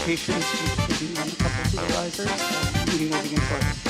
patience which should be on a couple supervisors. Meeting will begin shortly.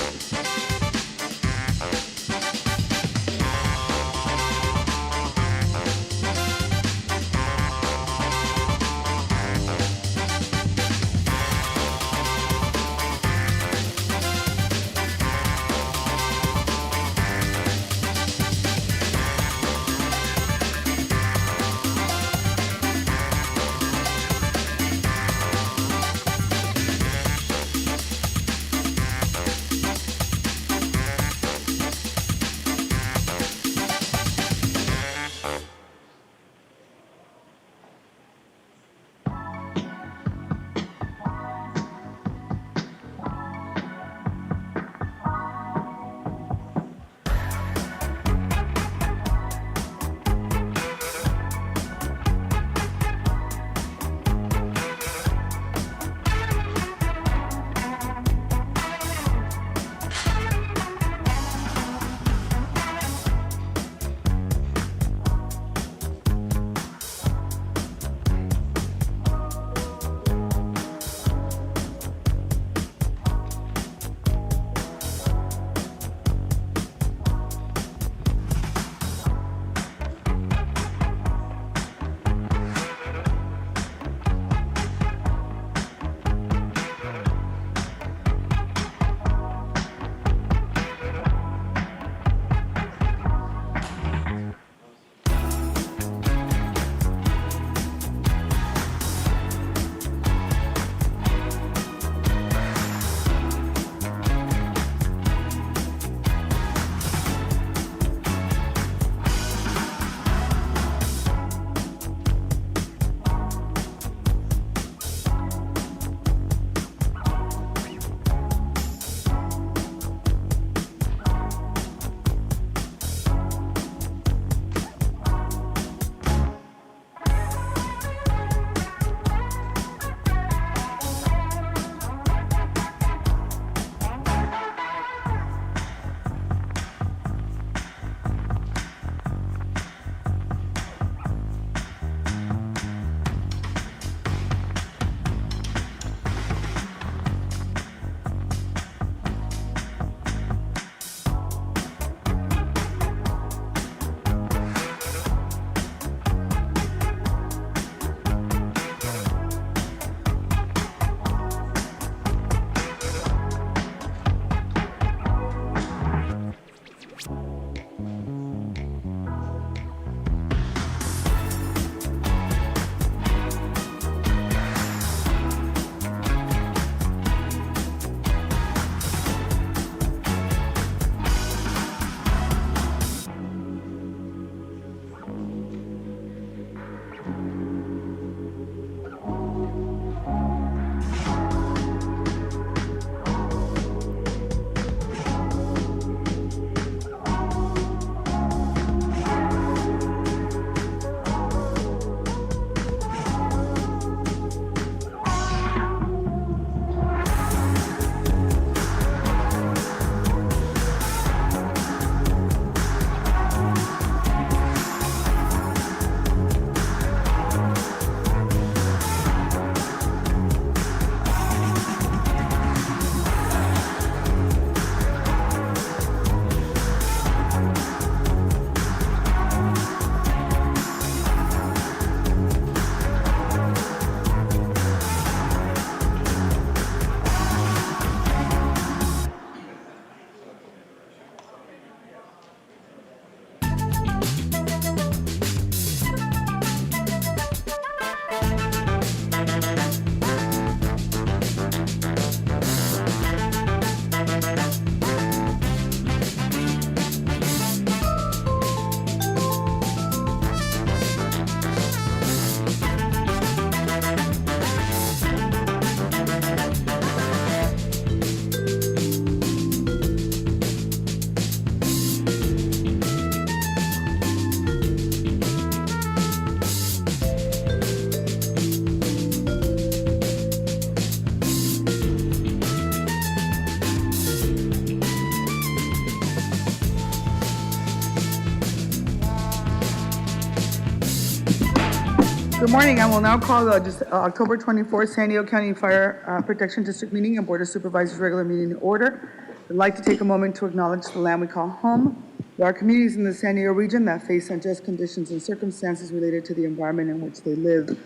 Good morning. I will now call the October 24th San Diego County Fire Protection District meeting and Board of Supervisors regular meeting in order. I'd like to take a moment to acknowledge the land we call home. There are communities in the San Diego region that face unjust conditions and circumstances related to the environment in which they live.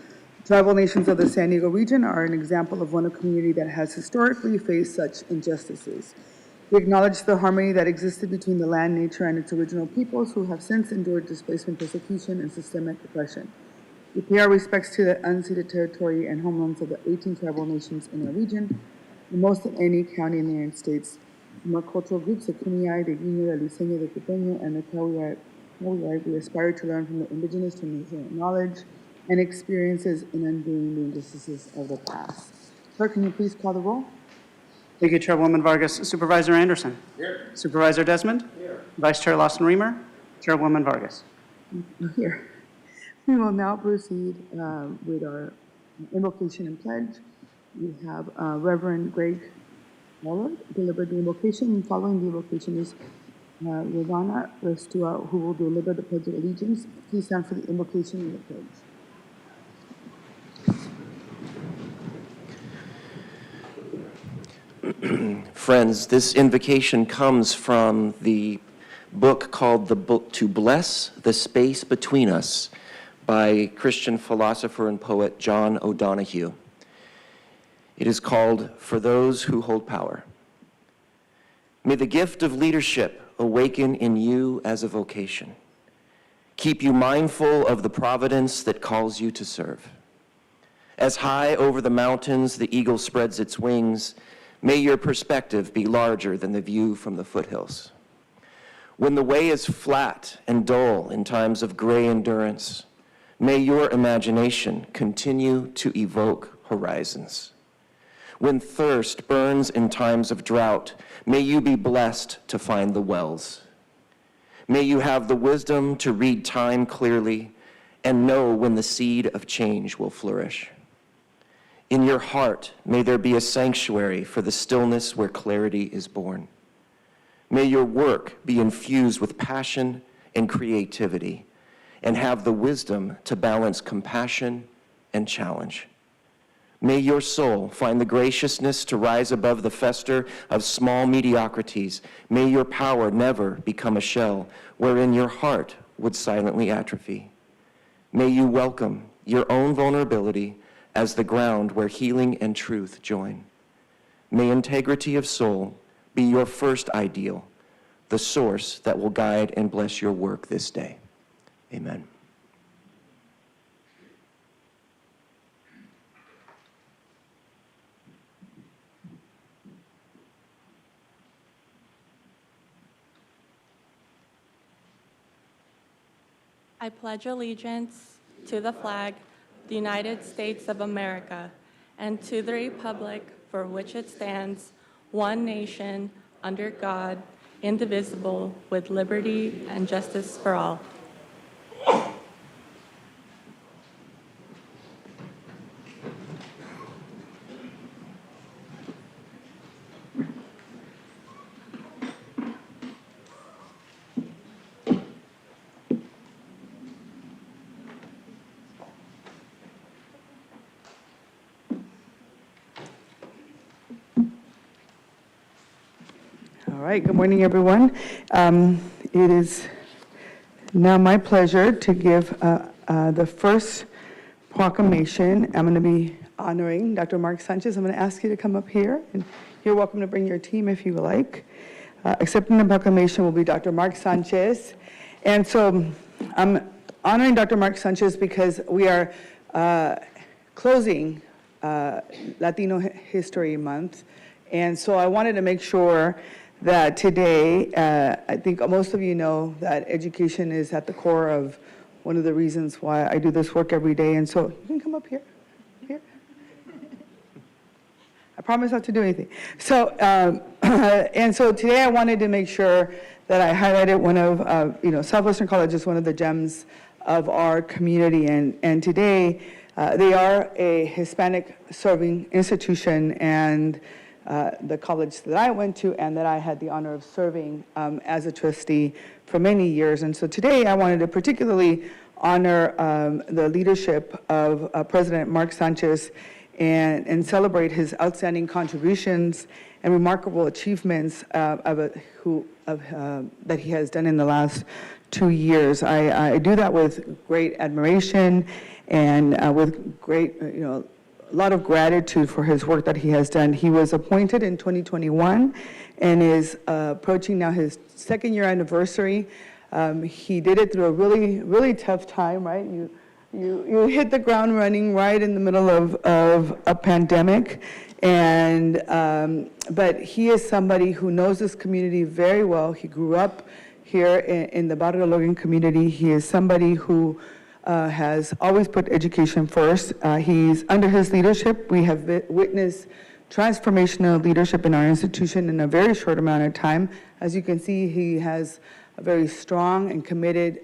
Tribal nations of the San Diego region are an example of one community that has historically faced such injustices. We acknowledge the harmony that existed between the land, nature, and its original peoples who have since endured displacement, persecution, and systemic oppression. We pay our respects to the unceded territory and homelands of the 18 tribal nations in our region, the most of any county in the United States. From our cultural groups, the Kumeyaay, the Guiño, the Liceño, the Quiteño, and the Kawiay, we aspire to learn from the indigenous traditional knowledge and experiences in undoing the injustices of the past. Clerk, can you please call the roll? Thank you, Chairwoman Vargas. Supervisor Anderson. Here. Supervisor Desmond. Here. Vice Chair Lawson-Remer. Chairwoman Vargas. Here. We will now proceed with our invocation and pledge. We have Reverend Greg Wallard deliver the invocation, and following the invocation is Ravana Restua, who will deliver the Pledge of Allegiance. Please stand for the invocation and the pledge. Friends, this invocation comes from the book called The Book to Bless the Space Between Us by Christian philosopher and poet John O'Donohue. It is called For Those Who Hold Power. May the gift of leadership awaken in you as a vocation. Keep you mindful of the providence that calls you to serve. As high over the mountains the eagle spreads its wings, may your perspective be larger than the view from the foothills. When the way is flat and dull in times of gray endurance, may your imagination continue to evoke horizons. When thirst burns in times of drought, may you be blessed to find the wells. May you have the wisdom to read time clearly and know when the seed of change will flourish. In your heart, may there be a sanctuary for the stillness where clarity is born. May your work be infused with passion and creativity and have the wisdom to balance compassion and challenge. May your soul find the graciousness to rise above the fester of small mediocrities. May your power never become a shell wherein your heart would silently atrophy. May you welcome your own vulnerability as the ground where healing and truth join. May integrity of soul be your first ideal, the source that will guide and bless your work this day. Amen. I pledge allegiance to the flag, the United States of America, and to the republic for which it stands, one nation, under God, indivisible, with liberty and justice for all. All right, good morning, everyone. It is now my pleasure to give the first proclamation. I'm going to be honoring Dr. Mark Sanchez. I'm going to ask you to come up here, and you're welcome to bring your team if you would like. Accepting the proclamation will be Dr. Mark Sanchez. And so I'm honoring Dr. Mark Sanchez because we are closing Latino History Month. And so I wanted to make sure that today, I think most of you know that education is at the core of one of the reasons why I do this work every day. And so you can come up here. I promise not to do anything. So, and so today I wanted to make sure that I highlighted one of, Southwestern College is one of the gems of our community. And today, they are a Hispanic serving institution, and the college that I went to and that I had the honor of serving as a trustee for many years. And so today I wanted to particularly honor the leadership of President Mark Sanchez and celebrate his outstanding contributions and remarkable achievements that he has done in the last 2 years. I do that with great admiration and with great, a lot of gratitude for his work that he has done. He was appointed in 2021 and is approaching now his second-year anniversary. He did it through a really, really tough time, right? You hit the ground running right in the middle of a pandemic, and but he is somebody who knows this community very well. He grew up here in the Barrio Logan community. He is somebody who has always put education first. He's under his leadership. We have witnessed transformational leadership in our institution in a very short amount of time. As you can see, he has a very strong and committed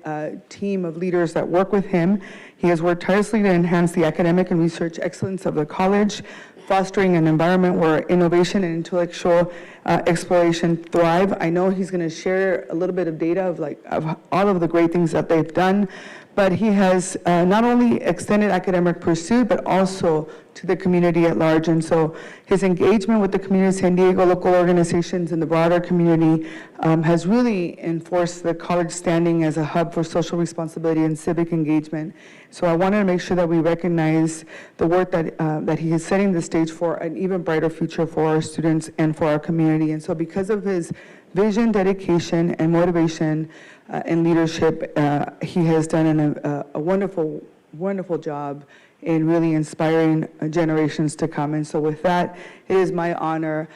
team of leaders that work with him. He has worked tirelessly to enhance the academic and research excellence of the college, fostering an environment where innovation and intellectual exploration thrive. I know he's going to share a little bit of data of all of the great things that they've done, but he has not only extended academic pursuit, but also to the community at large. And so his engagement with the community of San Diego, local organizations, and the broader community has really enforced the college standing as a hub for social responsibility and civic engagement. So I wanted to make sure that we recognize the work that he is setting the stage for an even brighter future for our students and for our community. And so because of his vision, dedication, and motivation and leadership, he has done a wonderful, wonderful job in really inspiring generations to come. And so with that, it is my honor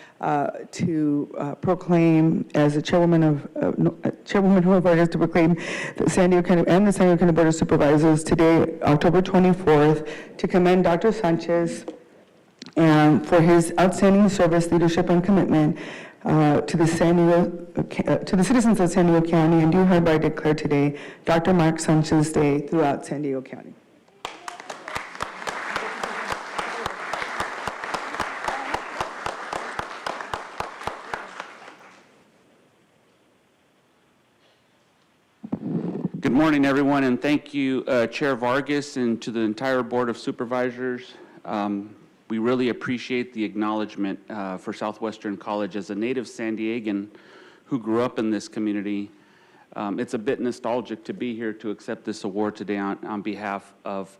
to proclaim, as a chairwoman who invited us to proclaim the San Diego County and the San Diego County Board of Supervisors today, October 24th, to commend Dr. Sanchez for his outstanding service, leadership, and commitment to the citizens of San Diego County, and do hereby declare today Dr. Mark Sanchez Day throughout San Diego County. Good morning, everyone, and thank you, Chair Vargas, and to the entire Board of Supervisors. We really appreciate the acknowledgement for Southwestern College. As a native San Diegan who grew up in this community, it's a bit nostalgic to be here to accept this award today on behalf of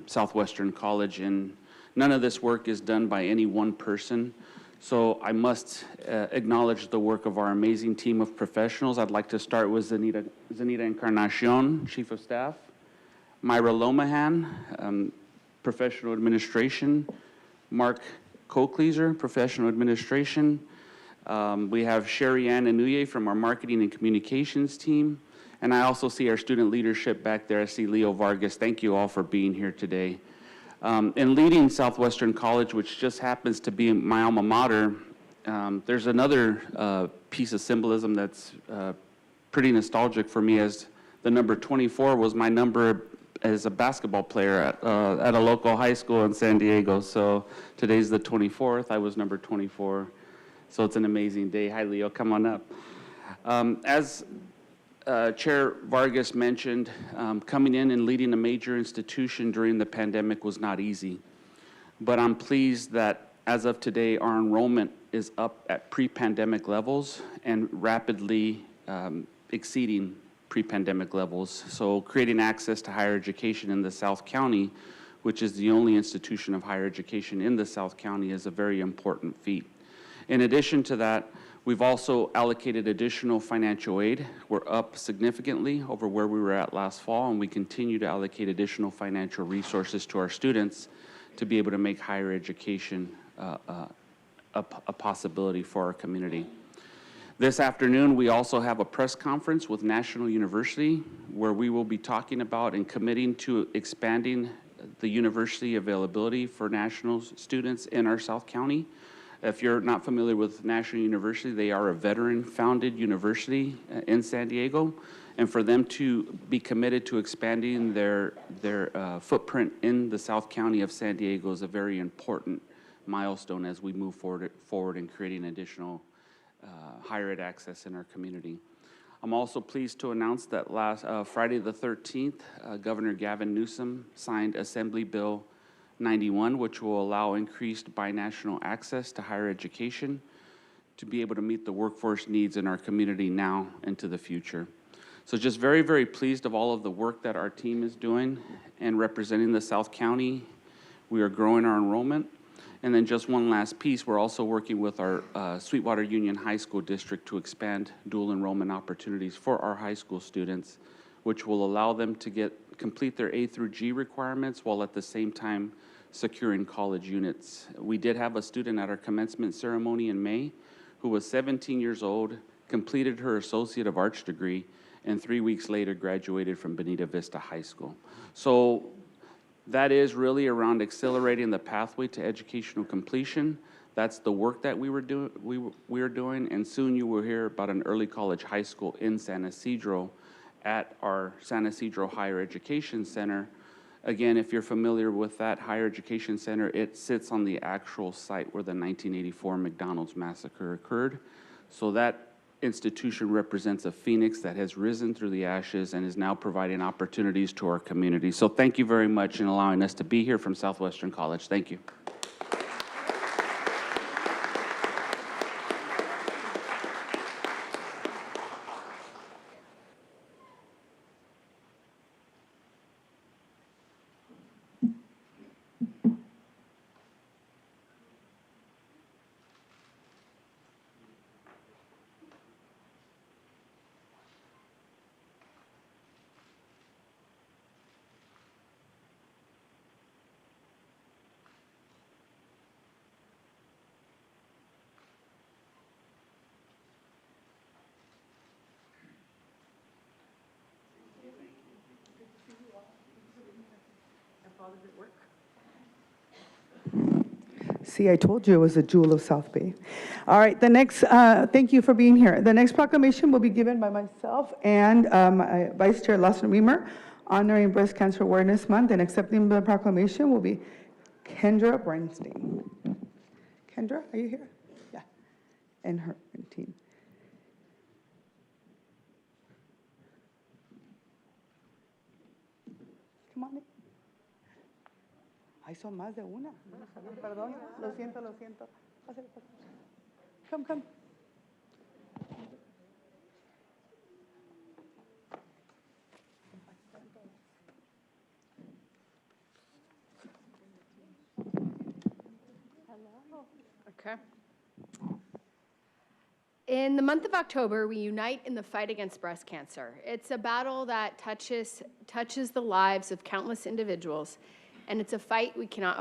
Southwestern College. And none of this work is done by any one person. So I must acknowledge the work of our amazing team of professionals. I'd like to start with Zanita Encarnacion, Chief of Staff, Myra Lomahan, Professional Administration, Mark Cochleaser, Professional Administration. We have Sherry Ann Anuye from our Marketing and Communications team. And I also see our student leadership back there. I see Leo Vargas. Thank you all for being here today. In leading Southwestern College, which just happens to be my alma mater, there's another piece of symbolism that's pretty nostalgic for me, as the number 24 was my number as a basketball player at a local high school in San Diego. So today's the 24th. I was number 24. So it's an amazing day. Hi, Leo. Come on up. As Chair Vargas mentioned, coming in and leading a major institution during the pandemic was not easy. But I'm pleased that as of today, our enrollment is up at pre-pandemic levels and rapidly exceeding pre-pandemic levels. So creating access to higher education in the South County, which is the only institution of higher education in the South County, is a very important feat. In addition to that, we've also allocated additional financial aid. We're up significantly over where we were at last fall, and we continue to allocate additional financial resources to our students to be able to make higher education a possibility for our community. This afternoon, we also have a press conference with National University where we will be talking about and committing to expanding the university availability for national students in our South County. If you're not familiar with National University, they are a veteran-founded university in San Diego, and for them to be committed to expanding their footprint in the South County of San Diego is a very important milestone as we move forward in creating additional higher ed access in our community. I'm also pleased to announce that last Friday the 13th, Governor Gavin Newsom signed Assembly Bill 91, which will allow increased binational access to higher education to be able to meet the workforce needs in our community now and to the future. So just very, very pleased of all of the work that our team is doing and representing the South County. We are growing our enrollment. And then just one last piece, we're also working with our Sweetwater Union High School District to expand dual enrollment opportunities for our high school students, which will allow them to complete their A through G requirements while at the same time securing college units. We did have a student at our commencement ceremony in May who was 17 years old, completed her Associate of Arts degree, and 3 weeks later graduated from Bonita Vista High School. So that is really around accelerating the pathway to educational completion. That's the work that we are doing, and soon you will hear about an early college high school in San Isidro at our San Isidro Higher Education Center. Again, if you're familiar with that higher education center, it sits on the actual site where the 1984 McDonald's massacre occurred. So that institution represents a phoenix that has risen through the ashes and is now providing opportunities to our community. So thank you very much in allowing us to be here from Southwestern College. Thank you. See, I told you it was a jewel of South Bay. All right, the next, thank you for being here. The next proclamation will be given by myself and Vice Chair Lawson Reamer, honoring Breast Cancer Awareness Month, and accepting the proclamation will be Kendra Bernstein. Kendra, are you here? Yeah, and her team. Come on. Ay, son más de una. Perdón, lo siento, lo siento. Pásale, pásale. Come, come. Okay. In the month of October, we unite in the fight against breast cancer. It's a battle that touches the lives of countless individuals, and it's a fight we cannot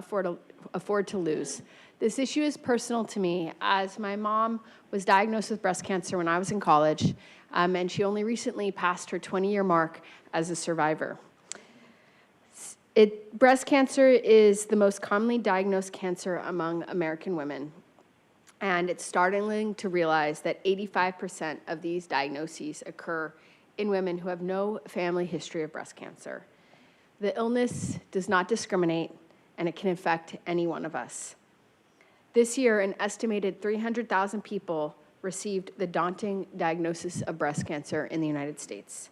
afford to lose. This issue is personal to me, as my mom was diagnosed with breast cancer when I was in college, and she only recently passed her 20-year mark as a survivor. Breast cancer is the most commonly diagnosed cancer among American women, and it's startling to realize that 85% of these diagnoses occur in women who have no family history of breast cancer. The illness does not discriminate, and it can affect any one of us. This year, an estimated 300,000 people received the daunting diagnosis of breast cancer in the United States.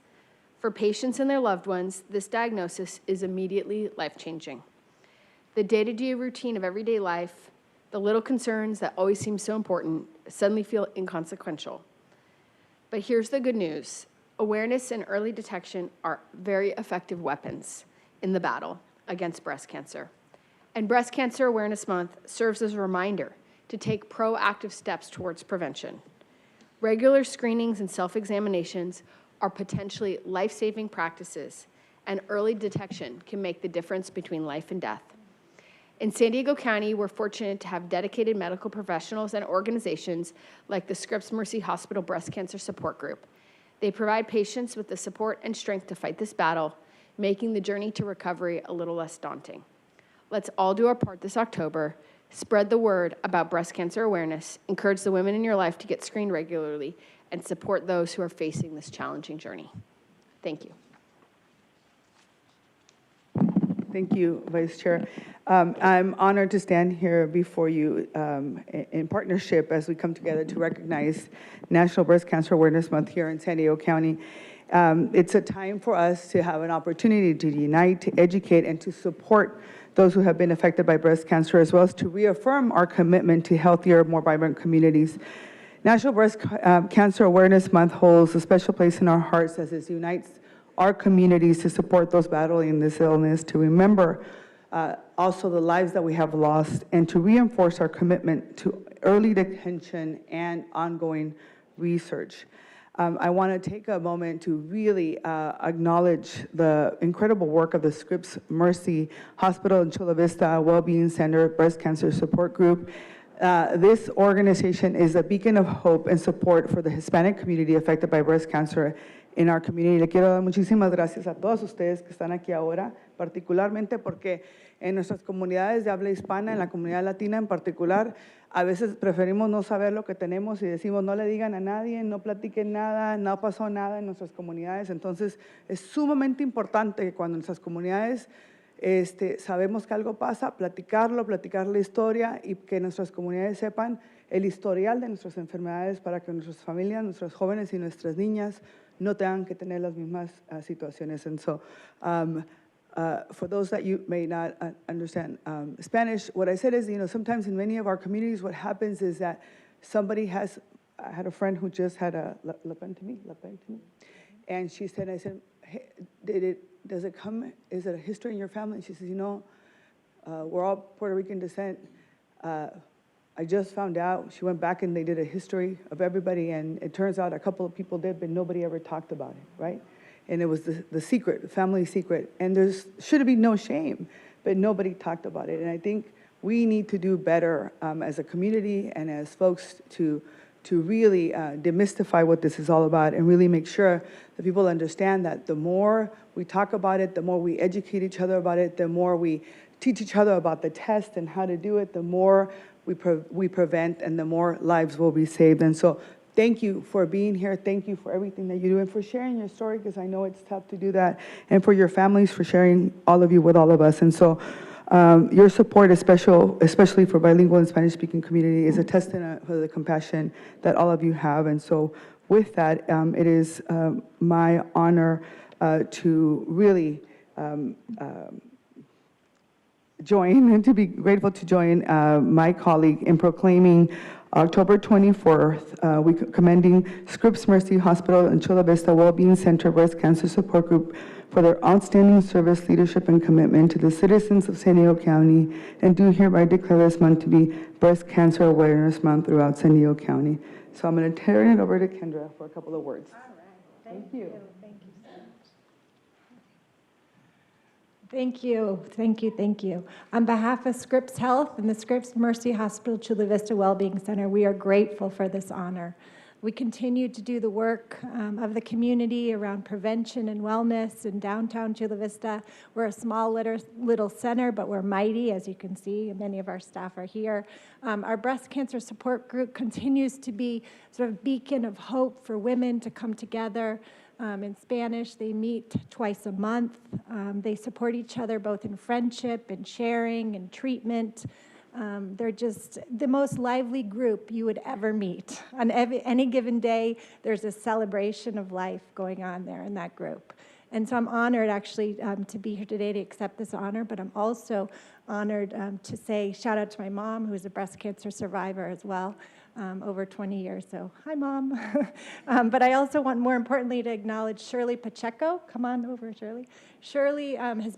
For patients and their loved ones, this diagnosis is immediately life-changing. The day-to-day routine of everyday life, the little concerns that always seem so important, suddenly feel inconsequential. But here's the good news. Awareness and early detection are very effective weapons in the battle against breast cancer. And Breast Cancer Awareness Month serves as a reminder to take proactive steps towards prevention. Regular screenings and self-examinations are potentially life-saving practices, and early detection can make the difference between life and death. In San Diego County, we're fortunate to have dedicated medical professionals and organizations like the Scripps Mercy Hospital Breast Cancer Support Group. They provide patients with the support and strength to fight this battle, making the journey to recovery a little less daunting. Let's all do our part this October. Spread the word about breast cancer awareness, encourage the women in your life to get screened regularly, and support those who are facing this challenging journey. Thank you. Thank you, Vice Chair. I'm honored to stand here before you in partnership as we come together to recognize National Breast Cancer Awareness Month here in San Diego County. It's a time for us to have an opportunity to unite, to educate, and to support those who have been affected by breast cancer, as well as to reaffirm our commitment to healthier, more vibrant communities. National Breast Cancer Awareness Month holds a special place in our hearts as it unites our communities to support those battling this illness, to remember also the lives that we have lost, and to reinforce our commitment to early detection and ongoing research. I want to take a moment to really acknowledge the incredible work of the Scripps Mercy Hospital and Chula Vista Wellbeing Center Breast Cancer Support Group. This organization is a beacon of hope and support for the Hispanic community affected by breast cancer in our community. Le quiero dar muchísimas gracias a todos ustedes que están aquí ahora, particularmente porque en nuestras comunidades de habla hispana, en la comunidad latina en particular, a veces preferimos no saber lo que tenemos y decimos no le digan a nadie, no platiquen nada, no pasó nada en nuestras comunidades. Entonces, es sumamente importante que cuando en nuestras comunidades sabemos que algo pasa, platicar la historia y que nuestras comunidades sepan el historial de nuestras enfermedades para que nuestras familias, nuestros jóvenes y nuestras niñas no tengan que tener las mismas situaciones. And so, for those that you may not understand Spanish, what I said is, sometimes in many of our communities, what happens is that somebody has, I had a friend who just had a lapenectomy, and she said, I said, hey, does it come, is it a history in your family? And she says, we're all Puerto Rican descent. I just found out. She went back and they did a history of everybody, and it turns out a couple of people did, but nobody ever talked about it, right? And it was the secret, the family secret. And there should be no shame, but nobody talked about it. And I think we need to do better as a community and as folks to really demystify what this is all about and really make sure that people understand that the more we talk about it, the more we educate each other about it, the more we teach each other about the test and how to do it, the more we prevent and the more lives will be saved. And so thank you for being here. Thank you for everything that you do and for sharing your story, because I know it's tough to do that, and for your families for sharing, all of you, with all of us. And so your support, especially for bilingual and Spanish-speaking community, is a testament for the compassion that all of you have. And so with that, it is my honor to really join and to be grateful to join my colleague in proclaiming October 24th, commending Scripps Mercy Hospital and Chula Vista Wellbeing Center Breast Cancer Support Group for their outstanding service, leadership, and commitment to the citizens of San Diego County, and do hereby declare this month to be Breast Cancer Awareness Month throughout San Diego County. So I'm going to turn it over to Kendra for a couple of words. All right. Thank you. Thank you so much. Thank you, thank you, thank you. On behalf of Scripps Health and the Scripps Mercy Hospital Chula Vista Wellbeing Center, we are grateful for this honor. We continue to do the work of the community around prevention and wellness in downtown Chula Vista. We're a small little center, but we're mighty, as you can see, and many of our staff are here. Our breast cancer support group continues to be sort of a beacon of hope for women to come together. In Spanish, they meet twice a month. They support each other both in friendship and sharing and treatment. They're just the most lively group you would ever meet. On any given day, there's a celebration of life going on there in that group. And so I'm honored, actually, to be here today to accept this honor, but I'm also honored to say shout out to my mom, who is a breast cancer survivor as well, over 20 years. So hi, Mom. But I also want, more importantly, to acknowledge Shirley Pacheco. Come on over, Shirley. Shirley has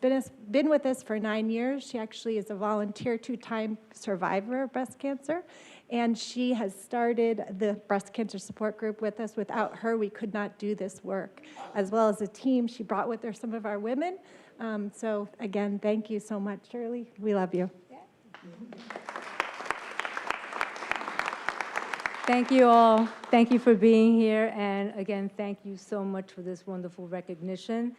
been with us for 9 years. She actually is a volunteer, 2-time survivor of breast cancer. And she has started the breast cancer support group with us. Without her, we could not do this work. As well as a team, she brought with her some of our women. So again, thank you so much, Shirley. We love you. Thank you all. Thank you for being here. And again, thank you so much for this wonderful recognition.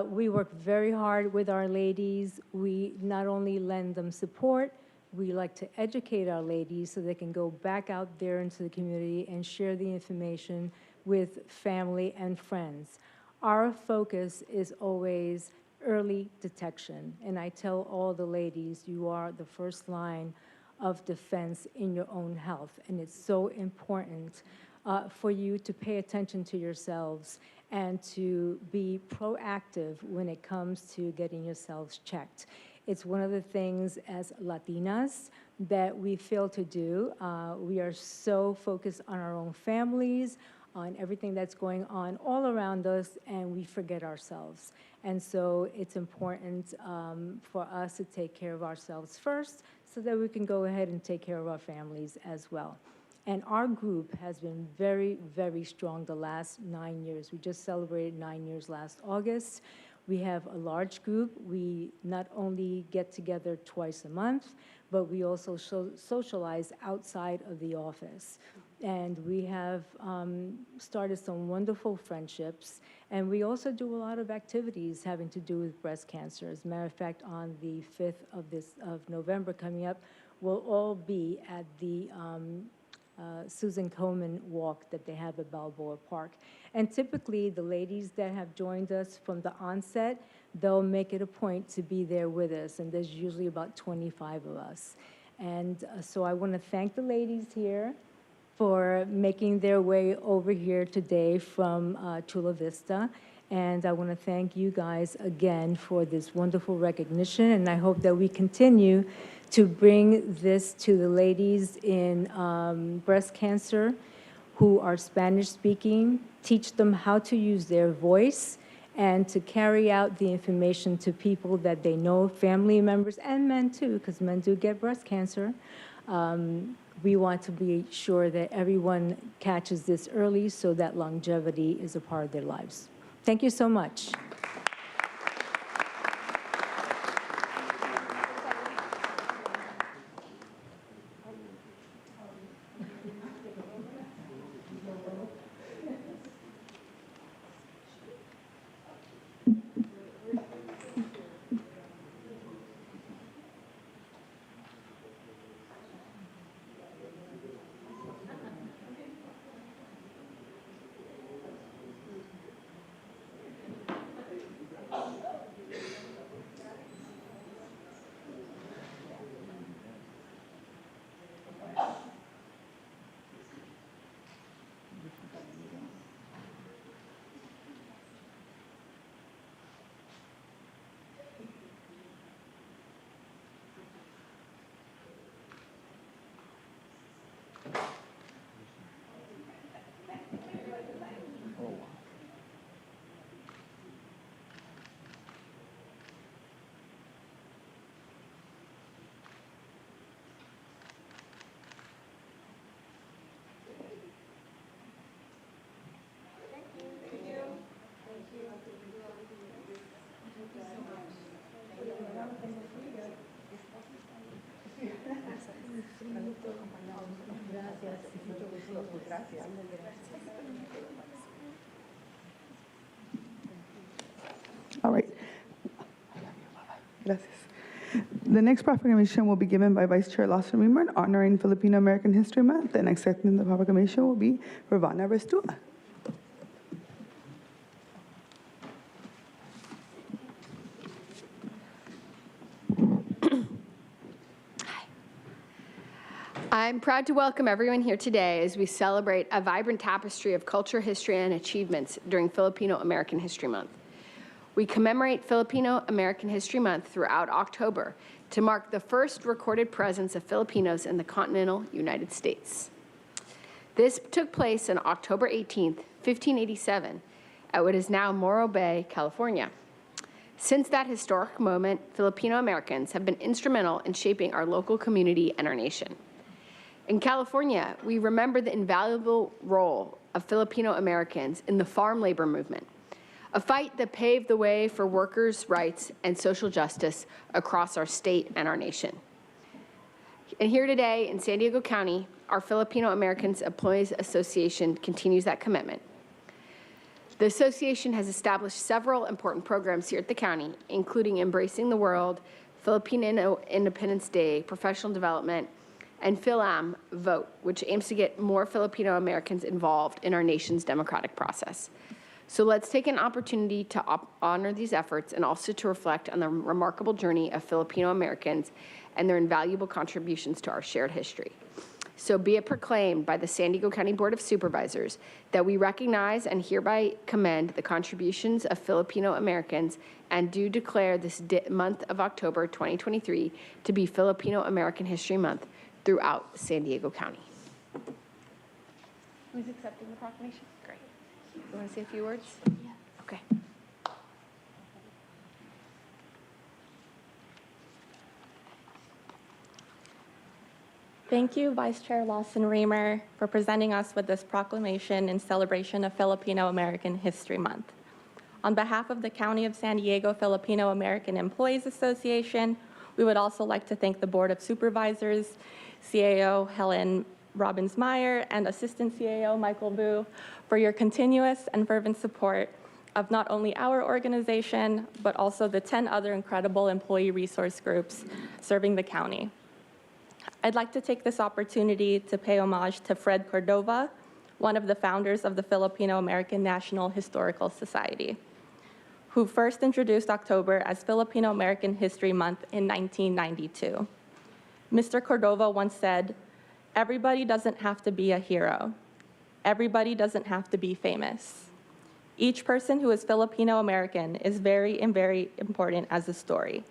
We work very hard with our ladies. We not only lend them support, we like to educate our ladies so they can go back out there into the community and share the information with family and friends. Our focus is always early detection. And I tell all the ladies, you are the first line of defense in your own health. And it's so important for you to pay attention to yourselves and to be proactive when it comes to getting yourselves checked. It's one of the things as Latinas that we fail to do. We are so focused on our own families, on everything that's going on all around us, and we forget ourselves. And so it's important for us to take care of ourselves first so that we can go ahead and take care of our families as well. And our group has been very, very strong the last 9 years. We just celebrated 9 years last August. We have a large group. We not only get together twice a month, but we also socialize outside of the office. And we have started some wonderful friendships. And we also do a lot of activities having to do with breast cancer. As a matter of fact, on the 5th of November coming up, we'll all be at the Susan Komen walk that they have at Balboa Park. And typically, the ladies that have joined us from the onset, they'll make it a point to be there with us, and there's usually about 25 of us. And so I want to thank the ladies here for making their way over here today from Chula Vista. And I want to thank you guys again for this wonderful recognition, and I hope that we continue to bring this to the ladies in breast cancer who are Spanish-speaking, teach them how to use their voice, and to carry out the information to people that they know, family members, and men too, because men do get breast cancer. We want to be sure that everyone catches this early so that longevity is a part of their lives. Thank you so much. All right. Gracias. The next proclamation will be given by Vice Chair Lawson Remer, honoring Filipino American History Month, and accepting the proclamation will be Ravana Restua. I'm proud to welcome everyone here today as we celebrate a vibrant tapestry of culture, history, and achievements during Filipino American History Month. We commemorate Filipino American History Month throughout October to mark the first recorded presence of Filipinos in the continental United States. This took place on October 18th, 1587, at what is now Morro Bay, California. Since that historic moment, Filipino Americans have been instrumental in shaping our local community and our nation. In California, we remember the invaluable role of Filipino Americans in the farm labor movement, a fight that paved the way for workers' rights and social justice across our state and our nation. And here today in San Diego County, our Filipino Americans Employees Association continues that commitment. The association has established several important programs here at the county, including Embracing the World, Filipino Independence Day, Professional Development, and Phil-Am Vote, which aims to get more Filipino Americans involved in our nation's democratic process. So let's take an opportunity to honor these efforts and also to reflect on the remarkable journey of Filipino Americans and their invaluable contributions to our shared history. So be it proclaimed by the San Diego County Board of Supervisors that we recognize and hereby commend the contributions of Filipino Americans and do declare this month of October 2023 to be Filipino American History Month throughout San Diego County. Who's accepting the proclamation? Great. You want to say a few words? Yeah. Okay. Thank you, Vice Chair Lawson-Remer, for presenting us with this proclamation in celebration of Filipino American History Month. On behalf of the County of San Diego Filipino American Employees Association, we would also like to thank the Board of Supervisors, CAO Helen Robbins-Meyer, and Assistant CAO Michael Vu for your continuous and fervent support of not only our organization, but also the 10 other incredible employee resource groups serving the county. I'd like to take this opportunity to pay homage to Fred Cordova, one of the founders of the Filipino American National Historical Society, who first introduced October as Filipino American History Month in 1992. Mr. Cordova once said, "Everybody doesn't have to be a hero. Everybody doesn't have to be famous. Each person who is Filipino American is very important as a story.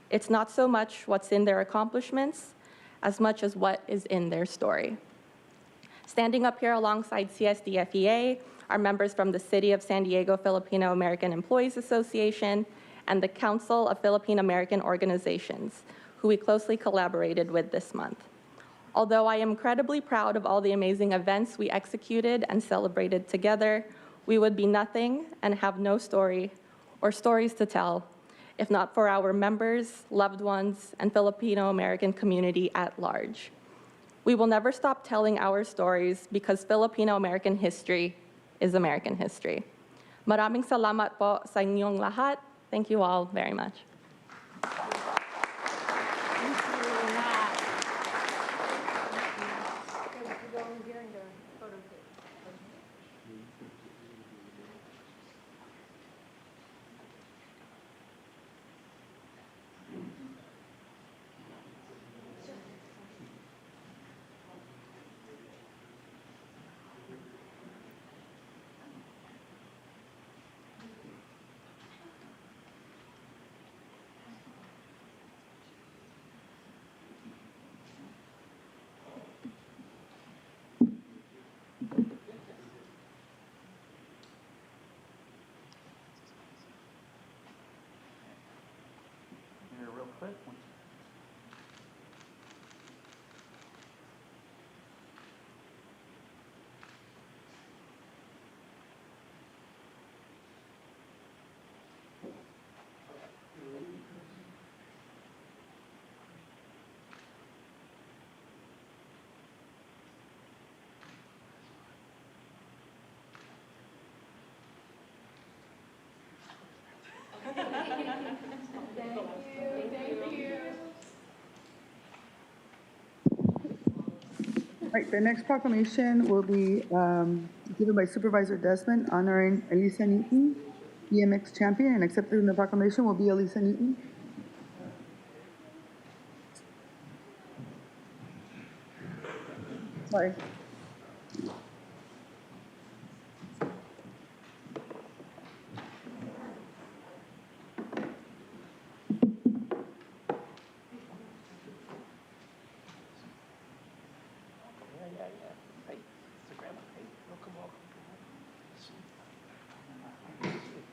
It's not so much what's in their accomplishments as much as what is in their story." Standing up here alongside CSDFEA are members from the City of San Diego Filipino American Employees Association and the Council of Filipino American Organizations, who we closely collaborated with this month. Although I am incredibly proud of all the amazing events we executed and celebrated together, we would be nothing and have no story or stories to tell if not for our members, loved ones, and Filipino American community at large. We will never stop telling our stories because Filipino American history is American history. Maraming salamat po sa inyong lahat. Thank you all very much. All right, the next proclamation will be given by Supervisor Desmond, honoring Elisa Newton, BMX champion, and accepted in the proclamation will be Elisa Newton. Sorry.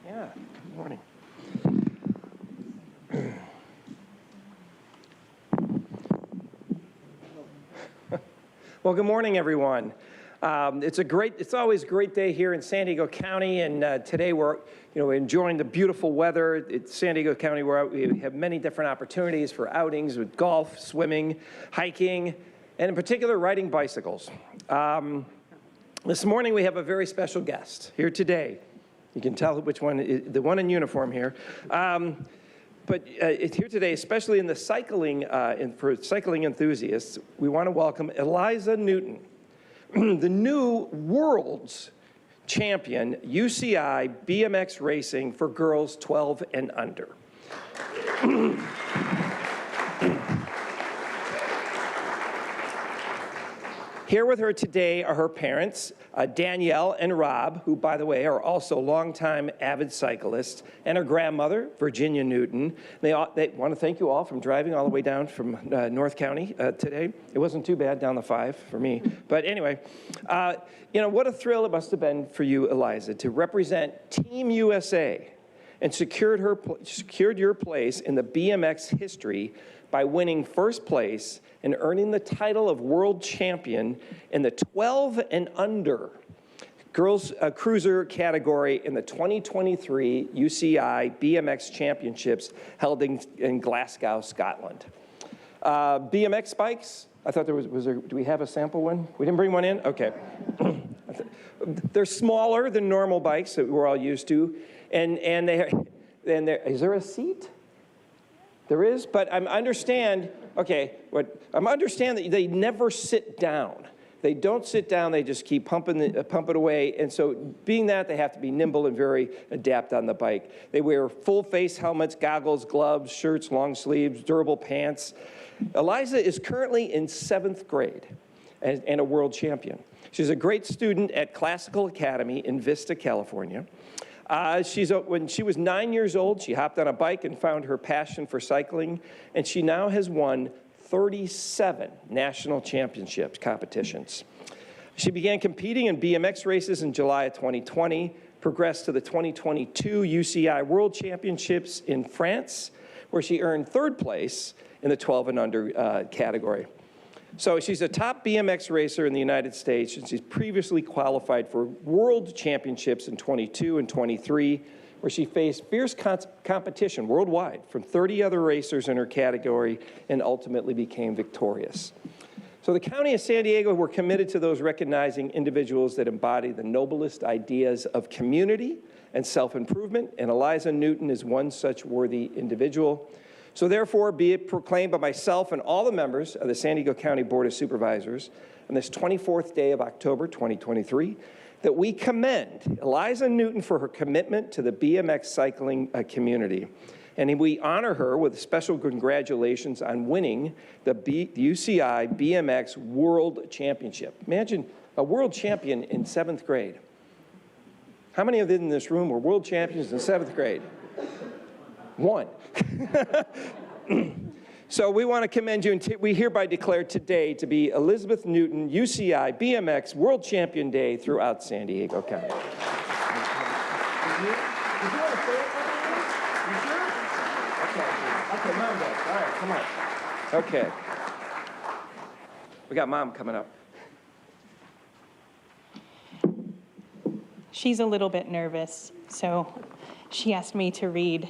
Yeah, good morning. Well, good morning, everyone. It's always a great day here in San Diego County, and today we're enjoying the beautiful weather. It's San Diego County where we have many different opportunities for outings with golf, swimming, hiking, and in particular, riding bicycles. This morning we have a very special guest here today. You can tell which one, the one in uniform here. But it's here today, especially in the cycling, for cycling enthusiasts, we want to welcome Eliza Newton, the new world's champion, UCI BMX racing for girls 12 and under. Here with her today are her parents, Danielle and Rob, who, by the way, are also longtime avid cyclists, and her grandmother, Virginia Newton. They want to thank you all for driving all the way down from North County today. It wasn't too bad down the 5 for me. But anyway, you know, what a thrill it must have been for you, Eliza, to represent Team USA and secured your place in the BMX history by winning first place and earning the title of world champion in the 12 and under girls cruiser category in the 2023 UCI BMX Championships held in Glasgow, Scotland. BMX bikes, I thought do we have a sample one? We didn't bring one in? Okay. They're smaller than normal bikes that we're all used to, and is there a seat? There is, but I understand that they never sit down. They don't sit down, they just keep pumping it away, and so being that, they have to be nimble and very adept on the bike. They wear full face helmets, goggles, gloves, shirts, long sleeves, durable pants. Eliza is currently in 7th grade and a world champion. She's a great student at Classical Academy in Vista, California. When she was 9 years old, she hopped on a bike and found her passion for cycling, and she now has won 37 national championships competitions. She began competing in BMX races in July of 2020, progressed to the 2022 UCI World Championships in France, where she earned 3rd place in the 12 and under category. So she's a top BMX racer in the United States, and she's previously qualified for world championships in 22 and 23, where she faced fierce competition worldwide from 30 other racers in her category and ultimately became victorious. So the County of San Diego, we're committed to those recognizing individuals that embody the noblest ideas of community and self-improvement, and Eliza Newton is one such worthy individual. So therefore, be it proclaimed by myself and all the members of the San Diego County Board of Supervisors on this 24th day of October 2023, that we commend Eliza Newton for her commitment to the BMX cycling community. And we honor her with special congratulations on winning the UCI BMX World Championship. Imagine a world champion in 7th grade. How many of you in this room were world champions in 7th grade? One. So we want to commend you, and we hereby declare today to be Elizabeth Newton UCI BMX World Champion Day throughout San Diego County. Did you want to say it? You sure? Okay, Mom does. All right, come on. Okay. We got Mom coming up. She's a little bit nervous, so she asked me to read.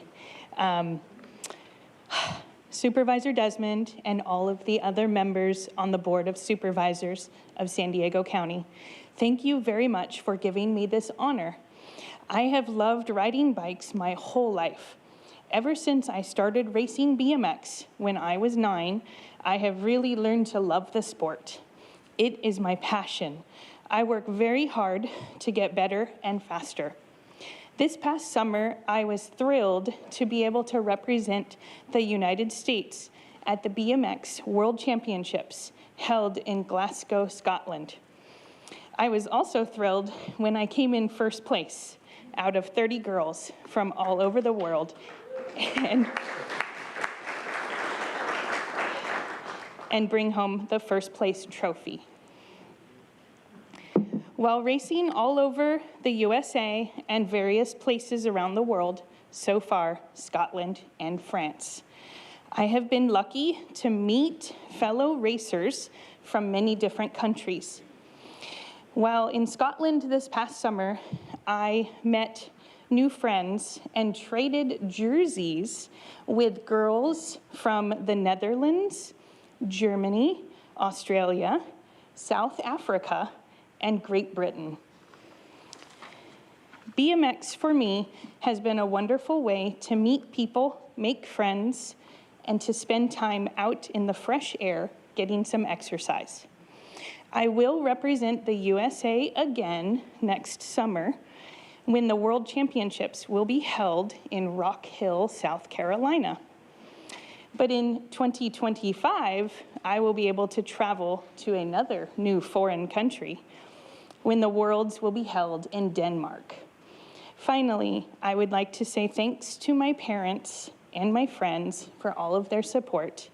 Supervisor Desmond and all of the other members on the Board of Supervisors of San Diego County, thank you very much for giving me this honor. I have loved riding bikes my whole life. Ever since I started racing BMX when I was 9, I have really learned to love the sport. It is my passion. I work very hard to get better and faster. This past summer, I was thrilled to be able to represent the United States at the BMX World Championships held in Glasgow, Scotland. I was also thrilled when I came in first place out of 30 girls from all over the world and bring home the first place trophy. While racing all over the USA and various places around the world, so far Scotland and France, I have been lucky to meet fellow racers from many different countries. While in Scotland this past summer, I met new friends and traded jerseys with girls from the Netherlands, Germany, Australia, South Africa, and Great Britain. BMX for me has been a wonderful way to meet people, make friends, and to spend time out in the fresh air getting some exercise. I will represent the USA again next summer when the World Championships will be held in Rock Hill, South Carolina. But in 2025, I will be able to travel to another new foreign country when the Worlds will be held in Denmark. Finally, I would like to say thanks to my parents and my friends for all of their support,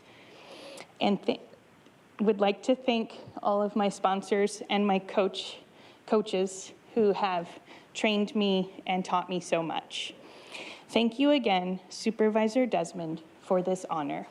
and would like to thank all of my sponsors and my coaches who have trained me and taught me so much. Thank you again, Supervisor Desmond, for this honor.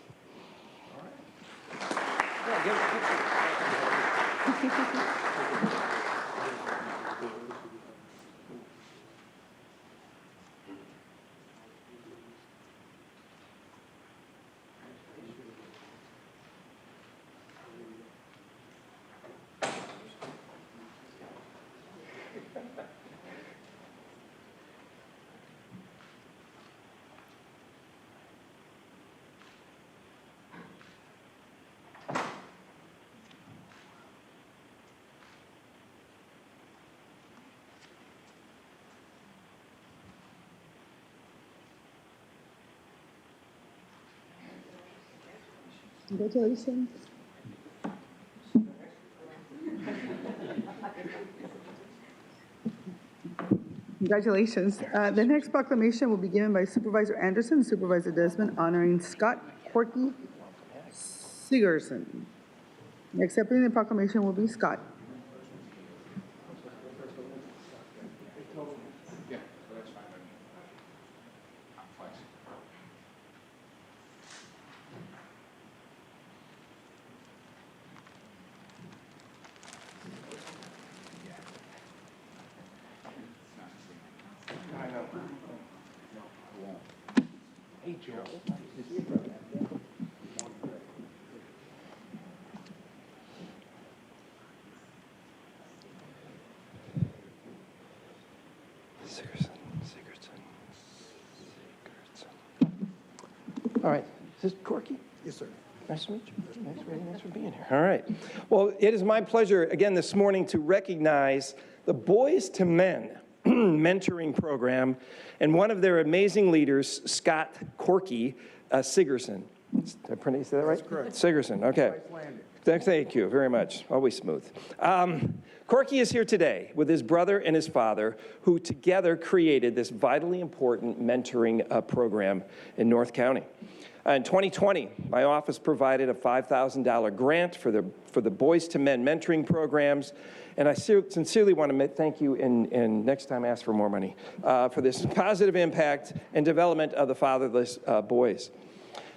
Congratulations. Congratulations. The next proclamation will be given by Supervisor Anderson and Supervisor Desmond, honoring Scott Corky Sigerson. Accepting the proclamation will be Scott. All right. Is this Corky? Yes, sir. Nice to meet you. Thanks for being here. All right. Well, it is my pleasure again this morning to recognize the Boys to Men mentoring program and one of their amazing leaders, Scott Corky Sigerson. Did I pronounce that right? That's correct. Sigerson, okay. Thank you very much. Always smooth. Corky is here today with his brother and his father, who together created this vitally important mentoring program in North County. In 2020, my office provided a $5,000 grant for the Boys to Men mentoring programs, and I sincerely want to thank you, and next time ask for more money, for this positive impact and development of the fatherless boys.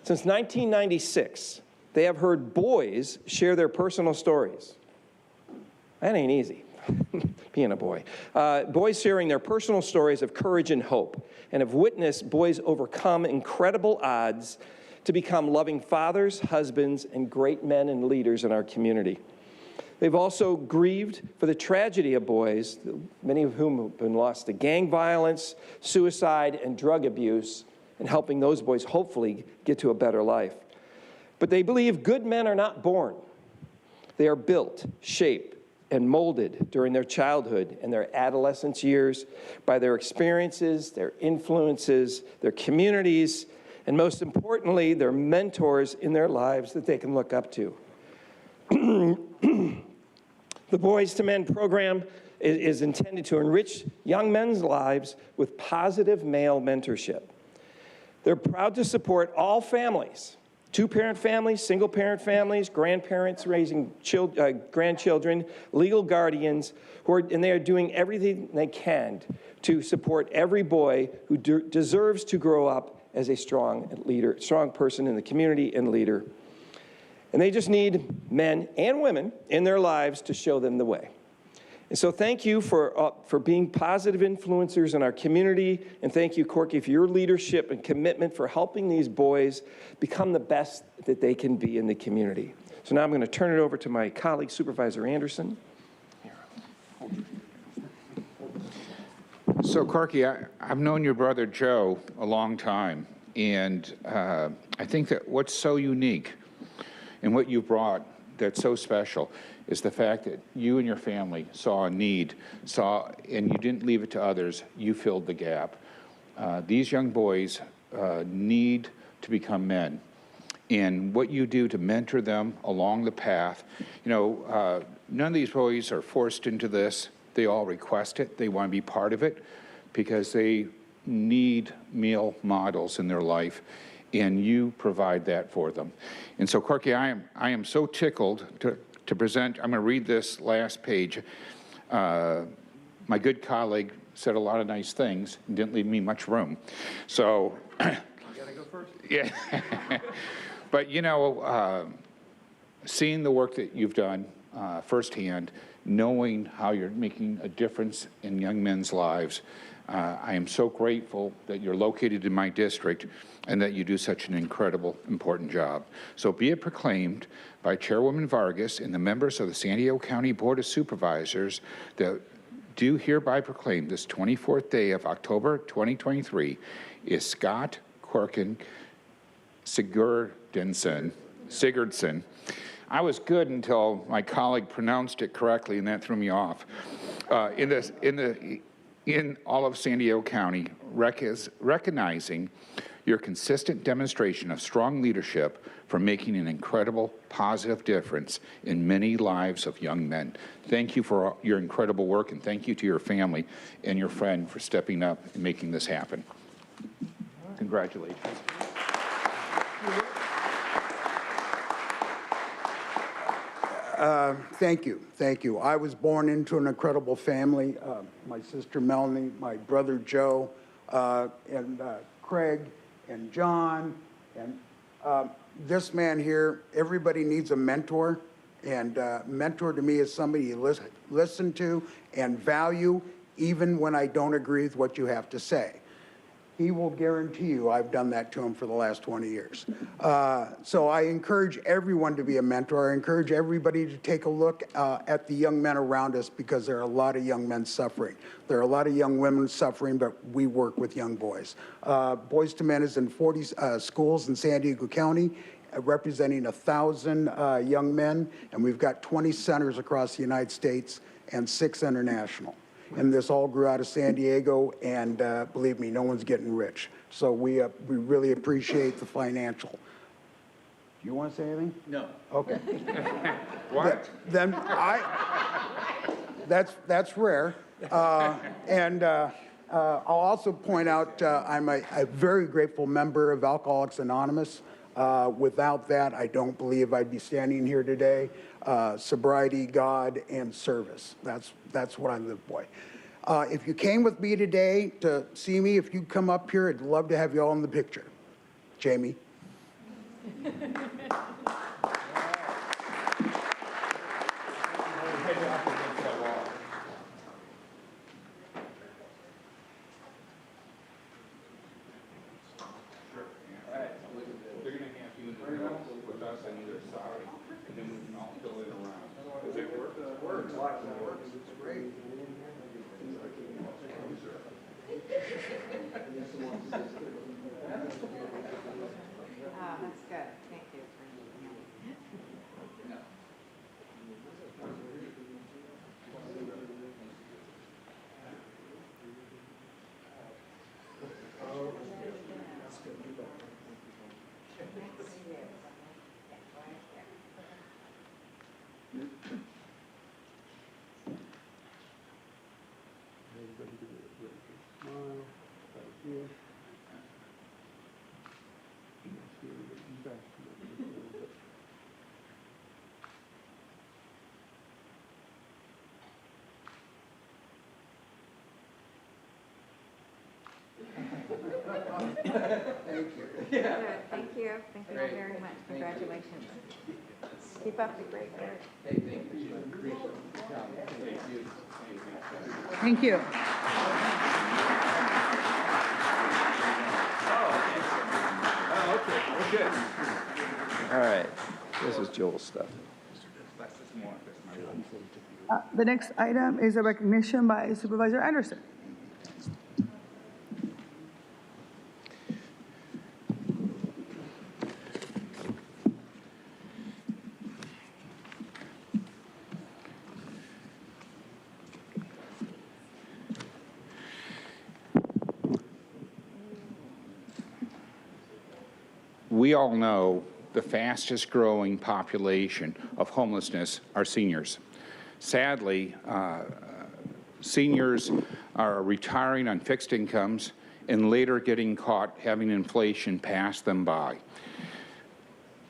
Since 1996, they have heard boys share their personal stories. That ain't easy, being a boy. Boys sharing their personal stories of courage and hope, and have witnessed boys overcome incredible odds to become loving fathers, husbands, and great men and leaders in our community. They've also grieved for the tragedy of boys, many of whom have been lost to gang violence, suicide, and drug abuse, and helping those boys hopefully get to a better life. But they believe good men are not born. They are built, shaped, and molded during their childhood and their adolescence years by their experiences, their influences, their communities, and most importantly, their mentors in their lives that they can look up to. The Boys to Men program is intended to enrich young men's lives with positive male mentorship. They're proud to support all families, two-parent families, single-parent families, grandparents raising grandchildren, legal guardians, and they are doing everything they can to support every boy who deserves to grow up as a strong leader, strong person in the community and leader. And they just need men and women in their lives to show them the way. And so thank you for being positive influencers in our community, and thank you, Corky, for your leadership and commitment for helping these boys become the best that they can be in the community. So now I'm going to turn it over to my colleague, Supervisor Anderson. So, Corky, I've known your brother Joe a long time, and I think that what's so unique and what you brought that's so special is the fact that you and your family saw a need, and you didn't leave it to others, you filled the gap. These young boys need to become men. And what you do to mentor them along the path, none of these boys are forced into this. They all request it. They want to be part of it because they need male models in their life, and you provide that for them. And so, Corky, I am so tickled to present. I'm going to read this last page. My good colleague said a lot of nice things and didn't leave me much room. So, you gotta go first. Yeah. But seeing the work that you've done firsthand, knowing how you're making a difference in young men's lives, I am so grateful that you're located in my district and that you do such an incredible, important job. So be it proclaimed by Chairwoman Vargas and the members of the San Diego County Board of Supervisors that do hereby proclaim this 24th day of October 2023 is Scott Corkin Sigurdson. I was good until my colleague pronounced it correctly, and that threw me off. In all of San Diego County, recognizing your consistent demonstration of strong leadership for making an incredible positive difference in many lives of young men. Thank you for your incredible work, and thank you to your family and your friend for stepping up and making this happen. Congratulations. Thank you. I was born into an incredible family. My sister Melanie, my brother Joe, and Craig, and John, and this man here. Everybody needs a mentor, and mentor to me is somebody you listen to and value, even when I don't agree with what you have to say. He will guarantee you I've done that to him for the last 20 years. So I encourage everyone to be a mentor. I encourage everybody to take a look at the young men around us, because there are a lot of young men suffering. There are a lot of young women suffering, but we work with young boys. Boys to Men is in 40 schools in San Diego County, representing 1,000 young men, and we've got 20 centers across the United States and 6 international. And this all grew out of San Diego, and believe me, no one's getting rich. So we really appreciate the financial. Do you want to say anything? No. Okay. What? Then that's rare. I'll also point out I'm a very grateful member of Alcoholics Anonymous. Without that, I don't believe I'd be standing here today. Sobriety, God, and service. That's what I live by. If you came with me today to see me, if you'd come up here, I'd love to have you all in the picture. Jamie. That's good. Thank you. Thank you. Yeah. Thank you. Thank you all very much. Congratulations. Keep up the great work. Thank you. All right, this is Joel's stuff. The next item is a recognition by Supervisor Anderson. we all know the fastest growing population of homelessness are seniors. Sadly, seniors are retiring on fixed incomes and later getting caught having inflation pass them by.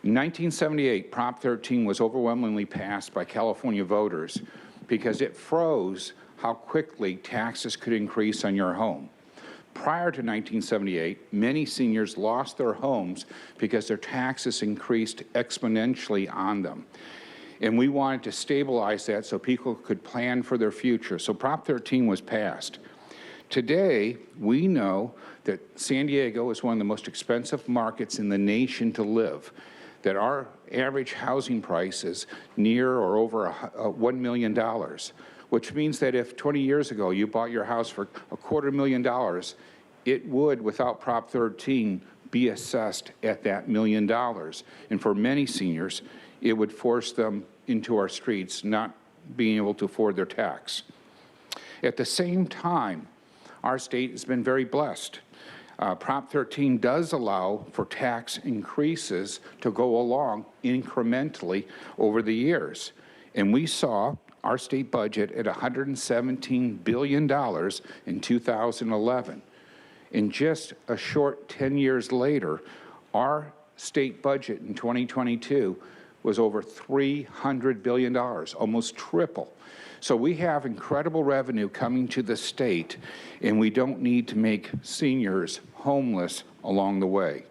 In 1978, Prop 13 was overwhelmingly passed by California voters because it froze how quickly taxes could increase on your home. Prior to 1978, many seniors lost their homes because their taxes increased exponentially on them. And we wanted to stabilize that so people could plan for their future. So Prop 13 was passed. Today, we know that San Diego is one of the most expensive markets in the nation to live, that our average housing price is near or over $1 million, which means that if 20 years ago you bought your house for $250,000, it would, without Prop 13, be assessed at that $1 million. And for many seniors, it would force them into our streets, not being able to afford their tax. At the same time, our state has been very blessed. Prop 13 does allow for tax increases to go along incrementally over the years. And we saw our state budget at $117 billion in 2011. And just a short 10 years later, our state budget in 2022 was over $300 billion, almost triple. So we have incredible revenue coming to the state, and we don't need to make seniors homeless along the way.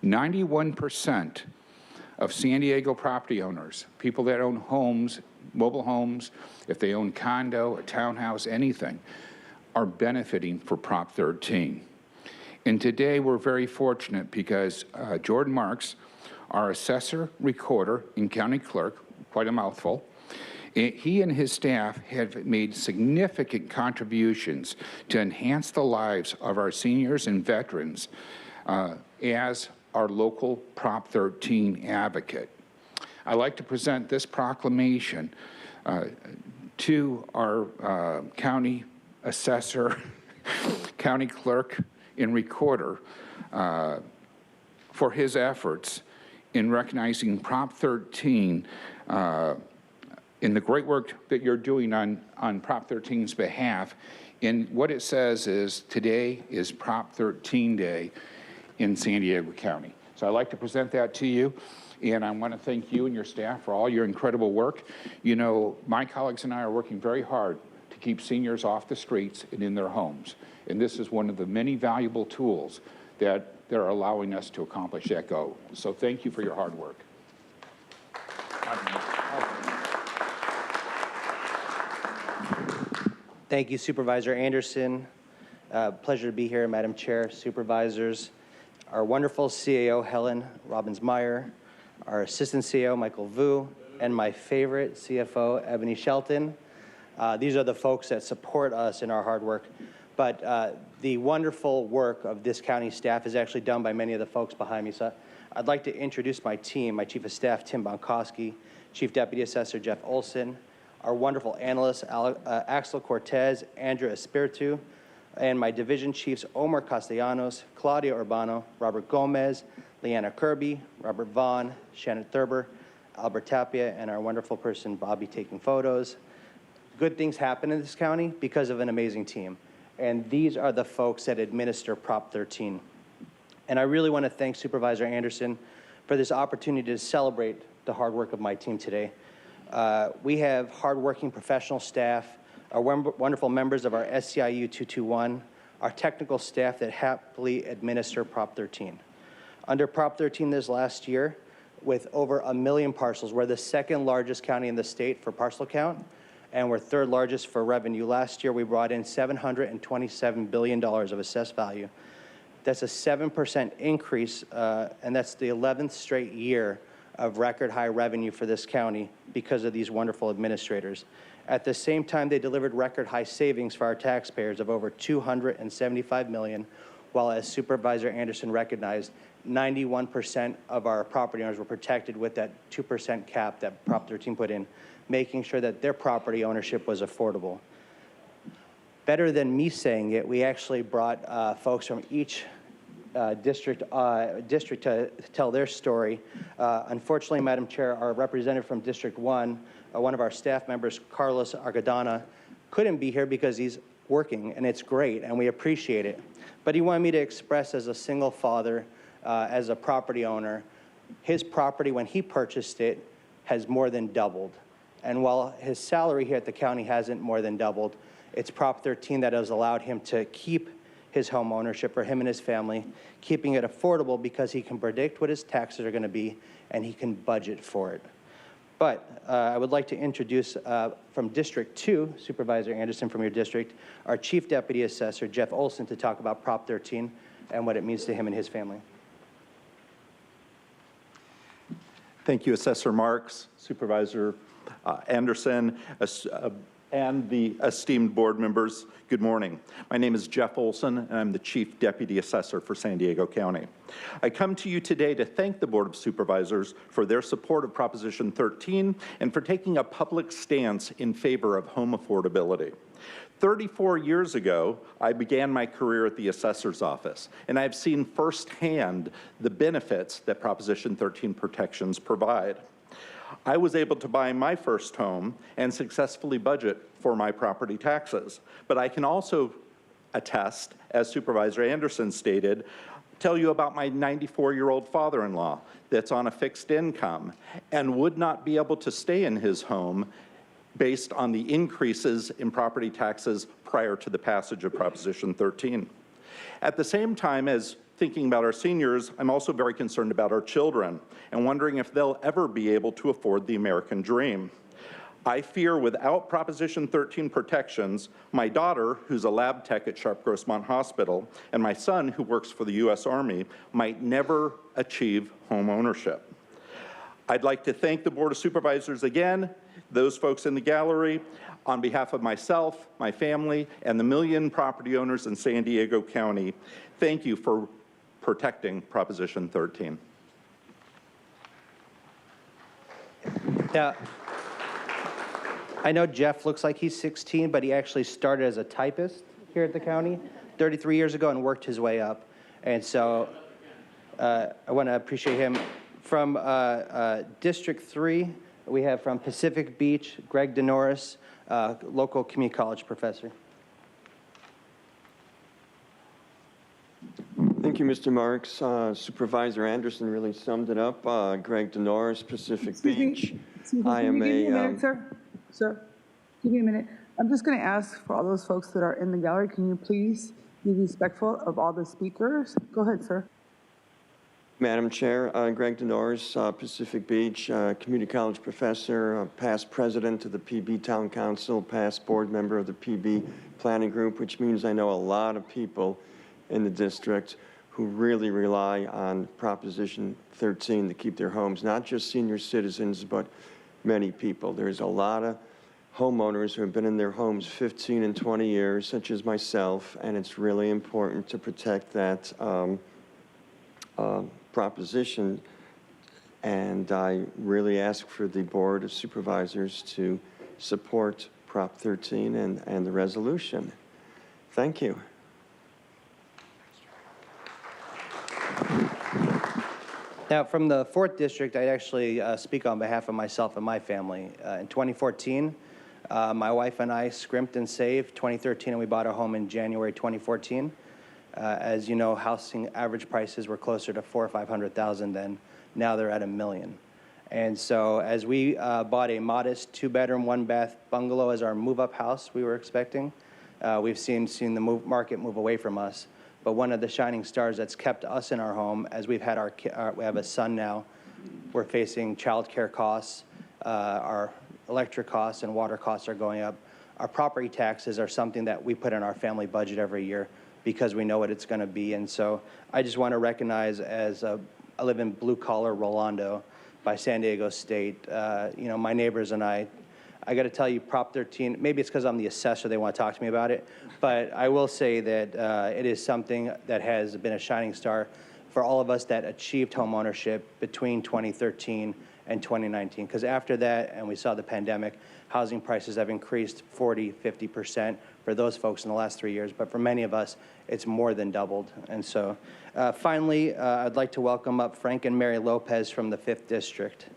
91% of San Diego property owners, people that own homes, mobile homes, if they own condo, a townhouse, anything, are benefiting for Prop 13. And today we're very fortunate because Jordan Marks, our assessor, recorder, and county clerk, quite a mouthful, he and his staff have made significant contributions to enhance the lives of our seniors and veterans as our local Prop 13 advocate. I'd like to present this proclamation to our county assessor, county clerk, and recorder for his efforts in recognizing Prop 13 in the great work that you're doing on Prop 13's behalf. And what it says is today is Prop 13 Day in San Diego County. So I'd like to present that to you. And I want to thank you and your staff for all your incredible work. You know, my colleagues and I are working very hard to keep seniors off the streets and in their homes. And this is one of the many valuable tools that they're allowing us to accomplish that goal. So thank you for your hard work. Thank you, Supervisor Anderson. Pleasure to be here, Madam Chair, Supervisors, our wonderful CAO, Helen Robbins-Meyer, our Assistant CAO, Michael Vu, and my favorite CFO, Ebony Shelton. These are the folks that support us in our hard work. But the wonderful work of this county staff is actually done by many of the folks behind me. So I'd like to introduce my team, my Chief of Staff, Tim Bonkowski, Chief Deputy Assessor, Jeff Olson, our wonderful analysts, Axel Cortez, Andrew Espiritu, and my division chiefs, Omar Castellanos, Claudia Urbano, Robert Gomez, Leanna Kirby, Robert Vaughn, Shannon Thurber, Albert Tapia, and our wonderful person, Bobby, taking photos. Good things happen in this county because of an amazing team. And these are the folks that administer Prop 13. And I really want to thank Supervisor Anderson for this opportunity to celebrate the hard work of my team today. We have hardworking professional staff, our wonderful members of our SCIU 221, our technical staff that happily administer Prop 13. Under Prop 13 this last year, with over 1 million parcels, we're the second largest county in the state for parcel count, and we're third largest for revenue. Last year, we brought in $727 billion of assessed value. That's a 7% increase, and that's the 11th straight year of record high revenue for this county because of these wonderful administrators. At the same time, they delivered record high savings for our taxpayers of over $275 million, while, as Supervisor Anderson recognized, 91% of our property owners were protected with that 2% cap that Prop 13 put in, making sure that their property ownership was affordable. Better than me saying it, we actually brought folks from each district to tell their story. Unfortunately, Madam Chair, our representative from District 1, one of our staff members, Carlos Argadana, couldn't be here because he's working, and it's great, and we appreciate it. But he wanted me to express, as a single father, as a property owner, his property, when he purchased it, has more than doubled. And while his salary here at the county hasn't more than doubled, it's Prop 13 that has allowed him to keep his home ownership for him and his family, keeping it affordable because he can predict what his taxes are going to be and he can budget for it. But I would like to introduce from District 2, Supervisor Anderson from your district, our Chief Deputy Assessor, Jeff Olson, to talk about Prop 13 and what it means to him and his family. Thank you, Assessor Marks, Supervisor Anderson, and the esteemed board members. Good morning. My name is Jeff Olson, and I'm the Chief Deputy Assessor for San Diego County. I come to you today to thank the Board of Supervisors for their support of Proposition 13 and for taking a public stance in favor of home affordability. 34 years ago, I began my career at the assessor's office, and I've seen firsthand the benefits that Proposition 13 protections provide. I was able to buy my first home and successfully budget for my property taxes, but I can also attest, as Supervisor Anderson stated, tell you about my 94-year-old father-in-law that's on a fixed income and would not be able to stay in his home based on the increases in property taxes prior to the passage of Proposition 13. At the same time as thinking about our seniors, I'm also very concerned about our children and wondering if they'll ever be able to afford the American dream. I fear without Proposition 13 protections, my daughter, who's a lab tech at Sharp Grossmont Hospital, and my son, who works for the U.S. Army, might never achieve home ownership. I'd like to thank the Board of Supervisors again, those folks in the gallery, on behalf of myself, my family, and the million property owners in San Diego County. Thank you for protecting Proposition 13. Now, I know Jeff looks like he's 16, but he actually started as a typist here at the county 33 years ago and worked his way up. And so I want to appreciate him. From District 3, we have from Pacific Beach, Greg DeNorris, local community college professor. Thank you, Mr. Marks. Supervisor Anderson really summed it up. Greg DeNorris, Pacific Beach. I am Give me a minute, sir. Sir, give me a minute. I'm just going to ask for all those folks that are in the gallery, can you please be respectful of all the speakers? Go ahead, sir. Madam Chair, Greg DeNorris, Pacific Beach, community college professor, past president of the PB Town Council, past board member of the PB Planning Group, which means I know a lot of people in the district who really rely on Proposition 13 to keep their homes, not just senior citizens, but many people. There's a lot of homeowners who have been in their homes 15 and 20 years, such as myself, and it's really important to protect that proposition. And I really ask for the Board of Supervisors to support Prop 13 and the resolution. Thank you. Now, from the 4th District, I'd actually speak on behalf of myself and my family. In 2014, my wife and I scrimped and saved 2013, and we bought a home in January 2014. As you know, housing average prices were closer to $400,000 or $500,000 then. Now they're at $1 million. And so as we bought a modest 2-bedroom, 1-bath bungalow as our move-up house we were expecting, we've seen the market move away from us. But one of the shining stars that's kept us in our home, as we've had we have a son now, we're facing child care costs, our electric costs and water costs are going up. Our property taxes are something that we put in our family budget every year because we know what it's going to be. And so I just want to recognize, as I live in blue-collar Rolando by San Diego State, you know, my neighbors and I got to tell you, Prop 13, maybe it's because I'm the assessor, they want to talk to me about it, but I will say that it is something that has been a shining star for all of us that achieved home ownership between 2013 and 2019. Because after that, and we saw the pandemic, housing prices have increased 40, 50% for those folks in the last 3 years. But for many of us, it's more than doubled. And so finally, I'd like to welcome up Frank and Mary Lopez from the 5th District.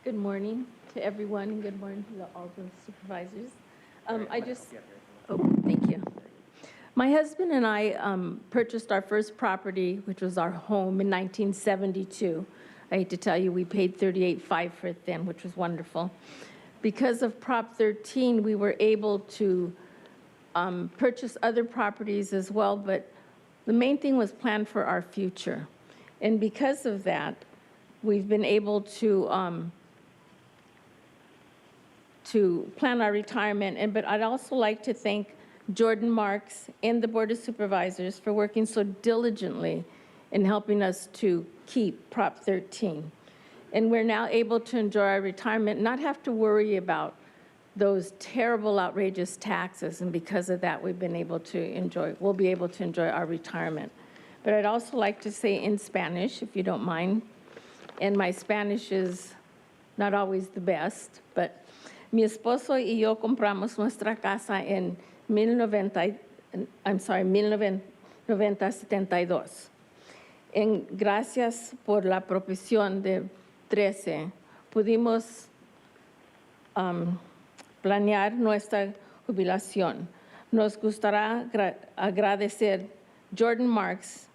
Good morning to everyone, and good morning to all the supervisors. Thank you. My husband and I purchased our first property, which was our home, in 1972. I hate to tell you, we paid $38,500 for it then, which was wonderful. Because of Prop 13, we were able to purchase other properties as well, but the main thing was plan for our future. And because of that, we've been able to plan our retirement. But I'd also like to thank Jordan Marks and the Board of Supervisors for working so diligently in helping us to keep Prop 13. And we're now able to enjoy our retirement, not have to worry about those terrible, outrageous taxes. And because of that, we'll be able to enjoy our retirement. But I'd also like to say in Spanish, if you don't mind, and my Spanish is not always the best, but mi esposo y yo compramos nuestra casa en 1972. Gracias por la provisión de 13, pudimos planear nuestra jubilación. Nos gustará agradecer Jordan Marks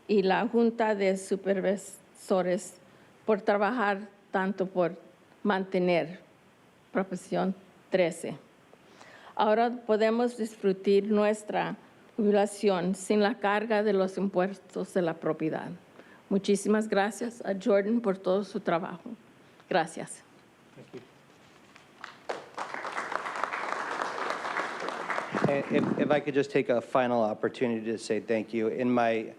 y la Junta de Supervisores por trabajar tanto por mantener Proposición 13. Ahora podemos disfrutar nuestra jubilación sin la carga de los impuestos de la propiedad. Muchísimas gracias a Jordan por todo su trabajo. Gracias. If I could just take a final opportunity to say thank you. In my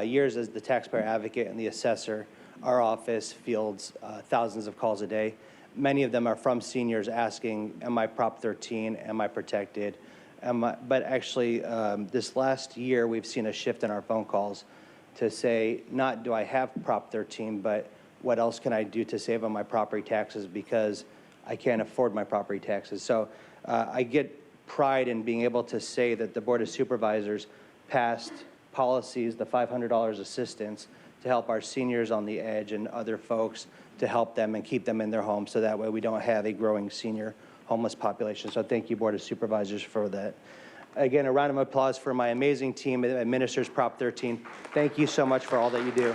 years as the taxpayer advocate and the assessor, our office fields thousands of calls a day. Many of them are from seniors asking, am I Prop 13? Am I protected? But actually, this last year, we've seen a shift in our phone calls to say, not do I have Prop 13, but what else can I do to save on my property taxes because I can't afford my property taxes. So I get pride in being able to say that the Board of Supervisors passed policies, the $500 assistance, to help our seniors on the edge and other folks to help them and keep them in their homes so that way we don't have a growing senior homeless population. So thank you, Board of Supervisors, for that. Again, a round of applause for my amazing team that administers Prop 13. Thank you so much for all that you do.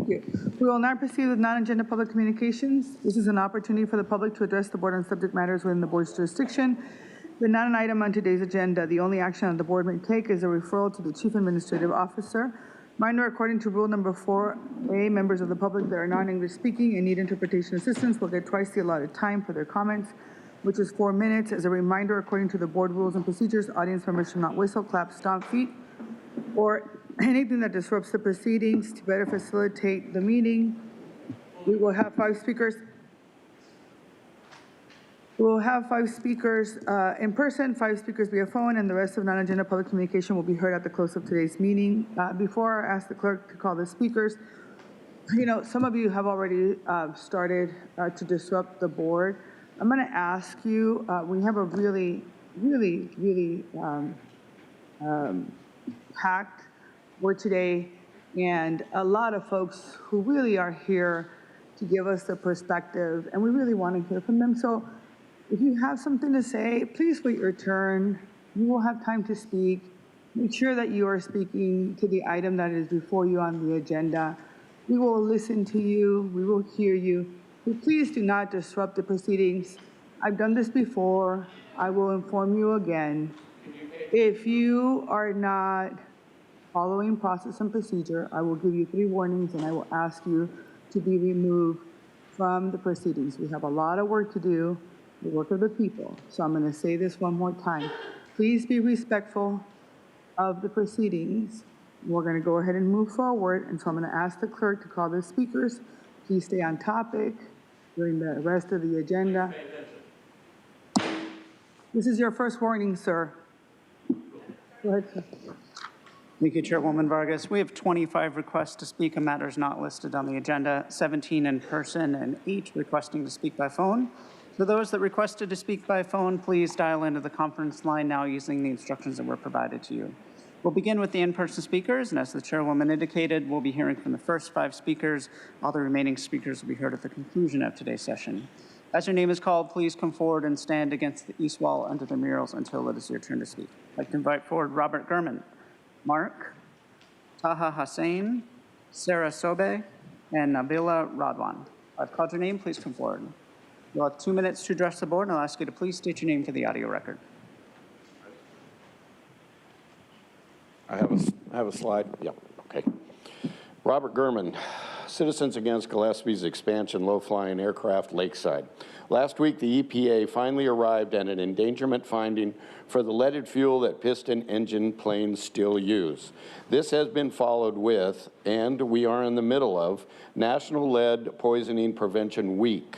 Thank you. We will now proceed with non-agenda public communications. This is an opportunity for the public to address the board on subject matters within the board's jurisdiction. But not an item on today's agenda. The only action on the board may take is a referral to the Chief Administrative Officer. Minor, according to Rule Number 4A, members of the public that are non-English speaking and need interpretation assistance will get twice the allotted time for their comments, which is 4 minutes. As a reminder, according to the board rules and procedures, audience members should not whistle, clap, stomp feet, or anything that disrupts the proceedings. To better facilitate the meeting, we will have 5 speakers. We'll have 5 speakers in person, 5 speakers via phone, and the rest of non-agenda public communication will be heard at the close of today's meeting. Before I ask the clerk to call the speakers, you know, some of you have already started to disrupt the board. I'm going to ask you, we have a really packed board today, and a lot of folks who really are here to give us the perspective, and we really want to hear from them. So if you have something to say, please wait your turn. You will have time to speak. Make sure that you are speaking to the item that is before you on the agenda. We will listen to you. We will hear you. But please do not disrupt the proceedings. I've done this before. I will inform you again. If you are not following process and procedure, I will give you 3 warnings, and I will ask you to be removed from the proceedings. We have a lot of work to do, the work of the people. So I'm going to say this one more time. Please be respectful of the proceedings. We're going to go ahead and move forward, and so I'm going to ask the clerk to call the speakers. Please stay on topic during the rest of the agenda. This is your first warning, sir. Go ahead, sir. Thank you, Chairwoman Vargas. We have 25 requests to speak on matters not listed on the agenda, 17 in person and 8 requesting to speak by phone. For those that requested to speak by phone, please dial into the conference line now using the instructions that were provided to you. We'll begin with the in-person speakers, and as the Chairwoman indicated, we'll be hearing from the first 5 speakers. All the remaining speakers will be heard at the conclusion of today's session. As your name is called, please come forward and stand against the east wall under the murals until it is your turn to speak. I'd like to invite forward Robert Gurman, Mark, Taha Hussain, Sarah Sobe, and Nabila Radwan. I've called your name. Please come forward. You'll have 2 minutes to address the board, and I'll ask you to please state your name for the audio record. I have a slide. Yeah, okay. Robert Gurman, Citizens Against Gillespie's Expansion Low-Flying Aircraft Lakeside. Last week, the EPA finally arrived at an endangerment finding for the leaded fuel that piston engine planes still use. This has been followed with, and we are in the middle of, National Lead Poisoning Prevention Week.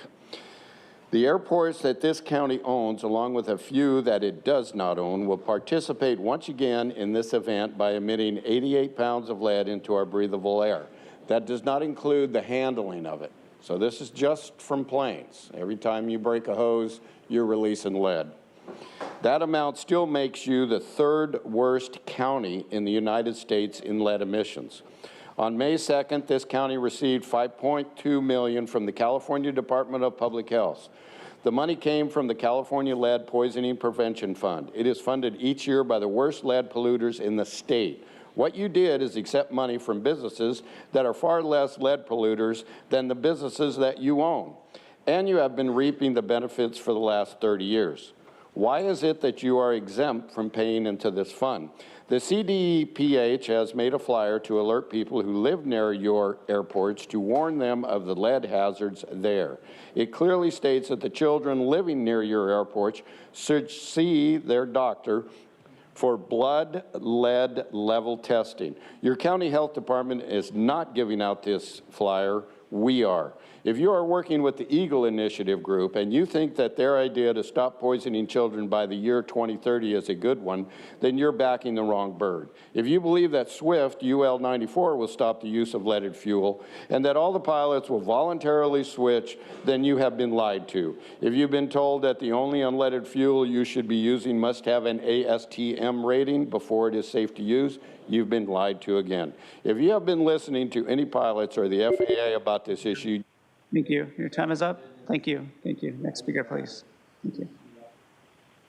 The airports that this county owns, along with a few that it does not own, will participate once again in this event by emitting 88 pounds of lead into our breathable air. That does not include the handling of it. So this is just from planes. Every time you break a hose, you're releasing lead. That amount still makes you the 3rd worst county in the United States in lead emissions. On May 2nd, this county received $5.2 million from the California Department of Public Health. The money came from the California Lead Poisoning Prevention Fund. It is funded each year by the worst lead polluters in the state. What you did is accept money from businesses that are far less lead polluters than the businesses that you own. And you have been reaping the benefits for the last 30 years. Why is it that you are exempt from paying into this fund? The CDPH has made a flyer to alert people who live near your airports to warn them of the lead hazards there. It clearly states that the children living near your airports should see their doctor for blood lead level testing. Your county health department is not giving out this flyer. We are. If you are working with the Eagle Initiative group and you think that their idea to stop poisoning children by the year 2030 is a good one, then you're backing the wrong bird. If you believe that SWIFT UL 94 will stop the use of leaded fuel and that all the pilots will voluntarily switch, then you have been lied to. If you've been told that the only unleaded fuel you should be using must have an ASTM rating before it is safe to use, you've been lied to again. If you have been listening to any pilots or the FAA about this issue. Thank you. Your time is up. Thank you. Thank you. Next speaker, please. Thank you.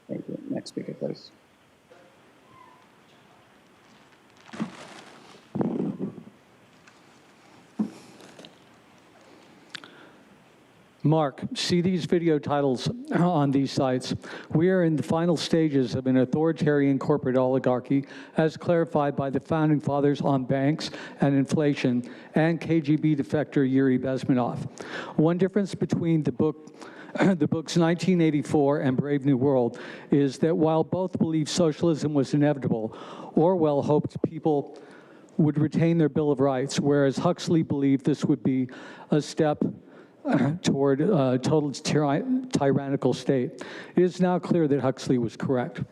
Thank you. Next speaker, please. Mark, see these video titles on these sites. We are in the final stages of an authoritarian corporate oligarchy, as clarified by the Founding Fathers on banks and inflation and KGB defector Yuri Bezmenov. One difference between the books 1984 and Brave New World is that while both believed socialism was inevitable, Orwell hoped people would retain their Bill of Rights, whereas Huxley believed this would be a step toward a total tyrannical state. It is now clear that Huxley was correct.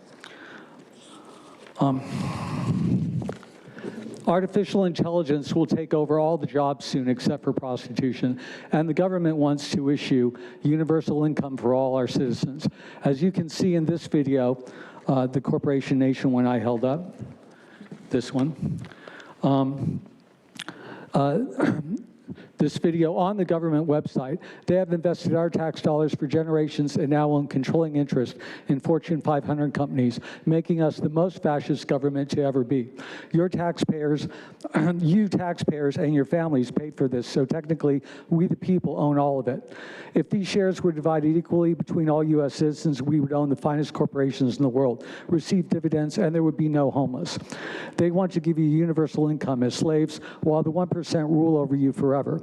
Artificial intelligence will take over all the jobs soon except for prostitution, and the government wants to issue universal income for all our citizens. As you can see in this video, the corporation nation one I held up, this one, this video on the government website. They have invested our tax dollars for generations and now own controlling interest in Fortune 500 companies, making us the most fascist government to ever be. Your taxpayers, you taxpayers and your families paid for this, so technically we the people own all of it. If these shares were divided equally between all U.S. citizens, we would own the finest corporations in the world, receive dividends, and there would be no homeless. They want to give you universal income as slaves, while the 1% rule over you forever.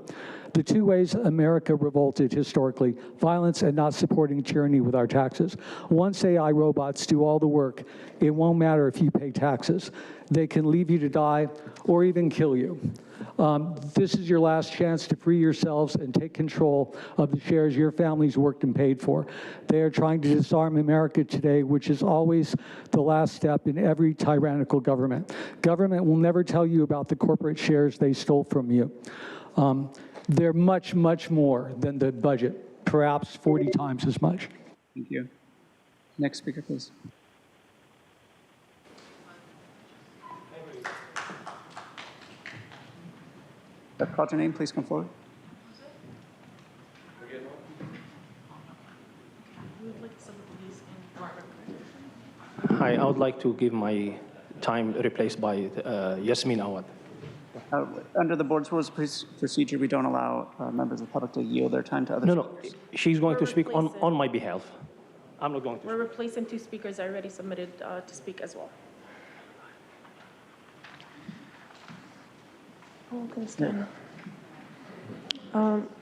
The two ways America revolted historically, violence and not supporting tyranny with our taxes. Once AI robots do all the work, it won't matter if you pay taxes. They can leave you to die or even kill you. This is your last chance to free yourselves and take control of the shares your families worked and paid for. They are trying to disarm America today, which is always the last step in every tyrannical government. Government will never tell you about the corporate shares they stole from you. They're much, much more than the budget, perhaps 40 times as much. Thank you. Next speaker, please. Call your name, please come forward. Hi, I would like to give my time replaced by Yasmin Awad. Under the board's rules of procedure, we don't allow members of the public to yield their time to others. No, she's going to speak on my behalf. I'm not going to. We're replacing two speakers I already submitted to speak as well.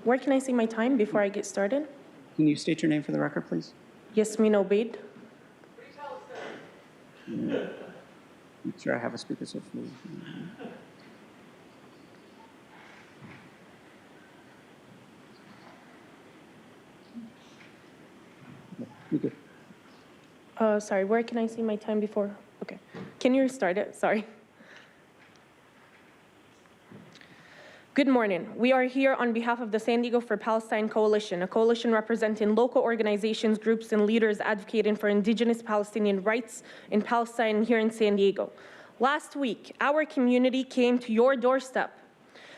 Where can I see my time before I get started? Can you state your name for the record, please? Yasmin Obeid. Make sure I have a speaker so for Sorry, where can I see my time before? Okay. Can you restart it? Sorry. Good morning. We are here on behalf of the San Diego for Palestine Coalition, a coalition representing local organizations, groups, and leaders advocating for indigenous Palestinian rights in Palestine here in San Diego. Last week, our community came to your doorstep.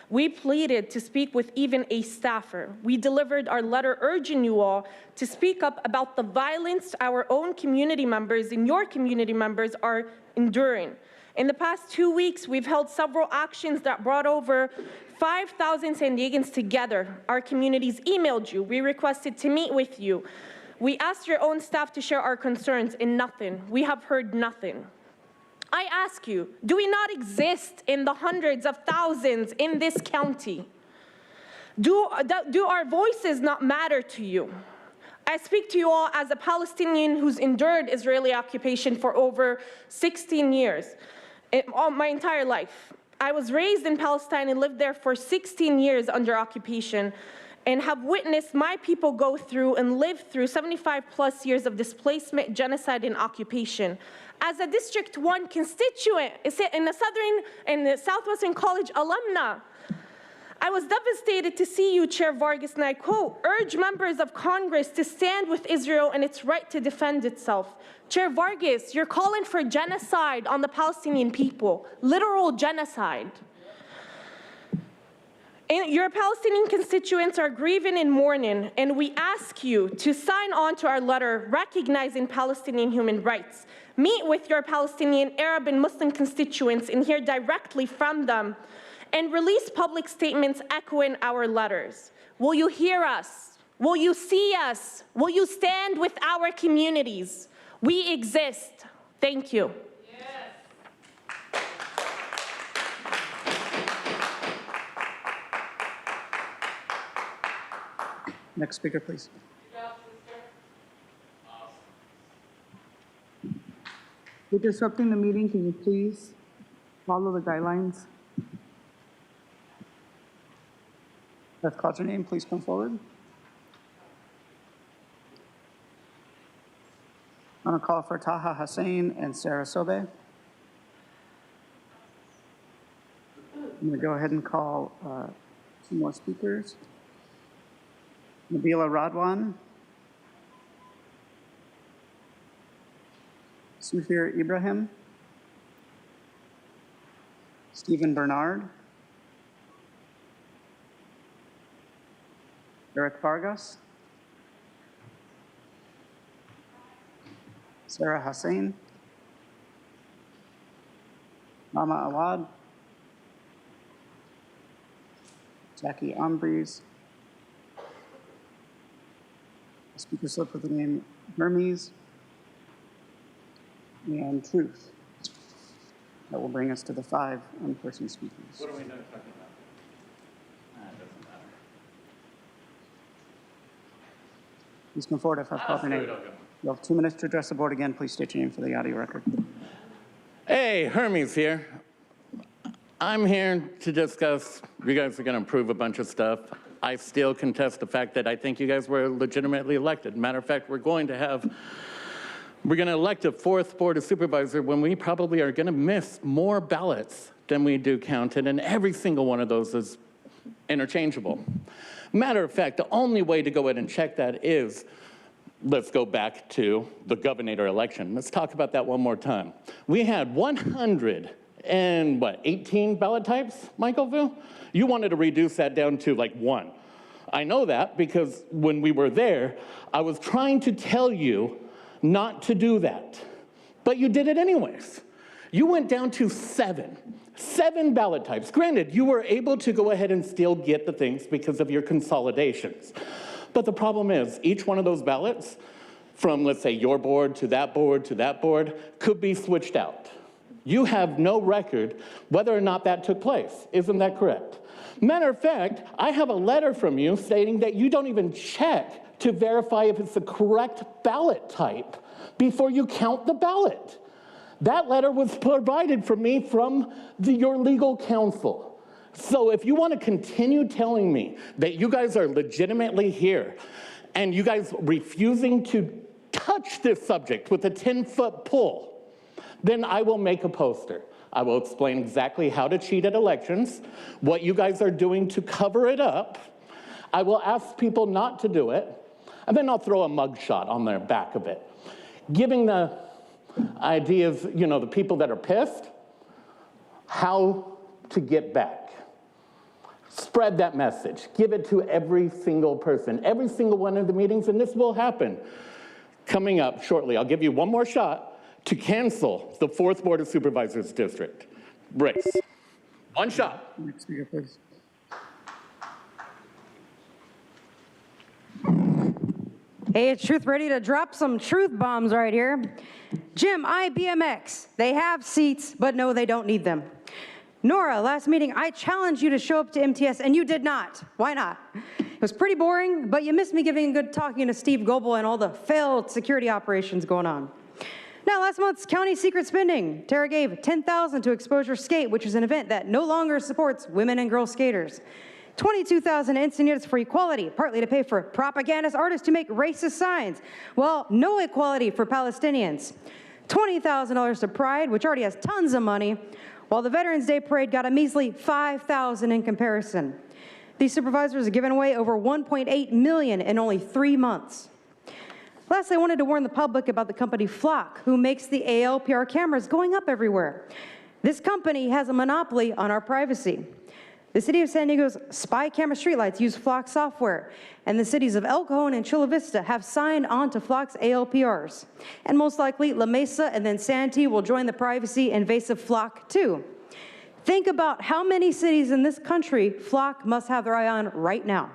We pleaded to speak with even a staffer. We delivered our letter urging you all to speak up about the violence our own community members and your community members are enduring. In the past 2 weeks, we've held several actions that brought over 5,000 San Diegans together. Our communities emailed you. We requested to meet with you. We asked your own staff to share our concerns, and nothing. We have heard nothing. I ask you, do we not exist in the hundreds of thousands in this county? Do our voices not matter to you? I speak to you all as a Palestinian who's endured Israeli occupation for over 16 years, my entire life. I was raised in Palestine and lived there for 16 years under occupation and have witnessed my people go through and live through 75 plus years of displacement, genocide, and occupation. As a District 1 constituent in the Southwestern College alumna, I was devastated to see you, Chair Vargas, and I quote, urge members of Congress to stand with Israel and its right to defend itself. Chair Vargas, you're calling for genocide on the Palestinian people, literal genocide. And your Palestinian constituents are grieving and mourning, and we ask you to sign on to our letter recognizing Palestinian human rights. Meet with your Palestinian, Arab, and Muslim constituents and hear directly from them, and release public statements echoing our letters. Will you hear us? Will you see us? Will you stand with our communities? We exist. Thank you. Next speaker, please. With disrupting the meeting, can you please follow the guidelines? Beth, call your name, please come forward. want to call for Taha Hussein and Sarah Sobe. I'm going to go ahead and call some more speakers. Nabila Radwan. Sufir Ibrahim. Stephen Bernard. Eric Vargas. Sarah Hussein. Mama Awad. Jackie Umbries. Speaker slip with the name Hermes. And Truth. That will bring us to the 5 in-person speakers. What are we not talking about? It doesn't matter. Please come forward if I've called your name. You have 2 minutes to address the board again. Please state your name for the audio record. Hey, Hermes here. I'm here to discuss, you guys are going to approve a bunch of stuff. I still contest the fact that I think you guys were legitimately elected. Matter of fact, we're going to elect a 4th Board of Supervisor when we probably are going to miss more ballots than we do counted, and every single one of those is interchangeable. Matter of fact, the only way to go ahead and check that is, let's go back to the governor election. Let's talk about that one more time. We had 118 ballot types, Michael Vu? You wanted to reduce that down to like 1. I know that because when we were there, I was trying to tell you not to do that, but you did it anyways. You went down to 7 ballot types. Granted, you were able to go ahead and still get the things because of your consolidations. But the problem is, each one of those ballots, from let's say your board to that board to that board, could be switched out. You have no record whether or not that took place. Isn't that correct? Matter of fact, I have a letter from you stating that you don't even check to verify if it's the correct ballot type before you count the ballot. That letter was provided for me from your legal counsel. So if you want to continue telling me that you guys are legitimately here and you guys refusing to touch this subject with a 10-foot pole, then I will make a poster. I will explain exactly how to cheat at elections, what you guys are doing to cover it up. I will ask people not to do it, and then I'll throw a mugshot on their back of it, giving the ideas, you know, the people that are pissed, how to get back. Spread that message. Give it to every single person, every single one of the meetings, and this will happen. Coming up shortly, I'll give you one more shot to cancel the 4th Board of Supervisors district race. One shot. Next speaker, please. Hey, it's Truth ready to drop some truth bombs right here. Jim, IBMX, they have seats, but no, they don't need them. Nora, last meeting, I challenged you to show up to MTS, and you did not. Why not? It was pretty boring, but you missed me giving a good talking to Steve Goebel and all the failed security operations going on. Now, last month's county secret spending. Tara gave $10,000 to Exposure Skate, which is an event that no longer supports women and girl skaters. $22,000 instant units for equality, partly to pay for propagandist artists to make racist signs. Well, no equality for Palestinians. $20,000 to Pride, which already has tons of money, while the Veterans Day Parade got a measly $5,000 in comparison. These supervisors have given away over $1.8 million in only 3 months. Lastly, I wanted to warn the public about the company Flock, who makes the ALPR cameras going up everywhere. This company has a monopoly on our privacy. The city of San Diego's spy camera streetlights use Flock software, and the cities of El Cajon and Chula Vista have signed on to Flock's ALPRs. And most likely, La Mesa and then Santee will join the privacy-invasive Flock too. Think about how many cities in this country Flock must have their eye on right now.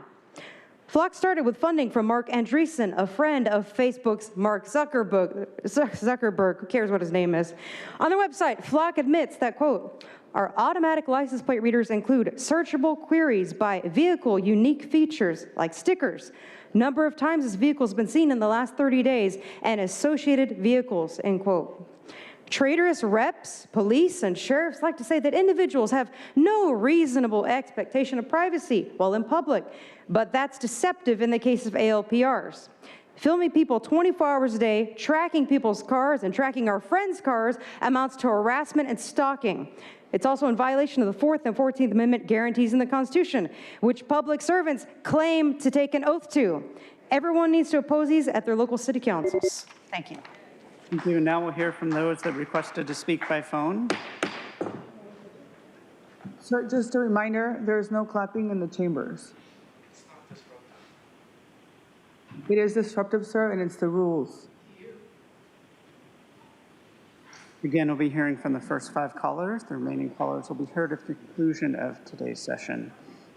Flock started with funding from Mark Andreessen, a friend of Facebook's Mark Zuckerberg, who cares what his name is. On their website, Flock admits that, quote, our automatic license plate readers include searchable queries by vehicle unique features like stickers, number of times this vehicle has been seen in the last 30 days, and associated vehicles, end quote. Traitorous reps, police, and sheriffs like to say that individuals have no reasonable expectation of privacy while in public, but that's deceptive in the case of ALPRs. Filming people 24 hours a day, tracking people's cars and tracking our friends' cars amounts to harassment and stalking. It's also in violation of the 4th and 14th Amendment guarantees in the Constitution, which public servants claim to take an oath to. Everyone needs to oppose these at their local city councils. Thank you. Thank you. Now we'll hear from those that requested to speak by phone. Sir, just a reminder, there's no clapping in the chambers. It is disruptive, sir, and it's the rules. Again, we'll be hearing from the first 5 callers. The remaining callers will be heard at the conclusion of today's session.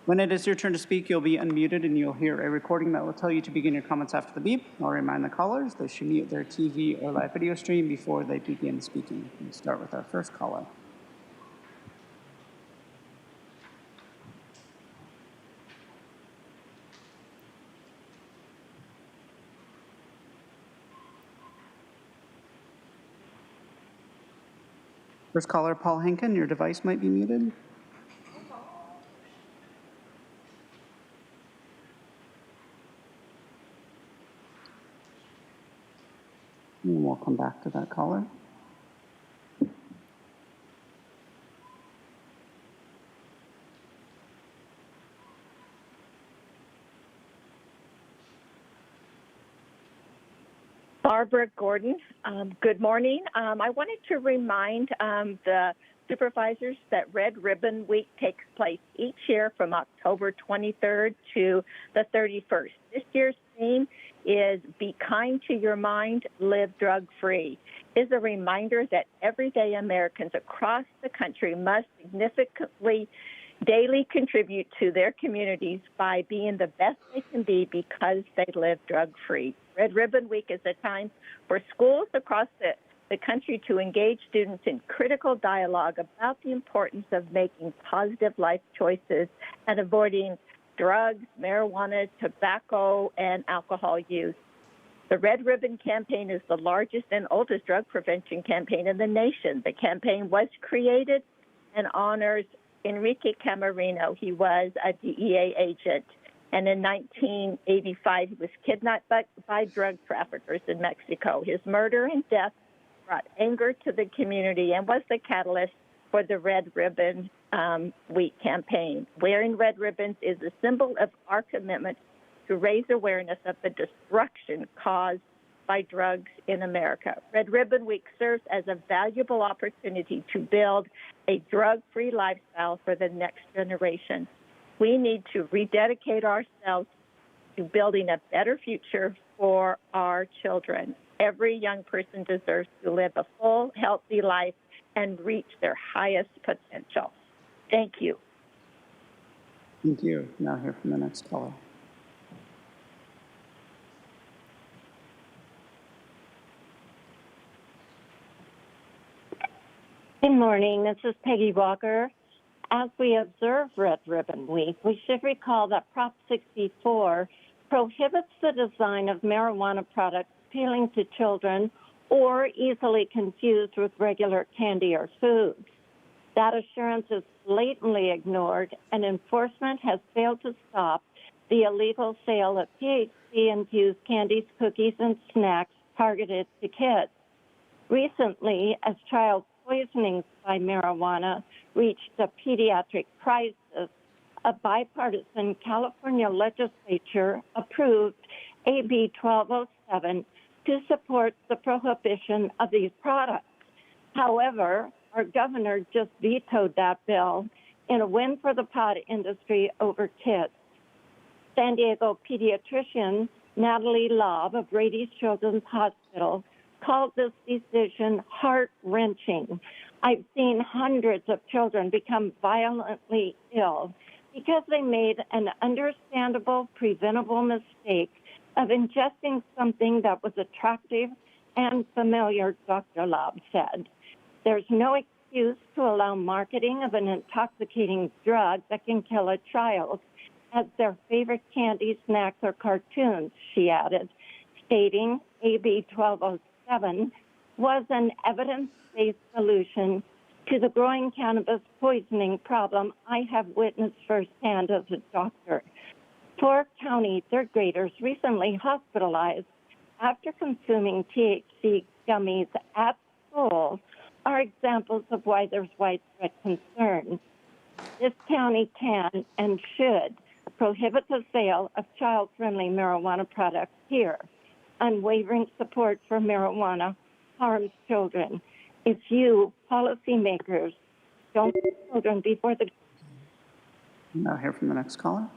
When it is your turn to speak, you'll be unmuted and you'll hear a recording that will tell you to begin your comments after the beep. I'll remind the callers they should mute their TV or live video stream before they begin speaking. We'll start with our first caller. First caller, Paul Henkin, your device might be muted. And we'll come back to that caller. Barbara Gordon, good morning. I wanted to remind the supervisors that Red Ribbon Week takes place each year from October 23rd to the 31st. This year's theme is Be Kind to Your Mind, Live Drug-Free. It is a reminder that everyday Americans across the country must significantly daily contribute to their communities by being the best they can be because they live drug-free. Red Ribbon Week is a time for schools across the country to engage students in critical dialogue about the importance of making positive life choices and avoiding drugs, marijuana, tobacco, and alcohol use. The Red Ribbon Campaign is the largest and oldest drug prevention campaign in the nation. The campaign was created and honors Enrique Camarino. He was a DEA agent. And in 1985, he was kidnapped by drug traffickers in Mexico. His murder and death brought anger to the community and was the catalyst for the Red Ribbon Week campaign. Wearing red ribbons is a symbol of our commitment to raise awareness of the destruction caused by drugs in America. Red Ribbon Week serves as a valuable opportunity to build a drug-free lifestyle for the next generation. We need to rededicate ourselves to building a better future for our children. Every young person deserves to live a full, healthy life and reach their highest potential. Thank you. Thank you. Now hear from the next caller. Good morning. This is Peggy Walker. As we observe Red Ribbon Week, we should recall that Prop 64 prohibits the design of marijuana products appealing to children or easily confused with regular candy or foods. That assurance is blatantly ignored, and enforcement has failed to stop the illegal sale of THC-infused candies, cookies, and snacks targeted to kids. Recently, as child poisonings by marijuana reached a pediatric crisis, a bipartisan California legislature approved AB 1207 to support the prohibition of these products. However, our governor just vetoed that bill in a win for the pot industry over kids. San Diego pediatrician Natalie Lobb of Brady's Children's Hospital called this decision heart-wrenching. I've seen hundreds of children become violently ill because they made an understandable, preventable mistake of ingesting something that was attractive and familiar, Dr. Lobb said. There's no excuse to allow marketing of an intoxicating drug that can kill a child as their favorite candy, snacks, or cartoons, she added, stating AB 1207 was an evidence-based solution to the growing cannabis poisoning problem I have witnessed firsthand as a doctor. 4 county third graders recently hospitalized after consuming THC gummies at schools are examples of why there's widespread concern. This county can and should prohibit the sale of child-friendly marijuana products here. Unwavering support for marijuana harms children. If you, policymakers, don't put children before the... Now hear from the next caller.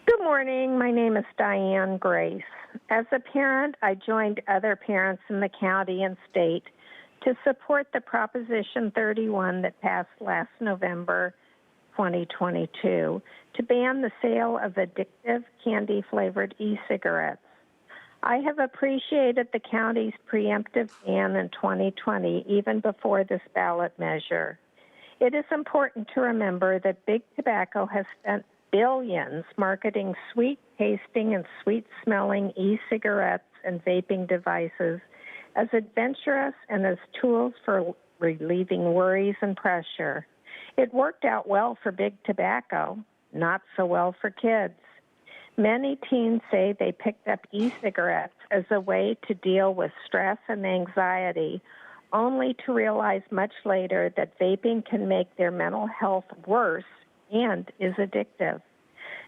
Good morning. My name is Diane Grace. As a parent, I joined other parents in the county and state to support the Proposition 31 that passed last November 2022 to ban the sale of addictive candy-flavored e-cigarettes. I have appreciated the county's preemptive ban in 2020, even before this ballot measure. It is important to remember that Big Tobacco has spent billions marketing sweet-tasting and sweet-smelling e-cigarettes and vaping devices as adventurous and as tools for relieving worries and pressure. It worked out well for Big Tobacco, not so well for kids. Many teens say they picked up e-cigarettes as a way to deal with stress and anxiety, only to realize much later that vaping can make their mental health worse and is addictive.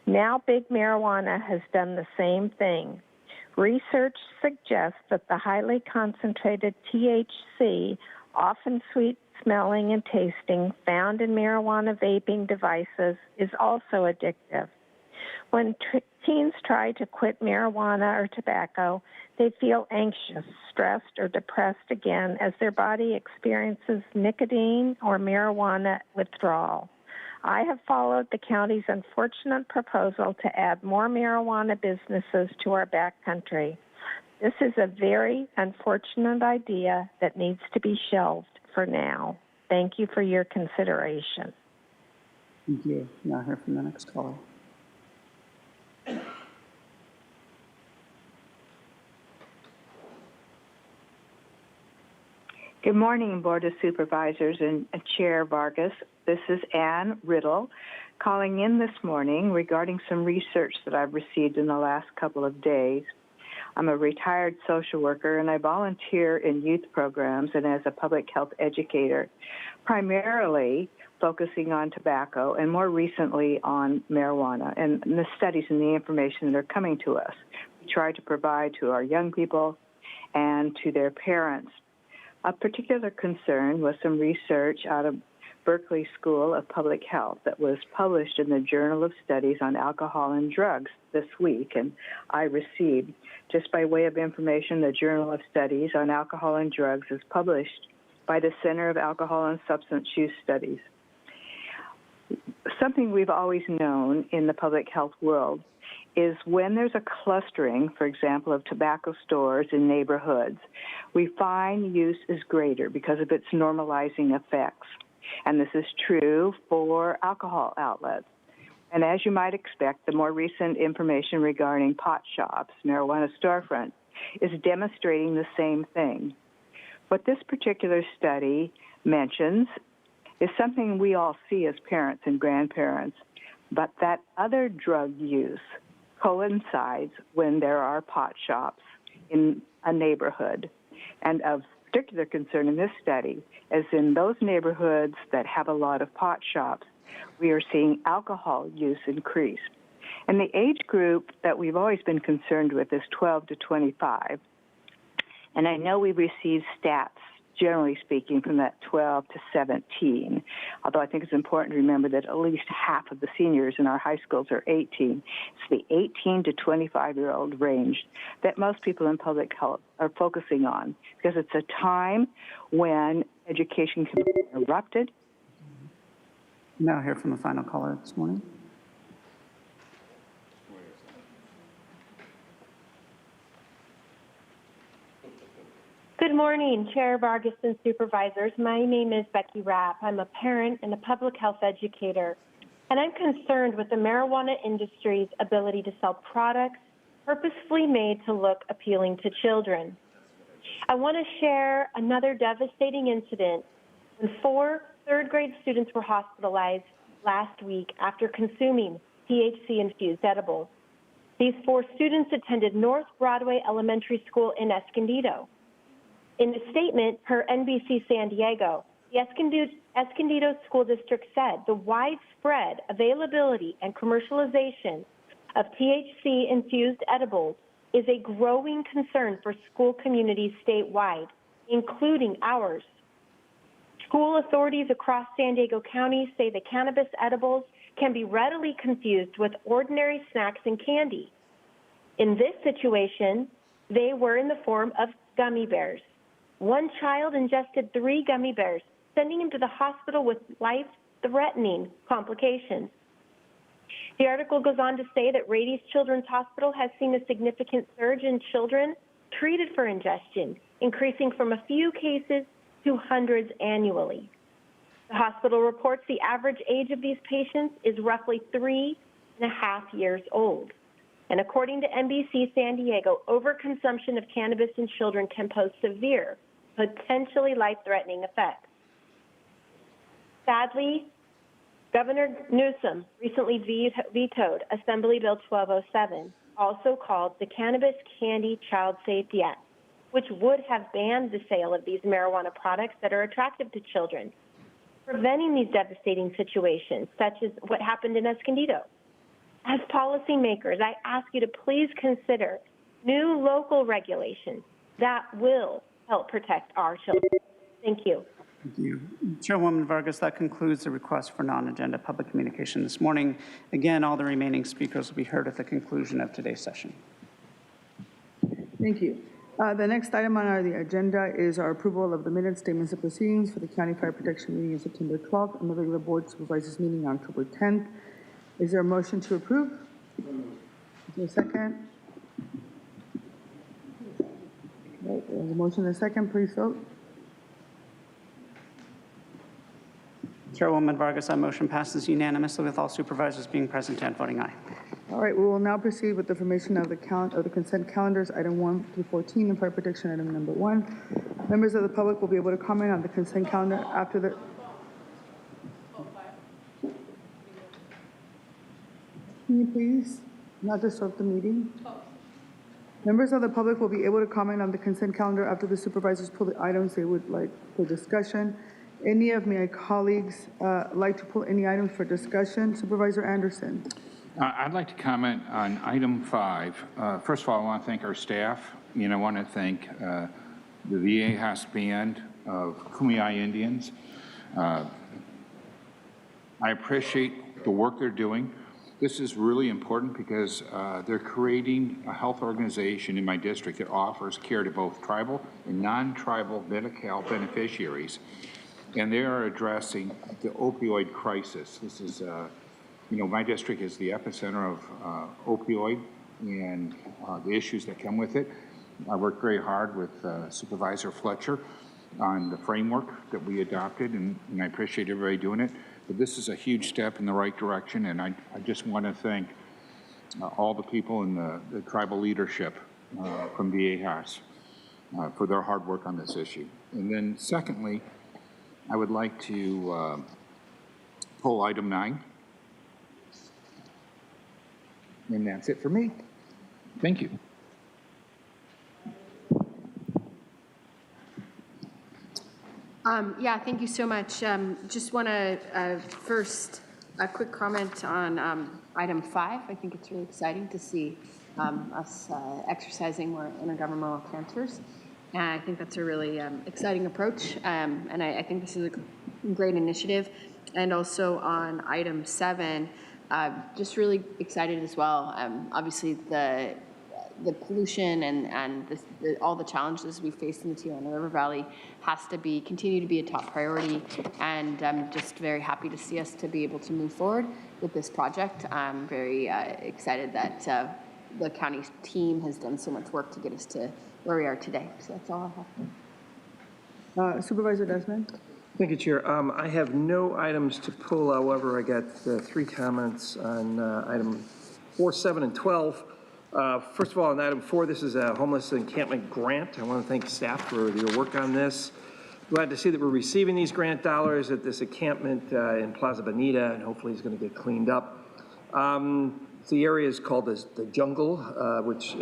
Now Big Marijuana has done the same thing. Research suggests that the highly concentrated THC, often sweet-smelling and tasting, found in marijuana vaping devices is also addictive. When teens try to quit marijuana or tobacco, they feel anxious, stressed, or depressed again as their body experiences nicotine or marijuana withdrawal. I have followed the county's unfortunate proposal to add more marijuana businesses to our backcountry. This is a very unfortunate idea that needs to be shelved for now. Thank you for your consideration. Thank you. Now hear from the next caller. Good morning, Board of Supervisors and Chair Vargas. This is Ann Riddle calling in this morning regarding some research that I've received in the last couple of days. I'm a retired social worker and I volunteer in youth programs and as a public health educator, primarily focusing on tobacco and more recently on marijuana and the studies and the information that are coming to us. We try to provide to our young people and to their parents. A particular concern was some research out of Berkeley School of Public Health that was published in the Journal of Studies on Alcohol and Drugs this week, and I received, just by way of information, the Journal of Studies on Alcohol and Drugs is published by the Center of Alcohol and Substance Use Studies. Something we've always known in the public health world is when there's a clustering, for example, of tobacco stores in neighborhoods, we find use is greater because of its normalizing effects. And this is true for alcohol outlets. And as you might expect, the more recent information regarding pot shops, marijuana storefronts, is demonstrating the same thing. What this particular study mentions is something we all see as parents and grandparents, but that other drug use coincides when there are pot shops in a neighborhood. And of particular concern in this study is in those neighborhoods that have a lot of pot shops, we are seeing alcohol use increase. And the age group that we've always been concerned with is 12 to 25. And I know we receive stats, generally speaking, from that 12 to 17, although I think it's important to remember that at least half of the seniors in our high schools are 18. It's the 18 to 25-year-old range that most people in public health are focusing on because it's a time when education can be interrupted. Now hear from the final caller this morning. Good morning, Chair Vargas and Supervisors. My name is Becky Rapp. I'm a parent and a public health educator, and I'm concerned with the marijuana industry's ability to sell products purposefully made to look appealing to children. I want to share another devastating incident when 4 third-grade students were hospitalized last week after consuming THC-infused edibles. These 4 students attended North Broadway Elementary School in Escondido. In a statement per NBC San Diego, the Escondido School District said the widespread availability and commercialization of THC-infused edibles is a growing concern for school communities statewide, including ours. School authorities across San Diego County say the cannabis edibles can be readily confused with ordinary snacks and candy. In this situation, they were in the form of gummy bears. One child ingested 3 gummy bears, sending him to the hospital with life-threatening complications. The article goes on to say that Rady's Children's Hospital has seen a significant surge in children treated for ingestion, increasing from a few cases to hundreds annually. The hospital reports the average age of these patients is roughly 3.5 years old. And according to NBC San Diego, overconsumption of cannabis in children can pose severe, potentially life-threatening effects. Sadly, Governor Newsom recently vetoed Assembly Bill 1207, also called the Cannabis Candy Child Safety Act, which would have banned the sale of these marijuana products that are attractive to children, preventing these devastating situations, such as what happened in Escondido. As policymakers, I ask you to please consider new local regulations that will help protect our children. Thank you. Thank you. Chairwoman Vargas, that concludes the request for non-agenda public communication this morning. Again, all the remaining speakers will be heard at the conclusion of today's session. Thank you. The next item on the agenda is our approval of the minute statements of proceedings for the County Fire Protection meeting on September 12th and the regular Board of Supervisors meeting on October 10th. Is there a motion to approve? Is there a second? Okay, there's a motion and a second. Please vote. Chairwoman Vargas, that motion passes unanimously with all supervisors being present and voting aye. All right, we will now proceed with the formation of the consent calendars, item 1 through 14, and fire protection, item number 1. Members of the public will be able to comment on the consent calendar after the... Can you please not disrupt the meeting? Members of the public will be able to comment on the consent calendar after the supervisors pull the items they would like for discussion. Any of my colleagues like to pull any items for discussion? Supervisor Anderson. I'd like to comment on item 5. First of all, I want to thank our staff, and I want to thank the Viejas Band of Kumeyaay Indians. I appreciate the work they're doing. This is really important because they're creating a health organization in my district that offers care to both tribal and non-tribal Medi-Cal beneficiaries. And they are addressing the opioid crisis. This is, my district is the epicenter of opioid and the issues that come with it. I worked very hard with Supervisor Fletcher on the framework that we adopted, and I appreciate everybody doing it. But this is a huge step in the right direction, and I just want to thank all the people in the tribal leadership from Viejas for their hard work on this issue. And then secondly, I would like to pull item 9. And that's it for me. Thank you. Yeah, thank you so much. Just want to first a quick comment on item 5. I think it's really exciting to see us exercising more intergovernmental counters. And I think that's a really exciting approach, and I think this is a great initiative. And also on item 7, just really excited as well. Obviously, the pollution and all the challenges we face in the Tijuana River Valley has to continue to be a top priority. And I'm just very happy to see us to be able to move forward with this project. I'm very excited that the county team has done so much work to get us to where we are today. So that's all I have. Supervisor Desmond. Thank you, Chair. I have no items to pull. However, I got 3 comments on item 4, 7, and 12. First of all, on item 4, this is a homeless encampment grant. I want to thank staff for their work on this. Glad to see that we're receiving these grant dollars at this encampment in Plaza Bonita, and hopefully it's going to get cleaned up. The area is called the Jungle, which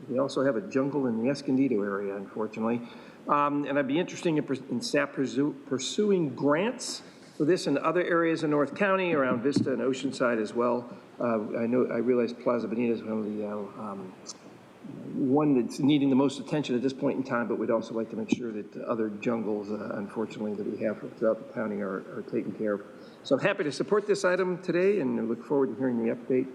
we also have a jungle in the Escondido area, unfortunately. And I'd be interested in staff pursuing grants for this in other areas in North County, around Vista and Oceanside as well. I realize Plaza Bonita is one of the one that's needing the most attention at this point in time, but we'd also like to make sure that other jungles, unfortunately, that we have throughout the county are taken care of. So I'm happy to support this item today and look forward to hearing the update.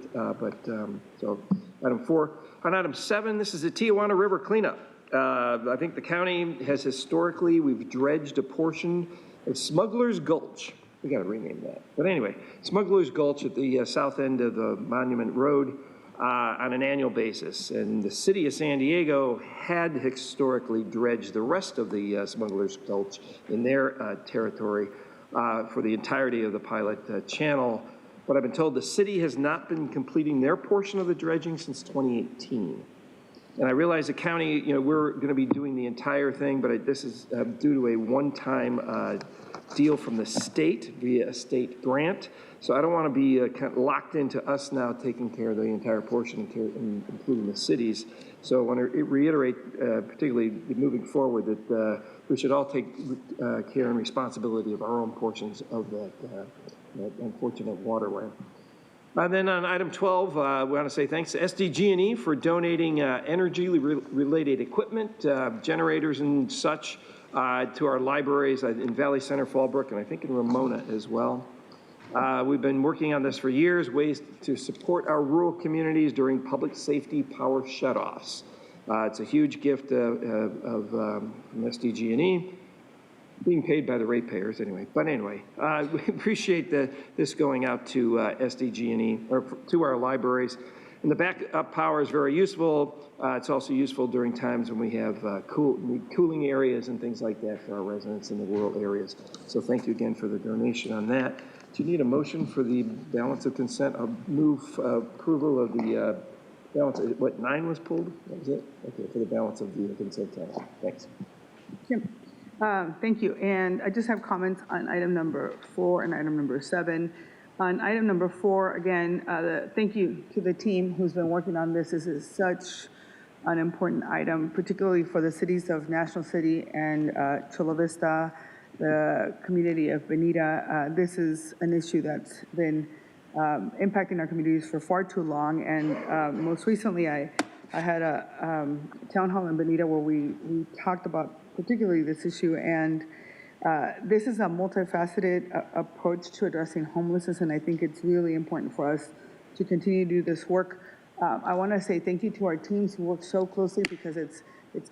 So item 4. On item 7, this is the Tijuana River cleanup. I think the county has historically, we've dredged a portion of Smuggler's Gulch. We got to rename that. But anyway, Smuggler's Gulch at the south end of the Monument Road on an annual basis. And the city of San Diego had historically dredged the rest of the Smuggler's Gulch in their territory for the entirety of the pilot channel. But I've been told the city has not been completing their portion of the dredging since 2018. And I realize the county, we're going to be doing the entire thing, but this is due to a one-time deal from the state via a state grant. So I don't want to be kind of locked into us now taking care of the entire portion, including the cities. So I want to reiterate, particularly moving forward, that we should all take care and responsibility of our own portions of that unfortunate waterway. And then on item 12, we want to say thanks to SDG&E for donating energy-related equipment, generators and such, to our libraries in Valley Center, Fallbrook, and I think in Ramona as well. We've been working on this for years, ways to support our rural communities during public safety power shutoffs. It's a huge gift from SDG&E, being paid by the ratepayers anyway. But anyway, we appreciate this going out to SDG&E, or to our libraries. And the backup power is very useful. It's also useful during times when we have cooling areas and things like that for our residents in the rural areas. So thank you again for the donation on that. Do you need a motion for the balance of consent? I'll move approval of the balance. What, 9 was pulled? That was it? Okay, for the balance of the consent calendar. Thanks. Kim. Thank you. And I just have comments on item number 4 and item number 7. On item number 4, again, thank you to the team who's been working on this. This is such an important item, particularly for the cities of National City and Chula Vista, the community of Bonita. This is an issue that's been impacting our communities for far too long. And most recently, I had a town hall in Bonita where we talked about particularly this issue, and this is a multifaceted approach to addressing homelessness, and I think it's really important for us to continue to do this work. I want to say thank you to our teams who work so closely, because it's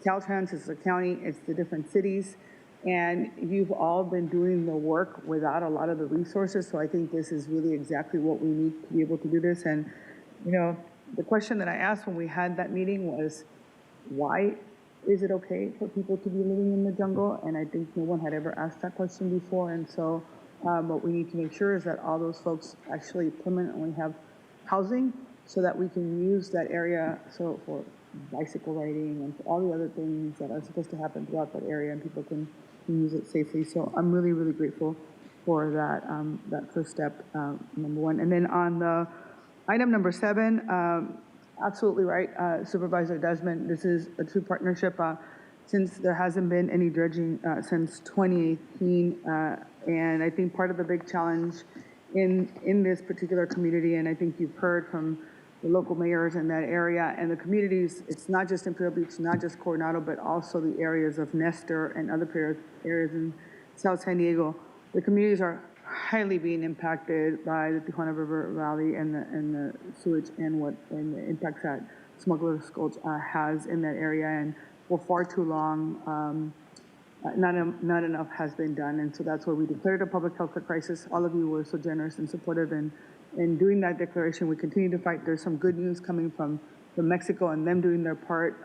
Caltrans, it's the county, it's the different cities, and you've all been doing the work without a lot of the resources, so I think this is really exactly what we need to be able to do this. And, the question that I asked when we had that meeting was, why is it okay for people to be living in the jungle? And I think no one had ever asked that question before. And so what we need to make sure is that all those folks actually permanently have housing, so that we can use that area for bicycle riding and for all the other things that are supposed to happen throughout that area, and people can use it safely. So I'm really, really grateful for that first step, number 1. And then on the item number 7, absolutely right, Supervisor Desmond. This is a true partnership since there hasn't been any dredging since 2018. And I think part of the big challenge in this particular community, and I think you've heard from the local mayors in that area and the communities, it's not just Imperial Beach, not just Coronado, but also the areas of Nestor and other areas in South San Diego. The communities are highly being impacted by the Tijuana River Valley and the sewage and the impacts that Smuggler's Gulch has in that area. And for far too long, not enough has been done. And so that's why we declared a public health crisis. All of you were so generous and supportive in doing that declaration. We continue to fight. There's some good news coming from Mexico and them doing their part.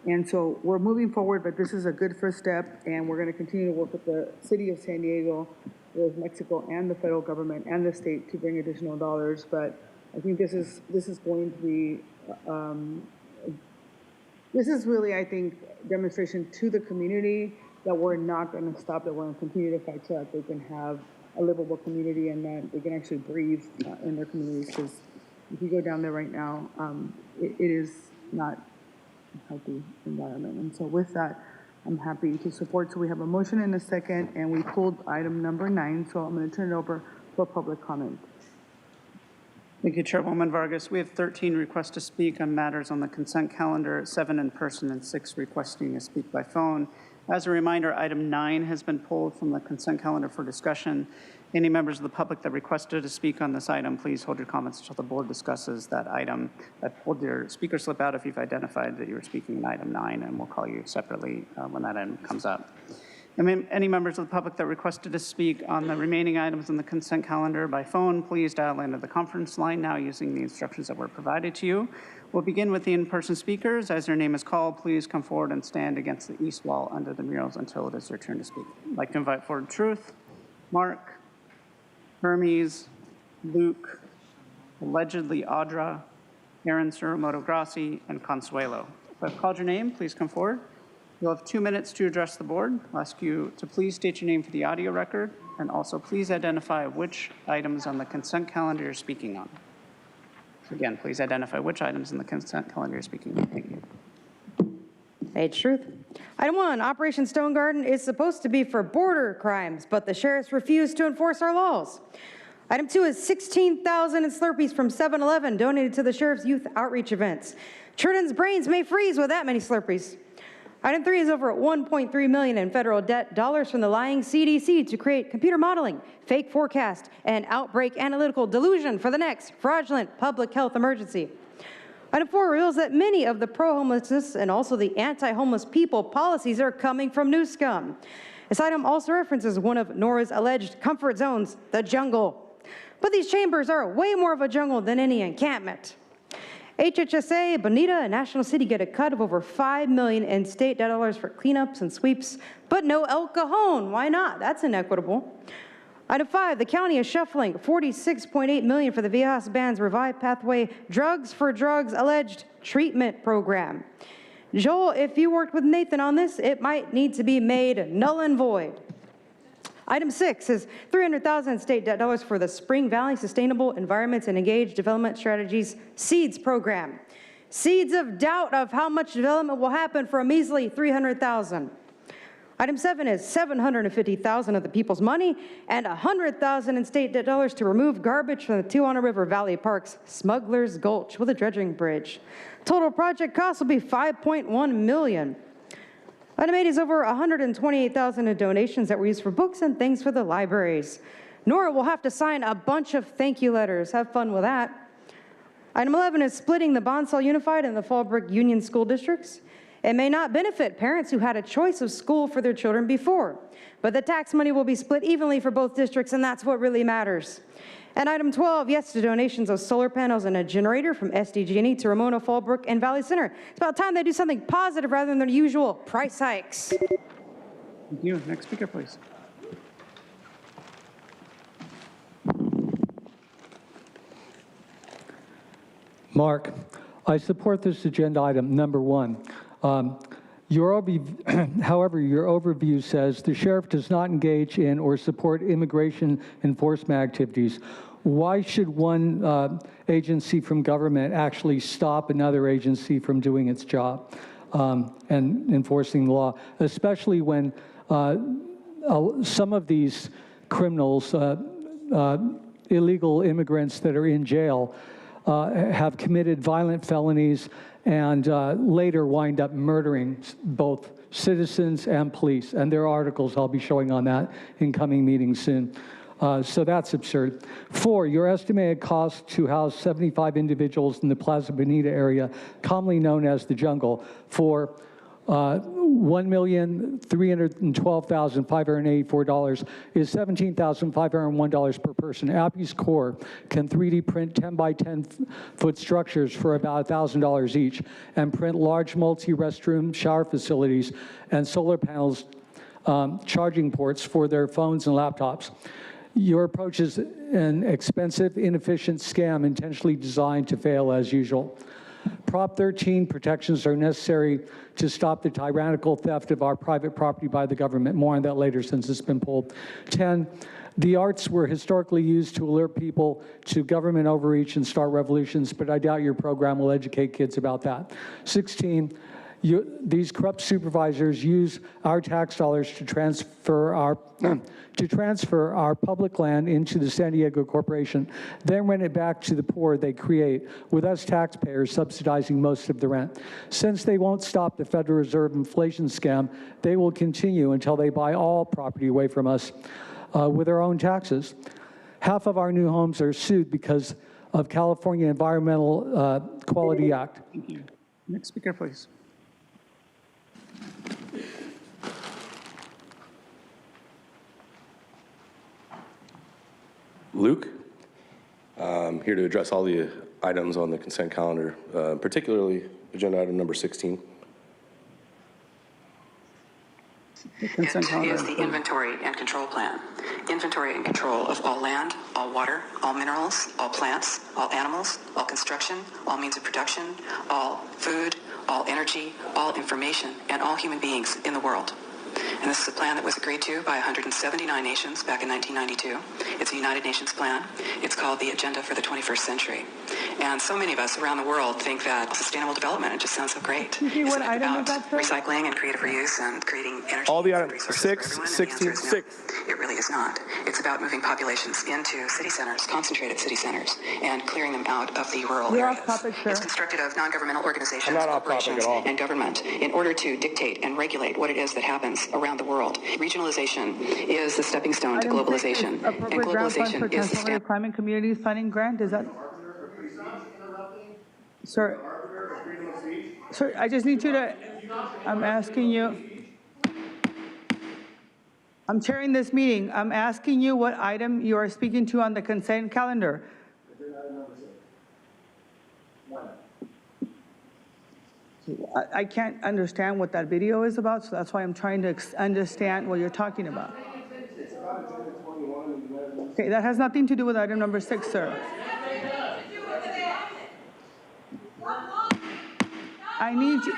And so we're moving forward, but this is a good first step, and we're going to continue to work with the city of San Diego, with Mexico and the federal government and the state to bring additional dollars. But I think this is going to be, this is really, I think, demonstration to the community that we're not going to stop, that we're going to continue to fight so that they can have a livable community and that they can actually breathe in their communities. Because if you go down there right now, it is not a healthy environment. And so with that, I'm happy to support. So we have a motion and a second, and we pulled item number 9. So I'm going to turn it over for public comment. Thank you, Chairwoman Vargas. We have 13 requests to speak on matters on the consent calendar, 7 in person and 6 requesting to speak by phone. As a reminder, item 9 has been pulled from the consent calendar for discussion. Any members of the public that requested to speak on this item, please hold your comments until the board discusses that item. Hold your speaker slip out if you've identified that you were speaking in item 9, and we'll call you separately when that item comes up. Any members of the public that requested to speak on the remaining items on the consent calendar by phone, please dial into the conference line now using the instructions that were provided to you. We'll begin with the in-person speakers. As your name is called, please come forward and stand against the east wall under the murals until it is your turn to speak. I'd like to invite forward Truth, Mark, Hermes, Luke, allegedly Audra, Aaron Suramoto Grassi, and Consuelo. If I've called your name, please come forward. You'll have 2 minutes to address the board. I'll ask you to please state your name for the audio record, and also please identify which items on the consent calendar you're speaking on. So again, please identify which items in the consent calendar you're speaking on. Thank you. Hey, it's Truth. Item 1, Operation Stone Garden is supposed to be for border crimes, but the sheriffs refuse to enforce our laws. Item 2 is 16,000 in Slurpees from 7-Eleven donated to the sheriff's youth outreach events. Children's brains may freeze with that many Slurpees. Item 3 is over $1.3 million in federal debt dollars from the lying CDC to create computer modeling, fake forecast, and outbreak analytical delusion for the next fraudulent public health emergency. Item 4 reveals that many of the pro-homelessness and also the anti-homeless people policies are coming from New Scum. This item also references one of Nora's alleged comfort zones, the jungle. But these chambers are way more of a jungle than any encampment. HHSA, Bonita, and National City get a cut of over $5 million in state debt dollars for cleanups and sweeps, but no El Cajon. Why not? That's inequitable. Item 5, the county is shuffling $46.8 million for the Viejas Band's Revive Pathway Drugs for Drugs alleged treatment program. Joel, if you worked with Nathan on this, it might need to be made null and void. Item 6 is $300,000 in state debt dollars for the Spring Valley Sustainable Environments and Engaged Development Strategies SEEDS program. Seeds of doubt of how much development will happen for a measly $300,000. Item 7 is $750,000 of the people's money and $100,000 in state debt dollars to remove garbage from the Tijuana River Valley Park's Smuggler's Gulch with a dredging bridge. Total project cost will be $5.1 million. Item 8 is over $128,000 in donations that were used for books and things for the libraries. Nora will have to sign a bunch of thank you letters. Have fun with that. Item 11 is splitting the Bonsall Unified and the Fallbrook Union school districts. It may not benefit parents who had a choice of school for their children before, but the tax money will be split evenly for both districts, and that's what really matters. And item 12, yes to donations of solar panels and a generator from SDG&E to Ramona, Fallbrook, and Valley Center. It's about time they do something positive rather than their usual price hikes. Thank you. Next speaker, please. Mark, I support this agenda item, number 1. However, your overview says the sheriff does not engage in or support immigration enforcement activities. Why should one agency from government actually stop another agency from doing its job and enforcing the law, especially when some of these criminals, illegal immigrants that are in jail, have committed violent felonies and later wind up murdering both citizens and police. And there are articles I'll be showing on that in coming meetings soon. So that's absurd. 4, your estimated cost to house 75 individuals in the Plaza Bonita area, commonly known as the jungle, for $1,312,584 is $17,501 per person. Appy's Corps can 3D print 10 by 10 foot structures for about $1,000 each and print large multi-restroom shower facilities and solar panels, charging ports for their phones and laptops. Your approach is an expensive, inefficient scam intentionally designed to fail as usual. Prop 13 protections are necessary to stop the tyrannical theft of our private property by the government. More on that later since it's been pulled. 10, the arts were historically used to alert people to government overreach and start revolutions, but I doubt your program will educate kids about that. 16, these corrupt supervisors use our tax dollars to transfer our public land into the San Diego Corporation, then rent it back to the poor they create, with us taxpayers subsidizing most of the rent. Since they won't stop the Federal Reserve inflation scam, they will continue until they buy all property away from us with their own taxes. Half of our new homes are sued because of California Environmental Quality Act. Thank you. Next speaker, please. Luke, I'm here to address all the items on the consent calendar, particularly agenda item number 16. It is the inventory and control plan. Inventory and control of all land, all water, all minerals, all plants, all animals, all construction, all means of production, all food, all energy, all information, and all human beings in the world. And this is a plan that was agreed to by 179 nations back in 1992. It's a United Nations plan. It's called the Agenda for the 21st Century. And so many of us around the world think that sustainable development, it just sounds so great. What item is that, sir? Recycling and creative reuse and creating energy. All the items, 6, 16, 6. It really is not. It's about moving populations into city centers, concentrated city centers, and clearing them out of the rural areas. Off topic, sir. It's constructed of non-governmental organizations, I'm not off topic corporations, at all. and government in order to dictate and regulate what it is that happens around the world. Regionalization is the stepping stone to globalization, and Appropriate grant funds for globalization is the transformative crime and community funding grant. Is that? Sir, I just need you to, I'm asking you. I'm chairing this meeting. I'm asking you what item you are speaking to on the consent calendar. I can't understand what that video is about, so that's why I'm trying to understand what you're talking about. Okay, that has nothing to do with item number 6, sir.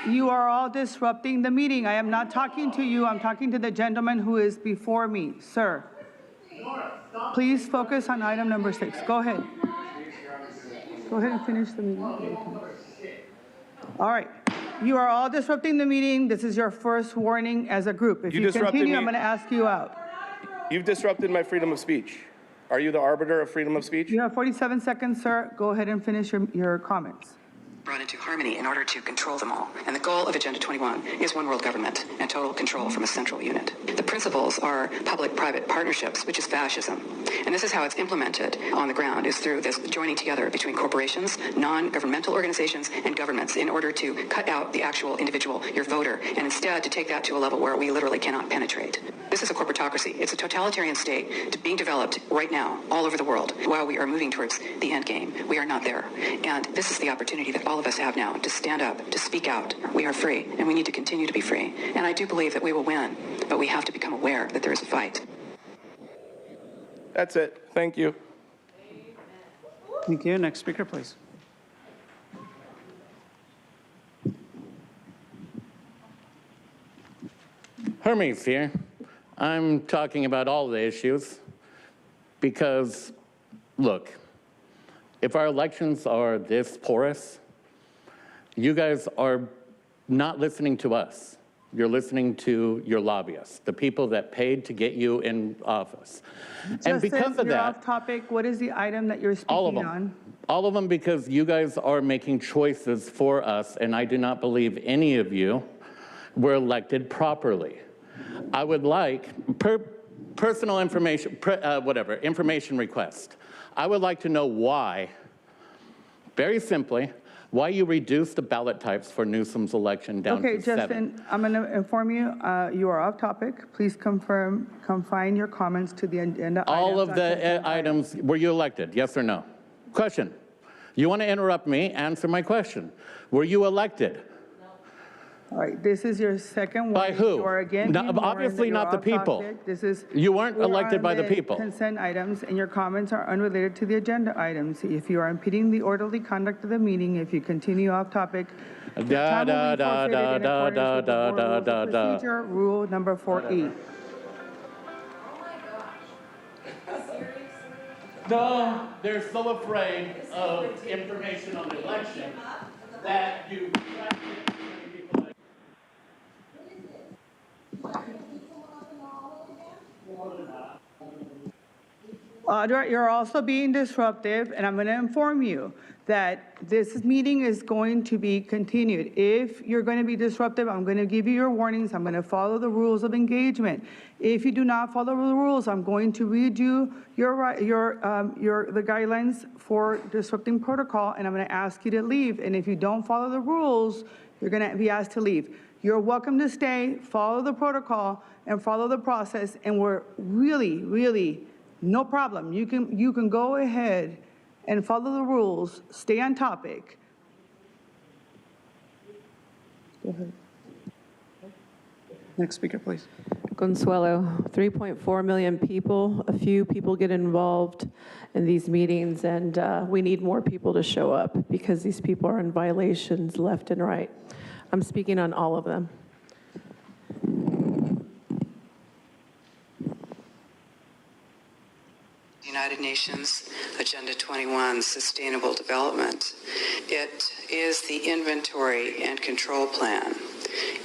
You are all disrupting the meeting. I am not talking to you. I'm talking to the gentleman who is before me. Sir, please focus on item number 6. Go ahead. Go ahead and finish the meeting. All right. You are all disrupting the meeting. This is your first warning as a group. If you continue, I'm going to ask you out. You've disrupted my freedom of speech. Are you the arbiter of freedom of speech? You have 47 seconds, sir. Go ahead and finish your comments. Brought into harmony in order to control them all. And the goal of Agenda 21 is one world government and total control from a central unit. The principles are public-private partnerships, which is fascism. And this is how it's implemented on the ground, is through this joining together between corporations, non-governmental organizations, and governments in order to cut out the actual individual, your voter, and instead to take that to a level where we literally cannot penetrate. This is a corporatocracy. It's a totalitarian state being developed right now all over the world while we are moving towards the end game. We are not there. And this is the opportunity that all of us have now to stand up, to speak out. We are free, and we need to continue to be free. And I do believe that we will win, but we have to become aware that there is a fight. That's it. Thank you. Thank you. Next speaker, please. Hermes here. I'm talking about all the issues because, look, if our elections are this porous, you guys are not listening to us. You're listening to your lobbyists, the people that paid to get you in office. And because of you're that, off topic. What is the item that you're speaking all of them. on? All of them, because you guys are making choices for us, and I do not believe any of you were elected properly. I would like, personal information, information request. I would like to know why, very simply, why you reduced the ballot types for Newsom's election down to 7. Okay, Justin, I'm going to inform you, you are off topic. Please confine your comments to the agenda items. All of the items, were you elected, yes or no? Question. You want to interrupt me, answer my question. Were you elected? No. All right, this is your second By warning. who? You are again No, being warned obviously that not you're the off people. topic. This is. You weren't we're elected on by the people. Consent items, and your comments are unrelated to the agenda items. If you are impeding the orderly conduct of the meeting, if you continue off topic, your time will be forfeited in accordance with the Board Rules of Procedure, Rule number 4E. No, they're so afraid of information on the election that you. Audra, you're also being disruptive, and I'm going to inform you that this meeting is going to be continued. If you're going to be disruptive, I'm going to give you your warnings. I'm going to follow the rules of engagement. If you do not follow the rules, I'm going to read you the guidelines for disrupting protocol, and I'm going to ask you to leave. And if you don't follow the rules, you're going to be asked to leave. You're welcome to stay, follow the protocol, and follow the process. And we're really, no problem. You can go ahead and follow the rules, stay on topic. Go ahead. Next speaker, please. Consuelo, 3.4 million people, a few people get involved in these meetings, and we need more people to show up because these people are in violations left and right. I'm speaking on all of them. United Nations Agenda 21, Sustainable Development. It is the inventory and control plan.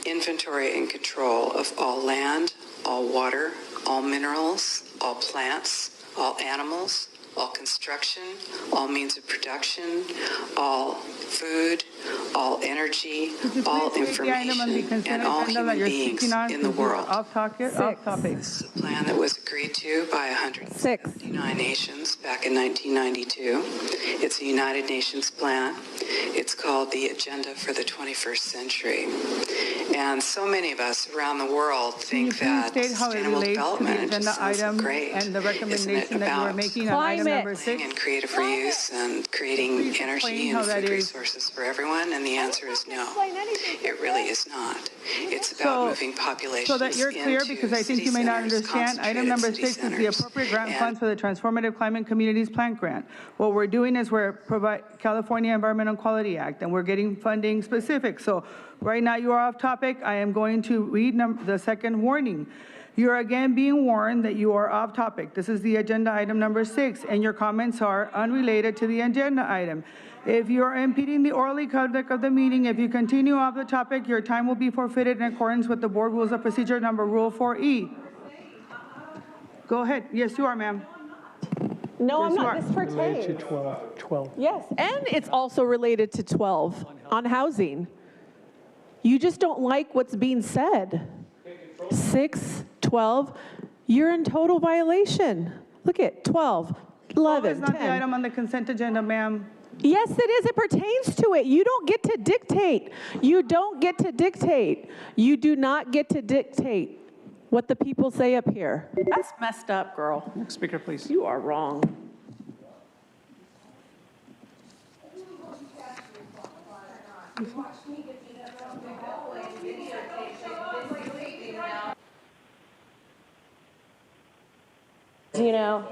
Inventory and control of all land, all water, all minerals, all plants, all animals, all construction, all means of production, all food, all energy, all information, and all human beings in the world. Off topic. This is a plan that was agreed to by 179 nations back in 1992. It's a United Nations plan. It's called the Agenda for the 21st Century. And so many of us around the world think that sustainable development just sounds great. And the recommendation that you are making on item number 6? And creative reuse and creating energy and food resources for everyone, and the answer is no. It really is not. It's about moving populations so that you're clear, because I think you may not understand, item number 6 is the appropriate grant funds for the Transformative Climate Communities Plant Grant. What we're doing is we're provide California Environmental Quality Act, and we're getting funding specific. So right now you are off topic. I am going to read the second warning. You are again being warned that you are off topic. This is the agenda item number 6, and your comments are unrelated to the agenda item. If you are impeding the orderly conduct of the meeting, if you continue off the topic, your time will be forfeited in accordance with the Board Rules of Procedure number Rule 4E. Go ahead. Yes, you are, ma'am. No, yes, I'm not. This pertains. Related to 12. Yes, and it's also related to 12 on housing. You just don't like what's being said. 6, 12, you're in total violation. Look at 12, 11, It's not 10. the item on the consent agenda, ma'am. Yes, it is. It pertains to it. You don't get to dictate. You don't get to dictate. You do not get to dictate what the people say up here. That's messed up, girl. Next speaker, please. You are wrong. You know,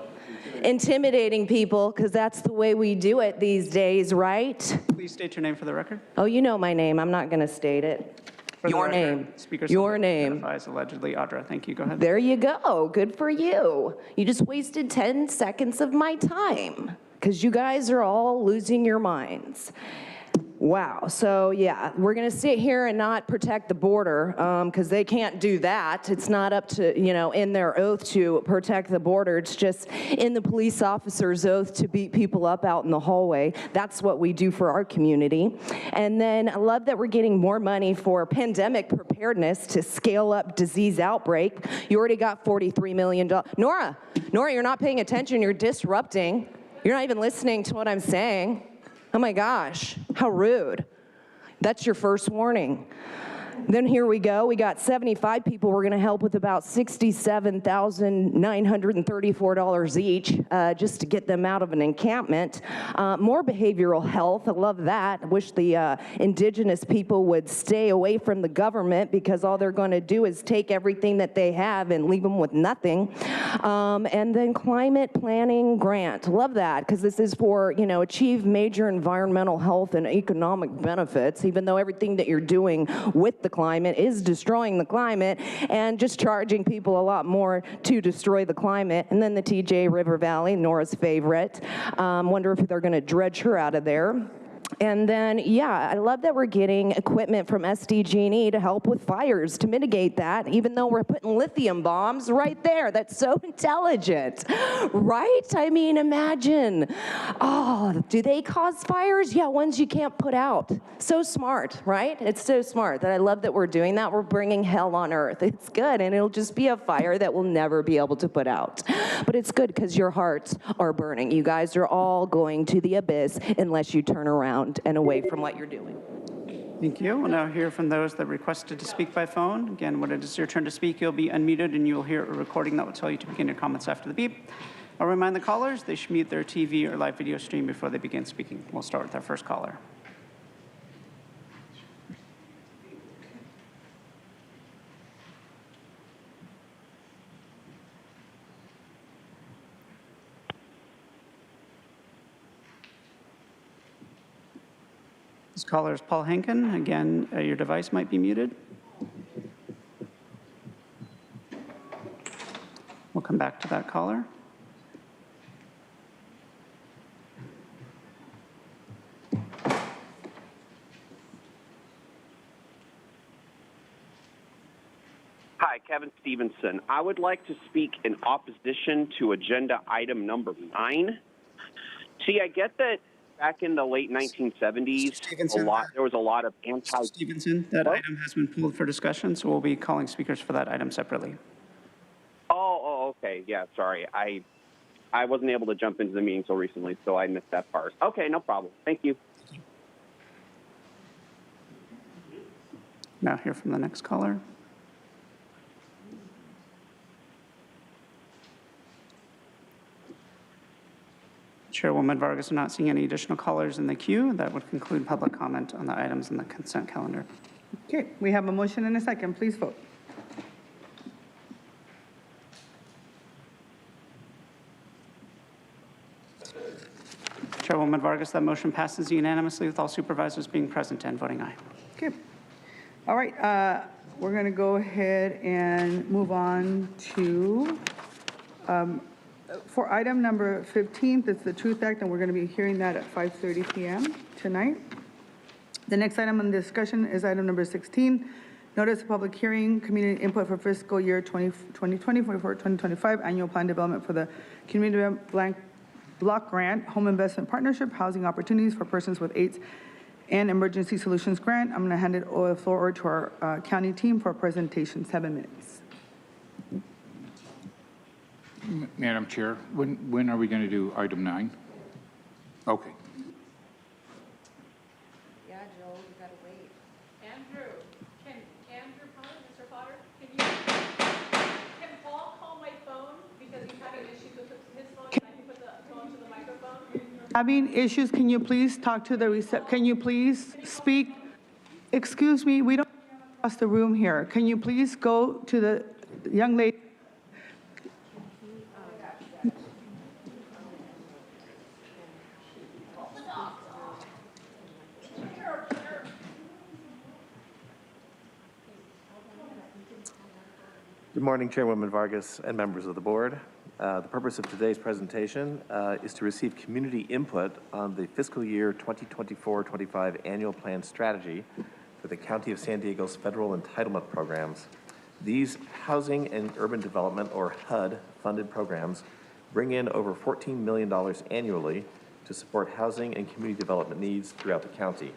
intimidating people, because that's the way we do it these days, right? Please state your name for the record. Oh, you know my name. I'm not going to state it. For the Your record, name. Speaker Your name. identifies allegedly Audra. Thank you. Go ahead. There you go. Good for you. You just wasted 10 seconds of my time because you guys are all losing your minds. Wow. So yeah, we're going to sit here and not protect the border because they can't do that. It's not up to, in their oath to protect the border. It's just in the police officer's oath to beat people up out in the hallway. That's what we do for our community. And then I love that we're getting more money for pandemic preparedness to scale up disease outbreak. You already got $43 million. Nora, you're not paying attention. You're disrupting. You're not even listening to what I'm saying. Oh my gosh, how rude. That's your first warning. Then here we go. We got 75 people we're going to help with about $67,934 each just to get them out of an encampment. More behavioral health. I love that. I wish the indigenous people would stay away from the government because all they're going to do is take everything that they have and leave them with nothing. And then climate planning grant. Love that because this is for, you know, achieve major environmental health and economic benefits, even though everything that you're doing with the climate is destroying the climate and just charging people a lot more to destroy the climate. And then the TJ River Valley, Nora's favorite. Wonder if they're going to dredge her out of there. And then, yeah, I love that we're getting equipment from SDG&E to help with fires, to mitigate that, even though we're putting lithium bombs right there. That's so intelligent, right? I mean, imagine. Oh, do they cause fires? Yeah, ones you can't put out. So smart, right? It's so smart that I love that we're doing that. We're bringing hell on earth. It's good, and it'll just be a fire that we'll never be able to put out. But it's good because your hearts are burning. You guys are all going to the abyss unless you turn around and away from what you're doing. Thank you. We'll now hear from those that requested to speak by phone. Again, when it is your turn to speak, you'll be unmuted and you'll hear a recording that will tell you to begin your comments after the beep. I'll remind the callers they should mute their TV or live video stream before they begin speaking. We'll start with our first caller. This caller is Paul Henkin. Again, your device might be muted. We'll come back to that caller. Hi, Kevin Stevenson. I would like to speak in opposition to agenda item number 9. See, I get that back in the late 1970s, there was a lot of anti... Stevenson, that item has been pulled for discussion, so we'll be calling speakers for that item separately. Oh, okay. Yeah, sorry. I wasn't able to jump into the meeting so recently, so I missed that part. Okay, no problem. Thank you. Now hear from the next caller. Chairwoman Vargas, I'm not seeing any additional callers in the queue. That would conclude public comment on the items in the consent calendar. Okay, we have a motion and a second. Please vote. Chairwoman Vargas, that motion passes unanimously with all supervisors being present and voting aye. Okay. All right, we're going to go ahead and move on to, for item number 15, it's the Truth Act, and we're going to be hearing that at 5:30 p.m. tonight. The next item on discussion is item number 16, notice of public hearing, community input for fiscal year 2024-2025 annual plan development for the Community Block Grant, Home Investment Partnership, Housing Opportunities for Persons with AIDS, and Emergency Solutions Grant. I'm going to hand it the floor over to our county team for a presentation, 7 minutes. Madam Chair, when are we going to do item 9? Okay. Yeah, Joel, you got to wait. Andrew, Mr. Potter, can Paul call my phone because he's having issues with his phone and I can put the phone to the microphone? Having issues, can you please talk to the can you please speak? Excuse me, we don't across the room here. Can you please go to the young lady? Good morning, Chairwoman Vargas and members of the board. The purpose of today's presentation is to receive community input on the fiscal year 2024-25 annual plan strategy for the County of San Diego's federal entitlement programs. These housing and urban development, or HUD, funded programs bring in over $14 million annually to support housing and community development needs throughout the county.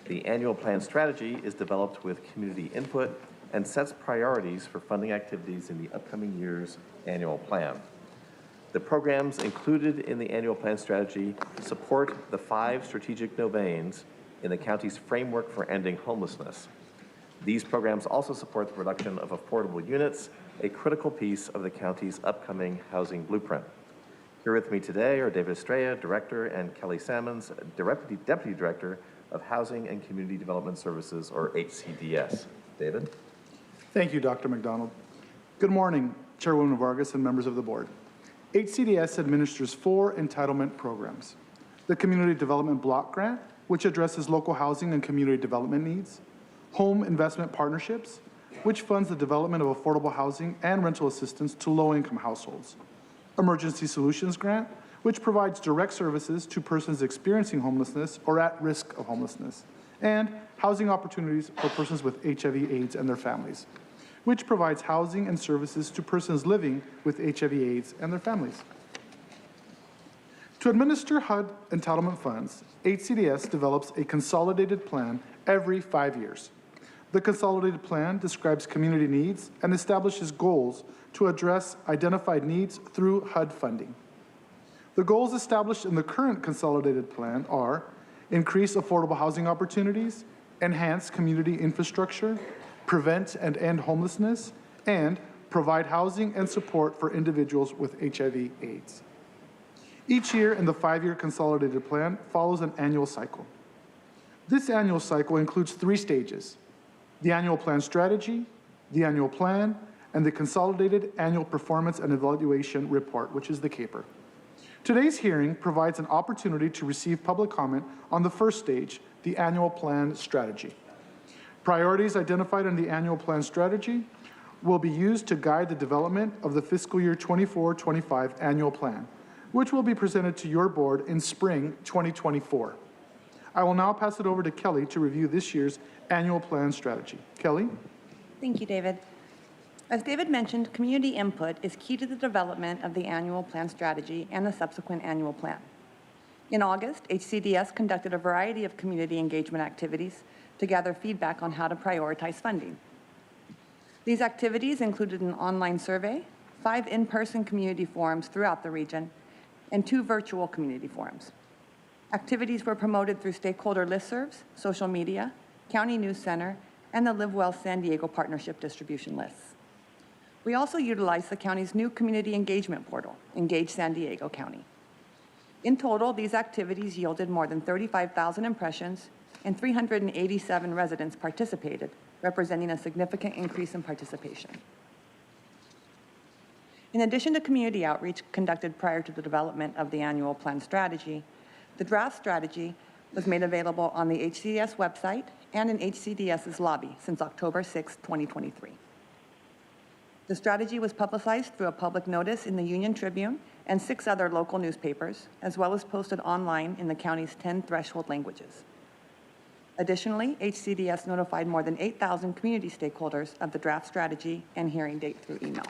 The annual plan strategy is developed with community input and sets priorities for funding activities in the upcoming year's annual plan. The programs included in the annual plan strategy support the 5 strategic domains in the county's framework for ending homelessness. These programs also support the production of affordable units, a critical piece of the county's upcoming housing blueprint. Here with me today are David Estrella, Director, and Kelly Salmons, Deputy Director of Housing and Community Development Services, or HCDS. David? Thank you, Dr. McDonald. Good morning, Chairwoman Vargas and members of the board. HCDS administers 4 entitlement programs. The Community Development Block Grant, which addresses local housing and community development needs. Home Investment Partnerships, which funds the development of affordable housing and rental assistance to low-income households. Emergency Solutions Grant, which provides direct services to persons experiencing homelessness or at risk of homelessness. And Housing Opportunities for persons with HIV/AIDS and their families, which provides housing and services to persons living with HIV/AIDS and their families. To administer HUD entitlement funds, HCDS develops a consolidated plan every 5 years. The consolidated plan describes community needs and establishes goals to address identified needs through HUD funding. The goals established in the current consolidated plan are increase affordable housing opportunities, enhance community infrastructure, prevent and end homelessness, and provide housing and support for individuals with HIV/AIDS. Each year in the 5-year consolidated plan follows an annual cycle. This annual cycle includes 3 stages: the annual plan strategy, the annual plan, and the consolidated annual performance and evaluation report, which is the CAPER. Today's hearing provides an opportunity to receive public comment on the first stage, the annual plan strategy. Priorities identified in the annual plan strategy will be used to guide the development of the fiscal year 24-25 annual plan, which will be presented to your board in spring 2024. I will now pass it over to Kelly to review this year's annual plan strategy. Kelly? Thank you, David. As David mentioned, community input is key to the development of the annual plan strategy and the subsequent annual plan. In August, HCDS conducted a variety of community engagement activities to gather feedback on how to prioritize funding. These activities included an online survey, 5 in-person community forums throughout the region, and 2 virtual community forums. Activities were promoted through stakeholder listservs, social media, County News Center, and the Live Well San Diego Partnership distribution lists. We also utilized the county's new community engagement portal, Engage San Diego County. In total, these activities yielded more than 35,000 impressions, and 387 residents participated, representing a significant increase in participation. In addition to community outreach conducted prior to the development of the annual plan strategy, the draft strategy was made available on the HCDS website and in HCDS's lobby since October 6, 2023. The strategy was publicized through a public notice in the Union Tribune and 6 other local newspapers, as well as posted online in the county's 10 threshold languages. Additionally, HCDS notified more than 8,000 community stakeholders of the draft strategy and hearing date through email.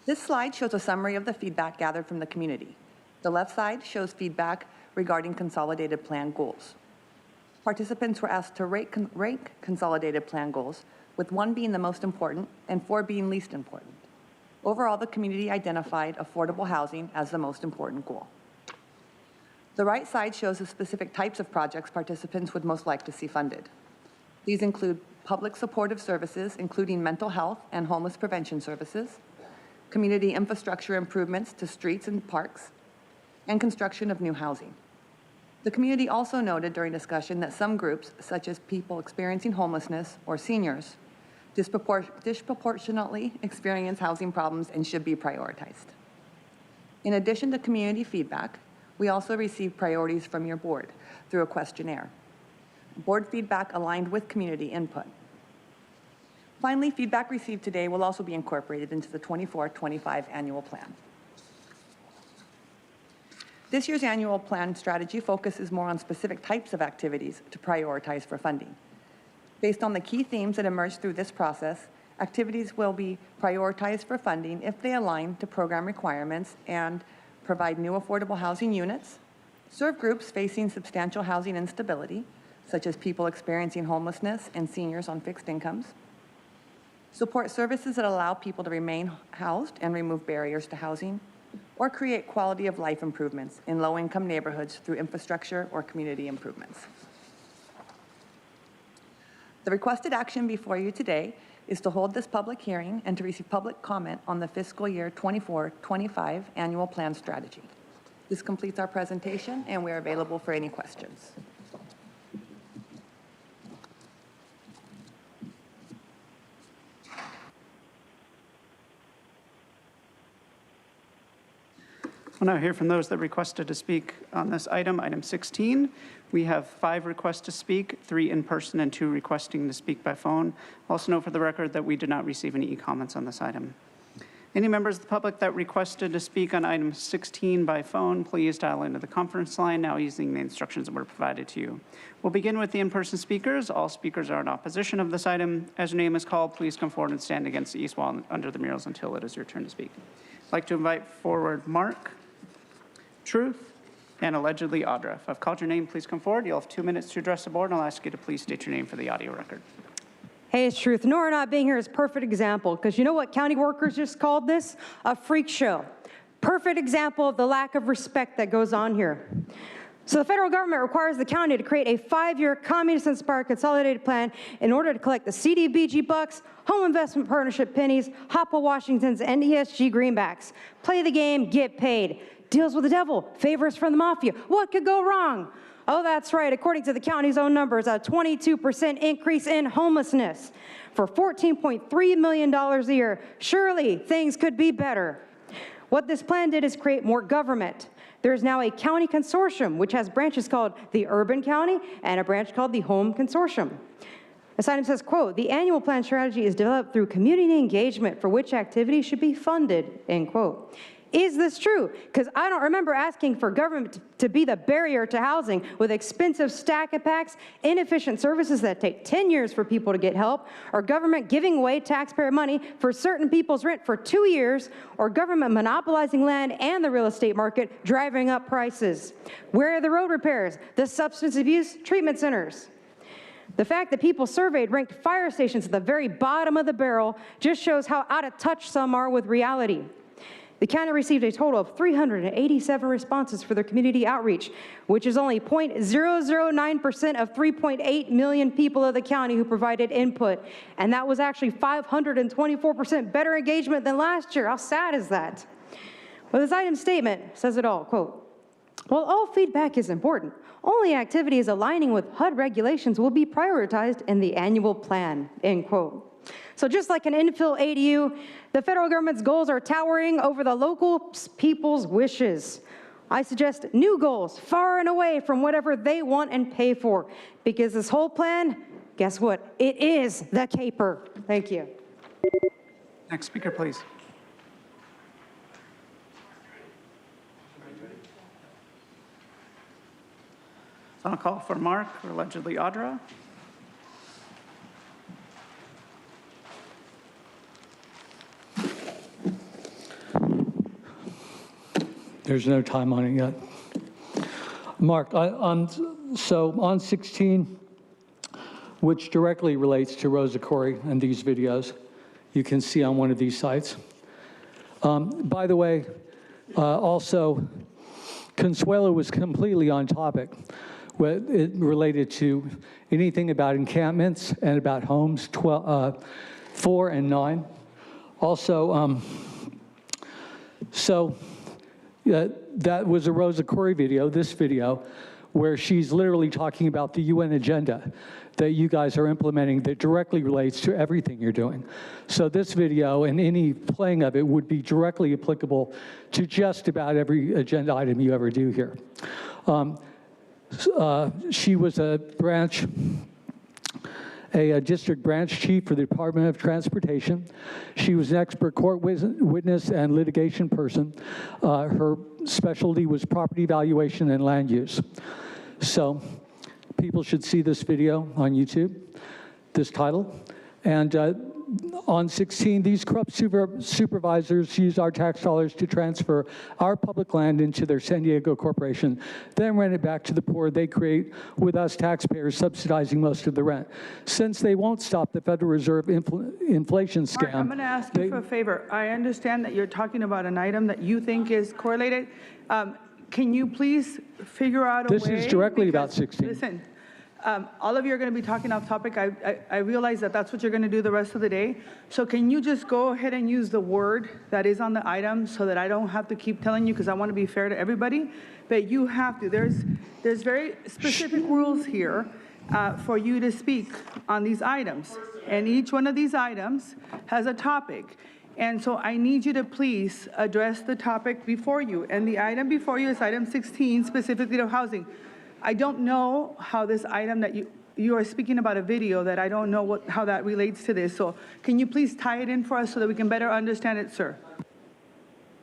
This slide shows a summary of the feedback gathered from the community. The left side shows feedback regarding consolidated plan goals. Participants were asked to rank consolidated plan goals, with 1 being the most important and 4 being least important. Overall, the community identified affordable housing as the most important goal. The right side shows the specific types of projects participants would most like to see funded. These include public supportive services, including mental health and homeless prevention services, community infrastructure improvements to streets and parks, and construction of new housing. The community also noted during discussion that some groups, such as people experiencing homelessness or seniors, disproportionately experience housing problems and should be prioritized. In addition to community feedback, we also received priorities from your board through a questionnaire. Board feedback aligned with community input. Finally, feedback received today will also be incorporated into the 24-25 annual plan. This year's annual plan strategy focuses more on specific types of activities to prioritize for funding. Based on the key themes that emerged through this process, activities will be prioritized for funding if they align to program requirements and provide new affordable housing units, serve groups facing substantial housing instability, such as people experiencing homelessness and seniors on fixed incomes, support services that allow people to remain housed and remove barriers to housing, or create quality of life improvements in low-income neighborhoods through infrastructure or community improvements. The requested action before you today is to hold this public hearing and to receive public comment on the fiscal year 24-25 annual plan strategy. This completes our presentation, and we're available for any questions. We'll now hear from those that requested to speak on this item, item 16. We have 5 requests to speak, 3 in person and 2 requesting to speak by phone. Also note for the record that we did not receive any e-comments on this item. Any members of the public that requested to speak on item 16 by phone, please dial into the conference line now using the instructions that were provided to you. We'll begin with the in-person speakers. All speakers are in opposition of this item. As your name is called, please come forward and stand against the east wall under the murals until it is your turn to speak. I'd like to invite forward Mark, Truth, and allegedly Audra. If I've called your name, please come forward. You'll have 2 minutes to address the board, and I'll ask you to please state your name for the audio record. Hey, it's Truth. Nora not being here is a perfect example, because you know what county workers just called this? A freak show. Perfect example of the lack of respect that goes on here. So the federal government requires the county to create a 5-year communist-inspired consolidated plan in order to collect the CDBG bucks, home investment partnership pennies, HOPA Washingtons, and ESG greenbacks. Play the game, get paid. Deals with the devil, favors from the mafia. What could go wrong? Oh, that's right. According to the county's own numbers, a 22% increase in homelessness for $14.3 million a year. Surely things could be better. What this plan did is create more government. There's now a county consortium, which has branches called the Urban County and a branch called the Home Consortium. This item says, quote, the annual plan strategy is developed through community engagement for which activities should be funded, end quote. Is this true? Because I don't remember asking for government to be the barrier to housing with expensive stack and packs, inefficient services that take 10 years for people to get help, or government giving away taxpayer money for certain people's rent for 2 years, or government monopolizing land and the real estate market, driving up prices. Where are the road repairs, the substance abuse treatment centers? The fact that people surveyed ranked fire stations at the very bottom of the barrel just shows how out of touch some are with reality. The county received a total of 387 responses for their community outreach, which is only 0.009% of 3.8 million people of the county who provided input. And that was actually 524% better engagement than last year. How sad is that? Well, this item statement says it all, quote, while all feedback is important, only activities aligning with HUD regulations will be prioritized in the annual plan, end quote. So just like an infill ADU, the federal government's goals are towering over the local people's wishes. I suggest new goals far and away from whatever they want and pay for, because this whole plan, guess what? It is the caper. Thank you. Next speaker, please. So I'll call for Mark, or allegedly Audra. There's no time on it yet. Mark, so on 16, which directly relates to Rosa Corey and these videos, you can see on one of these sites. By the way, also, Consuelo was completely on topic. It related to anything about encampments and about homes 4 and 9. Also, that was a Rosa Corey video, this video, where she's literally talking about the UN agenda that you guys are implementing that directly relates to everything you're doing. So this video and any playing of it would be directly applicable to just about every agenda item you ever do here. She was a district branch chief for the Department of Transportation. She was an expert court witness and litigation person. Her specialty was property valuation and land use. So people should see this video on YouTube, this title. And on 16, these corrupt supervisors use our tax dollars to transfer our public land into their San Diego corporation, then rent it back to the poor they create with us taxpayers subsidizing most of the rent. Since they won't stop the Federal Reserve inflation scam. Mark, I'm going to ask you for a favor. I understand that you're talking about an item that you think is correlated. Can you please figure out a way? This is directly about 16. Listen, All of you are going to be talking off topic. I realize that that's what you're going to do the rest of the day. So can you just go ahead and use the word that is on the item so that I don't have to keep telling you, because I want to be fair to everybody. But you have to. There's very specific rules here for you to speak on these items. And each one of these items has a topic. And so I need you to please address the topic before you. And the item before you is item 16, specifically to housing. I don't know how this item that you are speaking about a video that I don't know how that relates to this. So can you please tie it in for us so that we can better understand it, sir?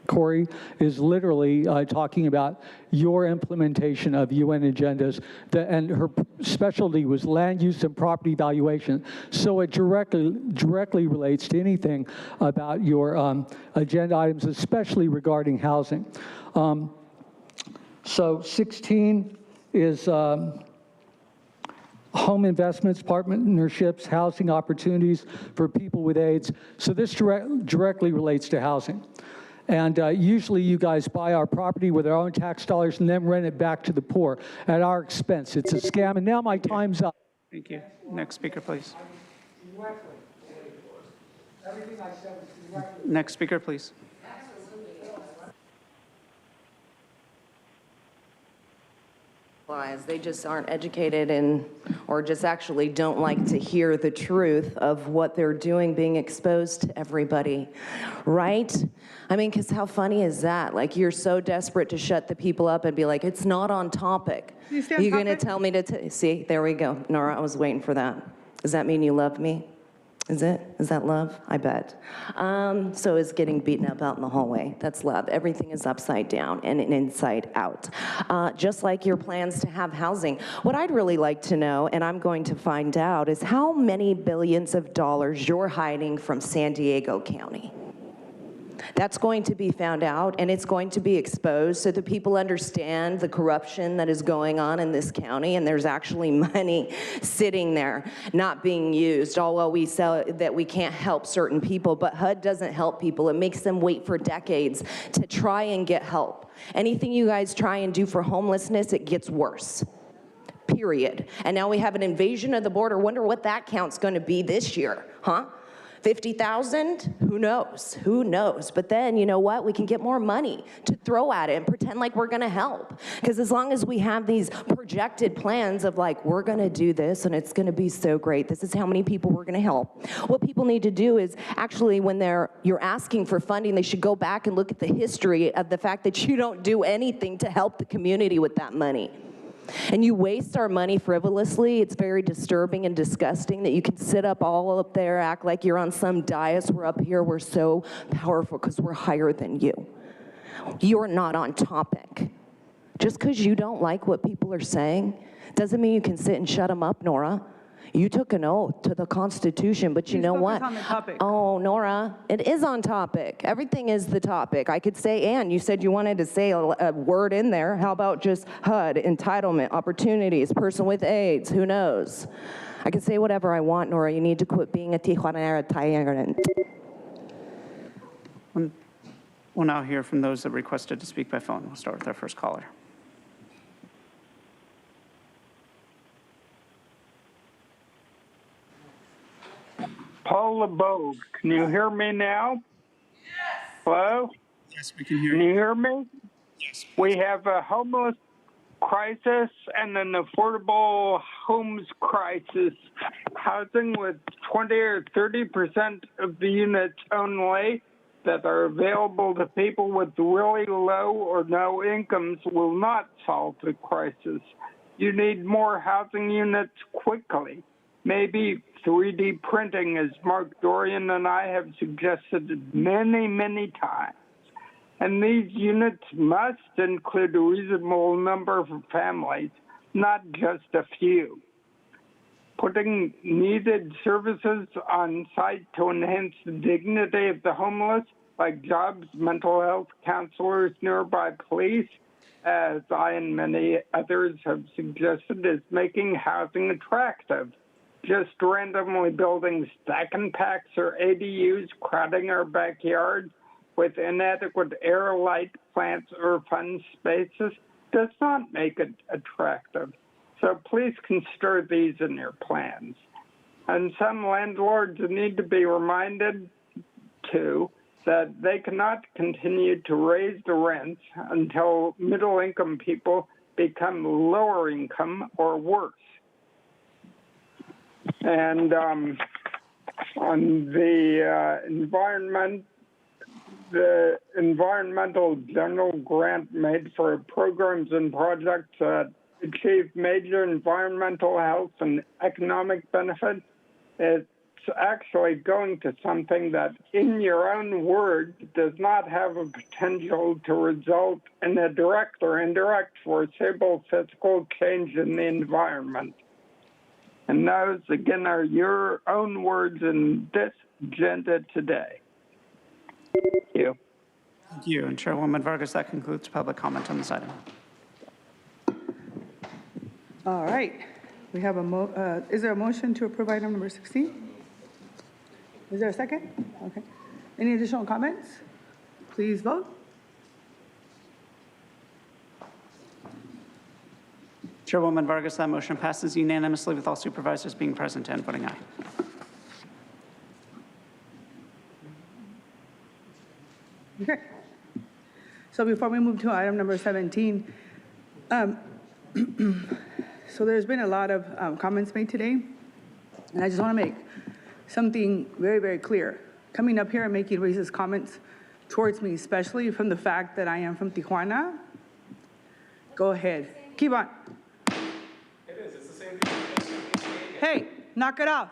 Corey is literally talking about your implementation of UN agendas, and her specialty was land use and property valuation. So it directly relates to anything about your agenda items, especially regarding housing. So 16 is home investments, partnerships, housing opportunities for people with AIDS. So this directly relates to housing. And usually you guys buy our property with our own tax dollars and then rent it back to the poor at our expense. It's a scam, and now my time's up. Thank you. Next speaker, please. Next speaker, please. They just aren't educated or just actually don't like to hear the truth of what they're doing being exposed to everybody, right? I mean, because how funny is that? Like, you're so desperate to shut the people up and be like, it's not on topic. You're going to tell me to see, there we go. Nora, I was waiting for that. Does that mean you love me? Is it? Is that love? I bet. So is getting beaten up out in the hallway. That's love. Everything is upside down and inside out. Just like your plans to have housing. What I'd really like to know, and I'm going to find out, is how many billions of dollars you're hiding from San Diego County. That's going to be found out, and it's going to be exposed so that people understand the corruption that is going on in this county, and there's actually money sitting there not being used. All while we sell that we can't help certain people, but HUD doesn't help people. It makes them wait for decades to try and get help. Anything you guys try and do for homelessness, it gets worse. Period. And now we have an invasion of the border. Wonder what that count's going to be this year, huh? 50,000? Who knows? Who knows? But then, you know what? We can get more money to throw at it and pretend like we're going to help. Because as long as we have these projected plans of like, we're going to do this and it's going to be so great. This is how many people we're going to help. What people need to do is actually when you're asking for funding, they should go back and look at the history of the fact that you don't do anything to help the community with that money. And you waste our money frivolously. It's very disturbing and disgusting that you can sit all up there, act like you're on some dais. We're up here, we're so powerful because we're higher than you. You're not on topic. Just because you don't like what people are saying doesn't mean you can sit and shut them up, Nora. You took an oath to the Constitution, but you know what? On the topic. Oh, Nora, it is on topic. Everything is the topic. I could say, and you said you wanted to say a word in there. How about just HUD, entitlement, opportunities, person with AIDS, who knows? I can say whatever I want, Nora. You need to quit being a Tijuanera tyrant. We'll now hear from those that requested to speak by phone. We'll start with our first caller. Paul LeBogue, can you hear me now? Yes. Hello? Yes, we can hear you. Can you hear me? Yes. We have a homeless crisis and an affordable homes crisis. Housing with 20 or 30% of the units only that are available to people with really low or no incomes will not solve the crisis. You need more housing units quickly. Maybe 3D printing, as Mark Dorian and I have suggested many, many times. And these units must include a reasonable number for families, not just a few. Putting needed services on site to enhance the dignity of the homeless, like jobs, mental health counselors, nearby police, as I and many others have suggested, is making housing attractive. Just randomly building stack and packs or ADUs, crowding our backyards with inadequate air, light, plants, or fun spaces does not make it attractive. So please consider these in your plans. And some landlords need to be reminded, too, that they cannot continue to raise the rents until middle-income people become lower income or worse. And on the environmental general grant made for programs and projects that achieve major environmental, health, and economic benefits, it's actually going to something that, in your own words, does not have a potential to result in a direct or indirect foreseeable physical change in the environment. And those, again, are your own words in this agenda today. Thank you. Thank you. And Chairwoman Vargas, that concludes public comment on this item. All right. We have is there a motion to approve item number 16? Is there a second? Okay. Any additional comments? Please vote. Chairwoman Vargas, that motion passes unanimously with all supervisors being present and voting aye. Okay. So before we move to item number 17, so there's been a lot of comments made today, and I just want to make something very, very clear. Coming up here and making racist comments towards me, especially from the fact that I am from Tijuana, go ahead. Keep on. It is. It's the same thing. Hey, knock it off.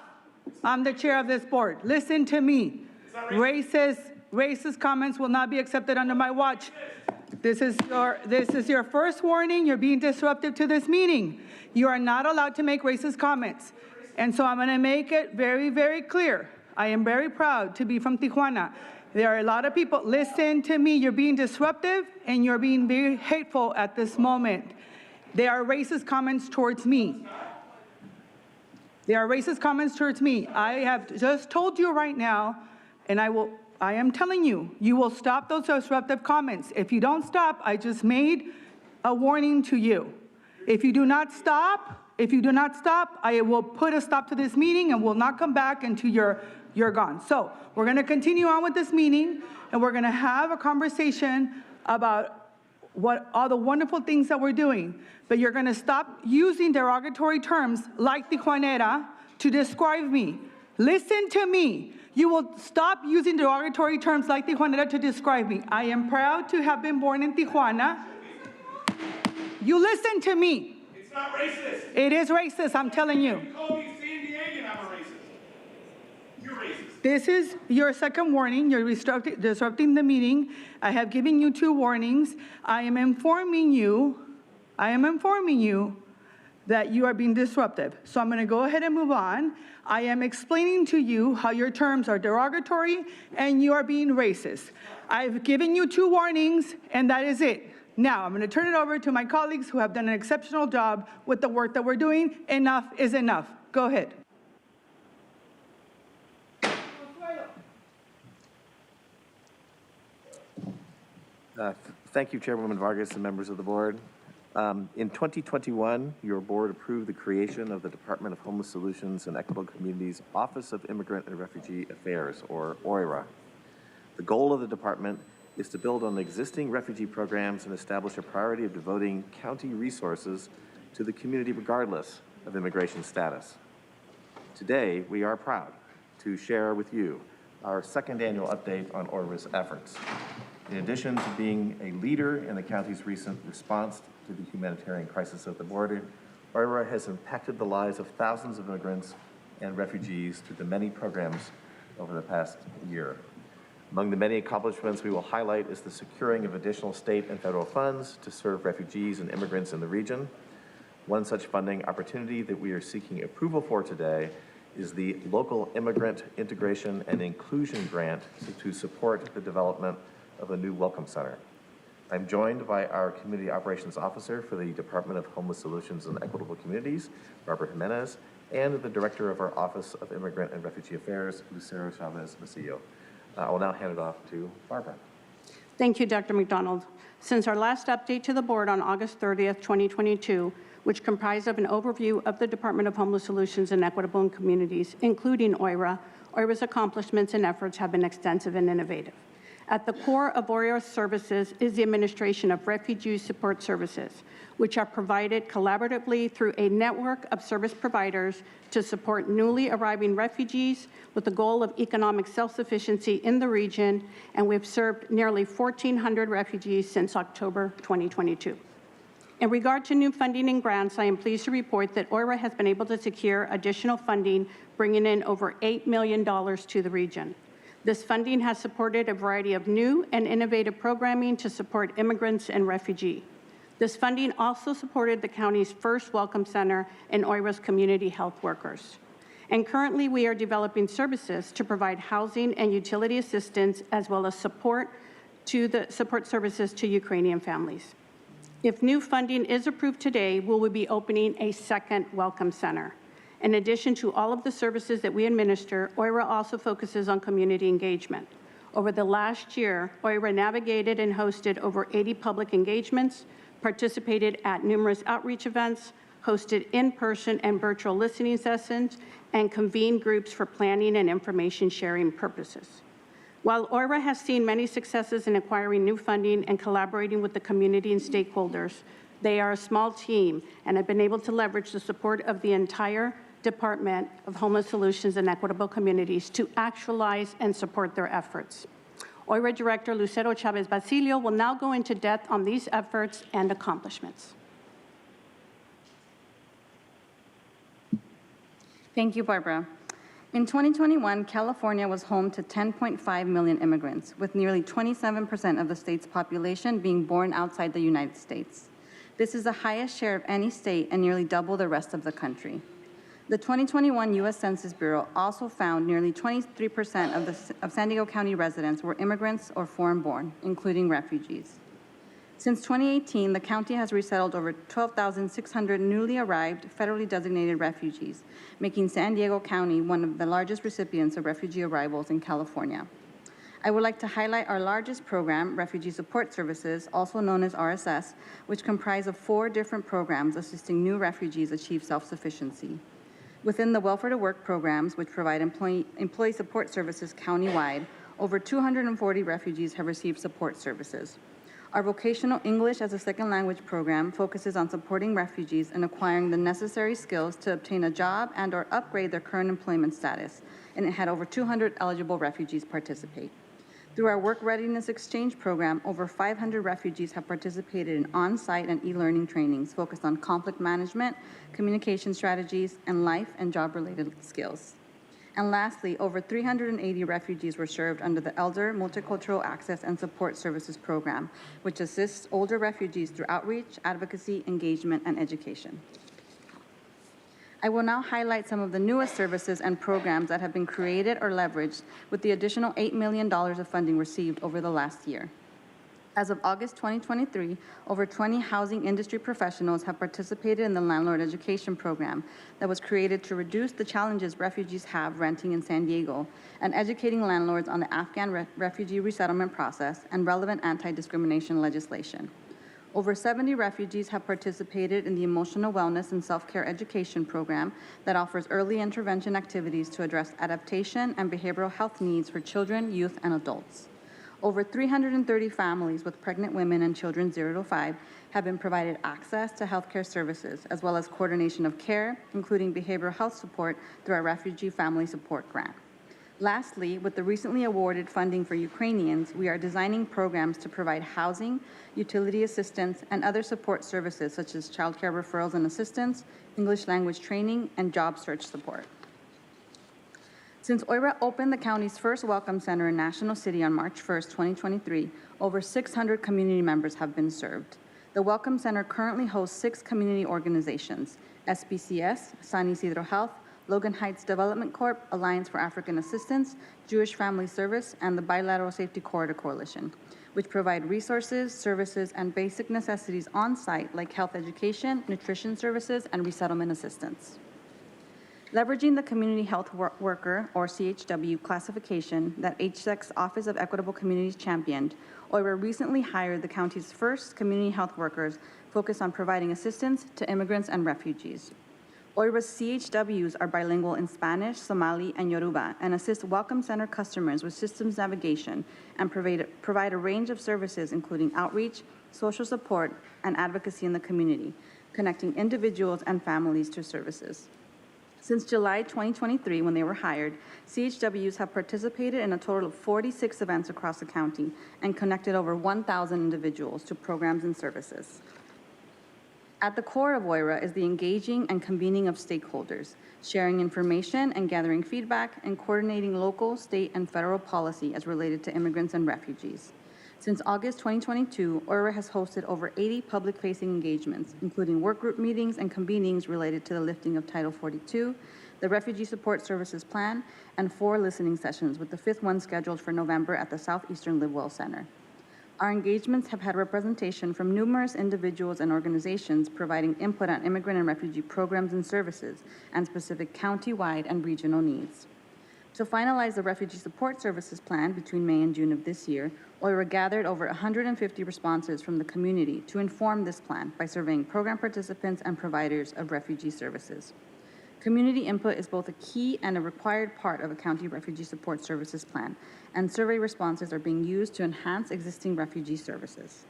I'm the chair of this board. Listen to me. Racist comments will not be accepted under my watch. This is your first warning. You're being disruptive to this meeting. You are not allowed to make racist comments. And so I'm going to make it very, very clear. I am very proud to be from Tijuana. There are a lot of people. Listen to me. You're being disruptive and you're being very hateful at this moment. There are racist comments towards me. There are racist comments towards me. I have just told you right now, and I am telling you, you will stop those disruptive comments. If you don't stop, I just made a warning to you. If you do not stop, I will put a stop to this meeting and will not come back until you're gone. So we're going to continue on with this meeting, and we're going to have a conversation about all the wonderful things that we're doing. But you're going to stop using derogatory terms like Tijuanera to describe me. Listen to me. You will stop using derogatory terms like Tijuanera to describe me. I am proud to have been born in Tijuana. You listen to me. It's not racist. It is racist, I'm telling you. You call me San Diegan, I'm a racist. You're racist. This is your second warning. You're disrupting the meeting. I have given you 2 warnings. I am informing you that you are being disruptive. So I'm going to go ahead and move on. I am explaining to you how your terms are derogatory and you are being racist. I've given you 2 warnings, and that is it. Now, I'm going to turn it over to my colleagues who have done an exceptional job with the work that we're doing. Enough is enough. Go ahead. Thank you, Chairwoman Vargas and members of the board. In 2021, your board approved the creation of the Department of Homeless Solutions and Equitable Communities Office of Immigrant and Refugee Affairs, or OIRA. The goal of the department is to build on existing refugee programs and establish a priority of devoting county resources to the community regardless of immigration status. Today, we are proud to share with you our 2nd annual update on OIRA's efforts. In addition to being a leader in the county's recent response to the humanitarian crisis at the border, OIRA has impacted the lives of thousands of immigrants and refugees through the many programs over the past year. Among the many accomplishments we will highlight is the securing of additional state and federal funds to serve refugees and immigrants in the region. One such funding opportunity that we are seeking approval for today is the Local Immigrant Integration and Inclusion Grant to support the development of a new Welcome Center. I'm joined by our Community Operations Officer for the Department of Homeless Solutions and Equitable Communities, Barbara Jimenez, and the Director of our Office of Immigrant and Refugee Affairs, Lucero Chavez Masillo. I will now hand it off to Barbara. Thank you, Dr. McDonald. Since our last update to the board on August 30th, 2022, which comprised of an overview of the Department of Homeless Solutions and Equitable Communities, including OIRA's accomplishments and efforts have been extensive and innovative. At the core of OIRA's services is the administration of refugee support services, which are provided collaboratively through a network of service providers to support newly arriving refugees with the goal of economic self-sufficiency in the region, and we've served nearly 1,400 refugees since October 2022. In regard to new funding and grants, I am pleased to report that OIRA has been able to secure additional funding, bringing in over $8 million to the region. This funding has supported a variety of new and innovative programming to support immigrants and refugees. This funding also supported the county's first Welcome Center and OIRA's community health workers. And currently, we are developing services to provide housing and utility assistance, as well as support services to Ukrainian families. If new funding is approved today, we will be opening a second Welcome Center. In addition to all of the services that we administer, OIRA also focuses on community engagement. Over the last year, OIRA navigated and hosted over 80 public engagements, participated at numerous outreach events, hosted in-person and virtual listening sessions, and convened groups for planning and information sharing purposes. While OIRA has seen many successes in acquiring new funding and collaborating with the community and stakeholders, they are a small team and have been able to leverage the support of the entire Department of Homeless Solutions and Equitable Communities to actualize and support their efforts. OIRA Director Lucero Chavez Basilio will now go into depth on these efforts and accomplishments. Thank you, Barbara. In 2021, California was home to 10.5 million immigrants, with nearly 27% of the state's population being born outside the United States. This is the highest share of any state and nearly double the rest of the country. The 2021 U.S. Census Bureau also found nearly 23% of San Diego County residents were immigrants or foreign-born, including refugees. Since 2018, the county has resettled over 12,600 newly arrived federally designated refugees, making San Diego County one of the largest recipients of refugee arrivals in California. I would like to highlight our largest program, Refugee Support Services, also known as RSS, which comprise of 4 different programs assisting new refugees achieve self-sufficiency. Within the Welfare to Work programs, which provide employee support services countywide, over 240 refugees have received support services. Our vocational English as a second language program focuses on supporting refugees in acquiring the necessary skills to obtain a job and/or upgrade their current employment status, and it had over 200 eligible refugees participate. Through our Work Readiness Exchange program, over 500 refugees have participated in on-site and e-learning trainings focused on conflict management, communication strategies, and life and job-related skills. And lastly, over 380 refugees were served under the Elder Multicultural Access and Support Services Program, which assists older refugees through outreach, advocacy, engagement, and education. I will now highlight some of the newest services and programs that have been created or leveraged with the additional $8 million of funding received over the last year. As of August 2023, over 20 housing industry professionals have participated in the Landlord Education Program that was created to reduce the challenges refugees have renting in San Diego and educating landlords on the Afghan refugee resettlement process and relevant anti-discrimination legislation. Over 70 refugees have participated in the Emotional Wellness and Self-Care Education Program that offers early intervention activities to address adaptation and behavioral health needs for children, youth, and adults. Over 330 families with pregnant women and children 0 to 5 have been provided access to healthcare services, as well as coordination of care, including behavioral health support through our Refugee Family Support Grant. Lastly, with the recently awarded funding for Ukrainians, we are designing programs to provide housing, utility assistance, and other support services such as child care referrals and assistance, English language training, and job search support. Since OIRA opened the county's first Welcome Center in National City on March 1st, 2023, over 600 community members have been served. The Welcome Center currently hosts 6 community organizations: SBCS, San Isidro Health, Logan Heights Development Corp., Alliance for African Assistance, Jewish Family Service, and the Bilateral Safety Corridor Coalition, which provide resources, services, and basic necessities on site like health education, nutrition services, and resettlement assistance. Leveraging the Community Health Worker, or CHW, classification that HSEC's Office of Equitable Communities championed, OIRA recently hired the county's first community health workers focused on providing assistance to immigrants and refugees. OIRA's CHWs are bilingual in Spanish, Somali, and Yoruba, and assist Welcome Center customers with systems navigation and provide a range of services including outreach, social support, and advocacy in the community, connecting individuals and families to services. Since July 2023, when they were hired, CHWs have participated in a total of 46 events across the county and connected over 1,000 individuals to programs and services. At the core of OIRA is the engaging and convening of stakeholders, sharing information and gathering feedback, and coordinating local, state, and federal policy as related to immigrants and refugees. Since August 2022, OIRA has hosted over 80 public-facing engagements, including workgroup meetings and convenings related to the lifting of Title 42, the Refugee Support Services Plan, and 4 listening sessions, with the 5th one scheduled for November at the Southeastern Live Well Center. Our engagements have had representation from numerous individuals and organizations providing input on immigrant and refugee programs and services and specific county-wide and regional needs. To finalize the Refugee Support Services Plan between May and June of this year, OIRA gathered over 150 responses from the community to inform this plan by surveying program participants and providers of refugee services. Community input is both a key and a required part of a county refugee support services plan, and survey responses are being used to enhance existing refugee services.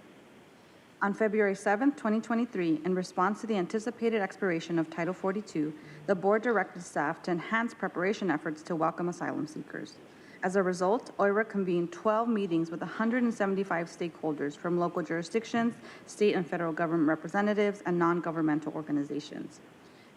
On February 7, 2023, in response to the anticipated expiration of Title 42, the board directed staff to enhance preparation efforts to welcome asylum seekers. As a result, OIRA convened 12 meetings with 175 stakeholders from local jurisdictions, state and federal government representatives, and non-governmental organizations.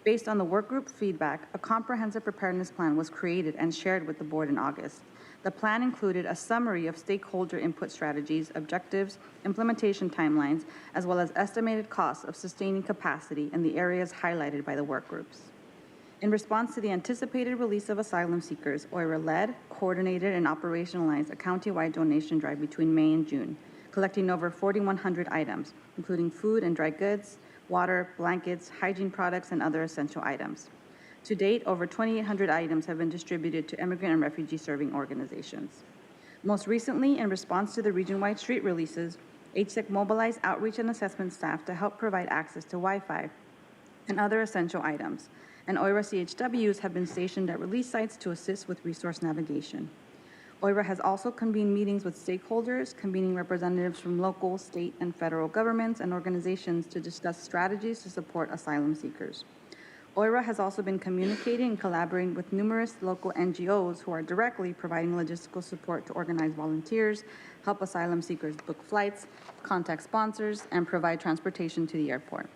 Based on the workgroup feedback, a comprehensive preparedness plan was created and shared with the board in August. The plan included a summary of stakeholder input strategies, objectives, implementation timelines, as well as estimated costs of sustaining capacity in the areas highlighted by the workgroups. In response to the anticipated release of asylum seekers, OIRA led, coordinated, and operationalized a countywide donation drive between May and June, collecting over 4,100 items, including food and dry goods, water, blankets, hygiene products, and other essential items. To date, over 2,800 items have been distributed to immigrant and refugee serving organizations. Most recently, in response to the region-wide street releases, HSEC mobilized outreach and assessment staff to help provide access to Wi-Fi and other essential items, and OIRA CHWs have been stationed at release sites to assist with resource navigation. OIRA has also convened meetings with stakeholders, convening representatives from local, state, and federal governments and organizations to discuss strategies to support asylum seekers. OIRA has also been communicating and collaborating with numerous local NGOs who are directly providing logistical support to organize volunteers, help asylum seekers book flights, contact sponsors, and provide transportation to the airport.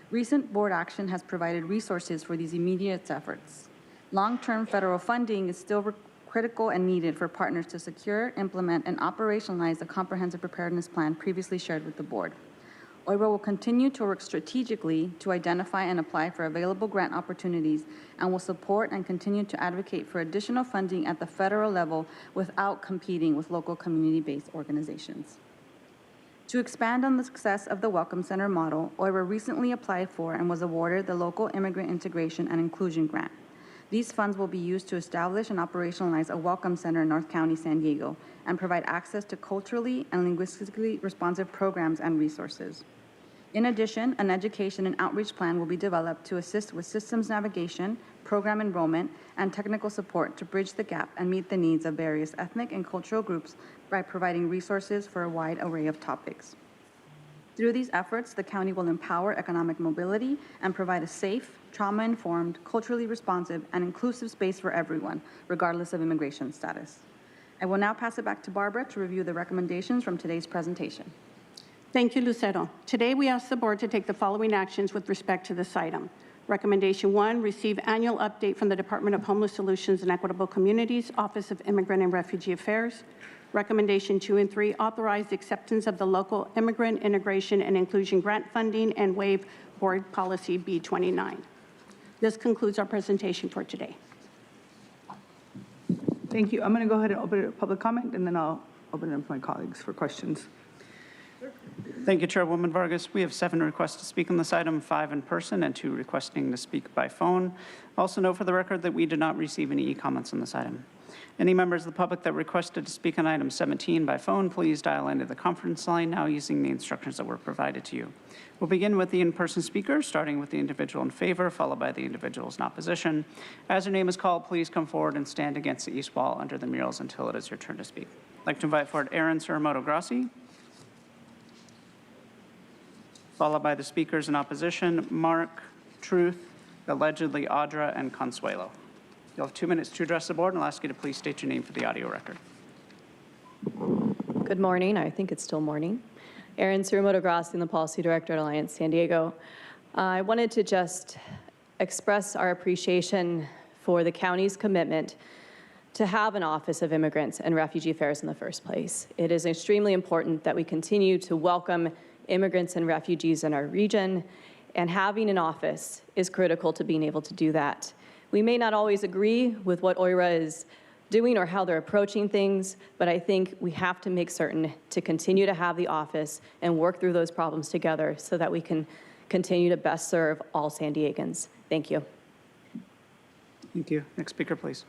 Recent board action has provided resources for these immediate efforts. Long-term federal funding is still critical and needed for partners to secure, implement, and operationalize the comprehensive preparedness plan previously shared with the board. OIRA will continue to work strategically to identify and apply for available grant opportunities, and will support and continue to advocate for additional funding at the federal level without competing with local community-based organizations. To expand on the success of the Welcome Center model, OIRA recently applied for and was awarded the Local Immigrant Integration and Inclusion Grant. These funds will be used to establish and operationalize a Welcome Center in North County, San Diego, and provide access to culturally and linguistically responsive programs and resources. In addition, an education and outreach plan will be developed to assist with systems navigation, program enrollment, and technical support to bridge the gap and meet the needs of various ethnic and cultural groups by providing resources for a wide array of topics. Through these efforts, the county will empower economic mobility and provide a safe, trauma-informed, culturally responsive, and inclusive space for everyone, regardless of immigration status. I will now pass it back to Barbara to review the recommendations from today's presentation. Thank you, Lucero. Today, we ask the board to take the following actions with respect to this item. Recommendation 1, receive annual update from the Department of Homeless Solutions and Equitable Communities, Office of Immigrant and Refugee Affairs. Recommendation 2 and 3, authorize the acceptance of the local Immigrant Integration and Inclusion Grant funding and waive Board Policy B29. This concludes our presentation for today. Thank you. I'm going to go ahead and open it to public comment, and then I'll open it up to my colleagues for questions. Thank you, Chairwoman Vargas. We have 7 requests to speak on this item, 5 in person and 2 requesting to speak by phone. Also note for the record that we did not receive any e-comments on this item. Any members of the public that requested to speak on item 17 by phone, please dial into the conference line now using the instructions that were provided to you. We'll begin with the in-person speakers, starting with the individual in favor, followed by the individuals in opposition. As your name is called, please come forward and stand against the east wall under the murals until it is your turn to speak. I'd like to invite forward Aaron Suramoto Grassi, followed by the speakers in opposition, Mark, Truth, allegedly Audra, and Consuelo. You'll have 2 minutes to address the board, and I'll ask you to please state your name for the audio record. Good morning. I think it's still morning. Erin Suramoto Grassi, the Policy Director at Alliance San Diego. I wanted to just express our appreciation for the county's commitment to have an Office of Immigrants and Refugee Affairs in the first place. It is extremely important that we continue to welcome immigrants and refugees in our region, and having an office is critical to being able to do that. We may not always agree with what OIRA is doing or how they're approaching things, but I think we have to make certain to continue to have the office and work through those problems together so that we can continue to best serve all San Diegans. Thank you. Thank you. Next speaker, please.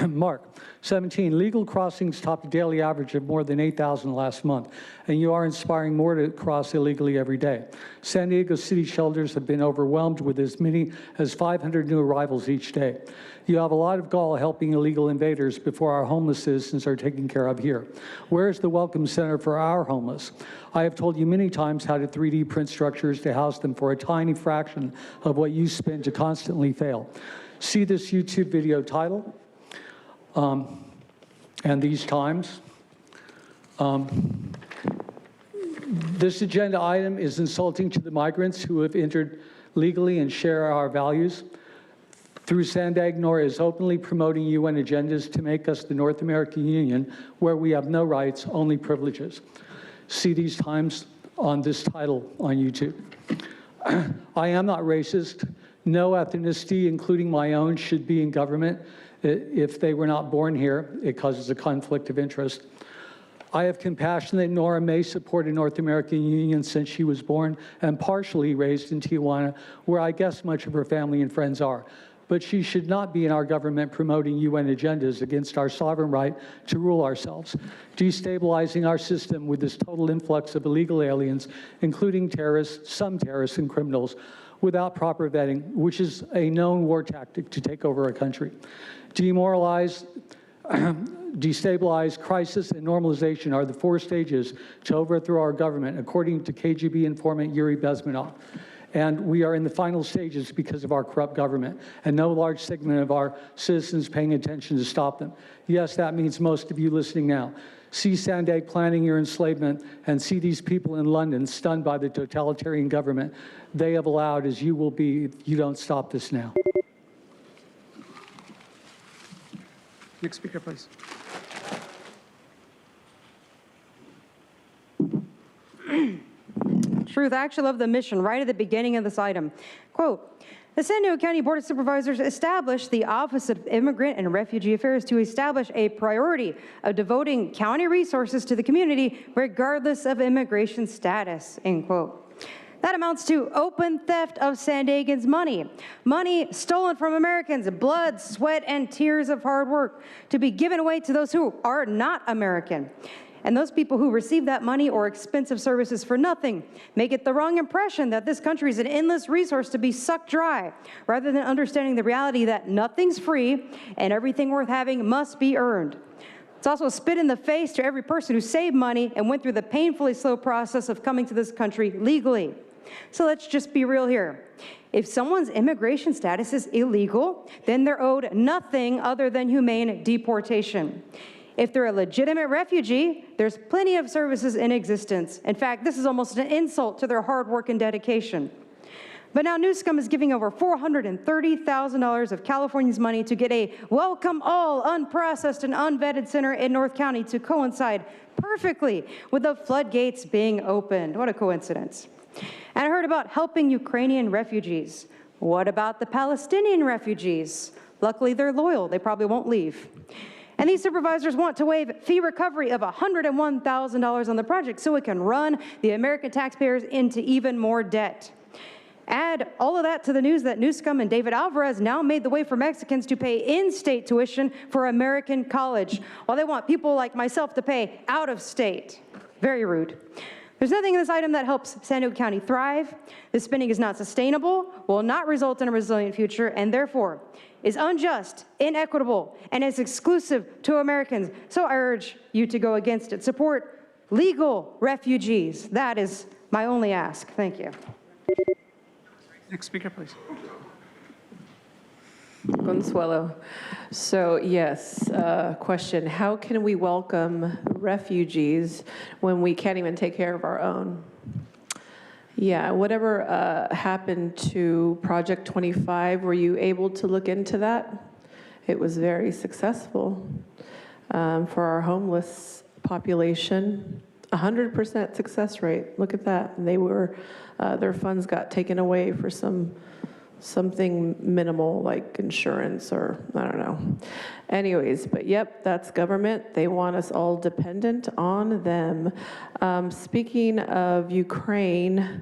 Mark, 17, legal crossings topped a daily average of more than 8,000 last month, and you are inspiring more to cross illegally every day. San Diego city shelters have been overwhelmed with as many as 500 new arrivals each day. You have a lot of gall helping illegal invaders before our homeless citizens are taken care of here. Where is the Welcome Center for our homeless? I have told you many times how to 3D print structures to house them for a tiny fraction of what you spend to constantly fail. See this YouTube video title and these times. This agenda item is insulting to the migrants who have entered legally and share our values. Through Sandag, Nora is openly promoting UN agendas to make us the North American Union, where we have no rights, only privileges. See these times on this title on YouTube. I am not racist. No ethnicity, including my own, should be in government. If they were not born here, it causes a conflict of interest. I have compassion that Nora may support a North American Union since she was born and partially raised in Tijuana, where I guess much of her family and friends are. But she should not be in our government promoting UN agendas against our sovereign right to rule ourselves, destabilizing our system with this total influx of illegal aliens, including terrorists, some terrorists and criminals, without proper vetting, which is a known war tactic to take over a country. Demoralize, destabilize, crisis, and normalization are the 4 stages to overthrow our government, according to KGB informant Yuri Bezmenov. And we are in the final stages because of our corrupt government, and no large segment of our citizens paying attention to stop them. Yes, that means most of you listening now. See Sandag planning your enslavement, and see these people in London stunned by the totalitarian government they have allowed, as you will be if you don't stop this now. Next speaker, please. Truth, I actually love the mission right at the beginning of this item. Quote, the San Diego County Board of Supervisors established the Office of Immigrant and Refugee Affairs to establish a priority of devoting county resources to the community regardless of immigration status, end quote. That amounts to open theft of San Diegans' money. Money stolen from Americans, blood, sweat, and tears of hard work to be given away to those who are not American. And those people who receive that money or expensive services for nothing may get the wrong impression that this country is an endless resource to be sucked dry, rather than understanding the reality that nothing's free and everything worth having must be earned. It's also a spit in the face to every person who saved money and went through the painfully slow process of coming to this country legally. So let's just be real here. If someone's immigration status is illegal, then they're owed nothing other than humane deportation. If they're a legitimate refugee, there's plenty of services in existence. In fact, this is almost an insult to their hard work and dedication. But now Newscom is giving over $430,000 of California's money to get a welcome all unprocessed and unvetted center in North County to coincide perfectly with the floodgates being opened. What a coincidence. And I heard about helping Ukrainian refugees. What about the Palestinian refugees? Luckily, they're loyal. They probably won't leave. And these supervisors want to waive fee recovery of $101,000 on the project so it can run the American taxpayers into even more debt. Add all of that to the news that Newscom and David Alvarez now made the way for Mexicans to pay in-state tuition for American college, while they want people like myself to pay out of state. Very rude. There's nothing in this item that helps San Diego County thrive. This spending is not sustainable, will not result in a resilient future, and therefore is unjust, inequitable, and is exclusive to Americans. So I urge you to go against it. Support legal refugees. That is my only ask. Thank you. Next speaker, please. Consuelo. So yes, question, how can we welcome refugees when we can't even take care of our own? Yeah, whatever happened to Project 25, were you able to look into that? It was very successful for our homeless population. 100% success rate, look at that. They were, their funds got taken away for something minimal like insurance or I don't know. Anyways, but yep, that's government. They want us all dependent on them. Speaking of Ukraine,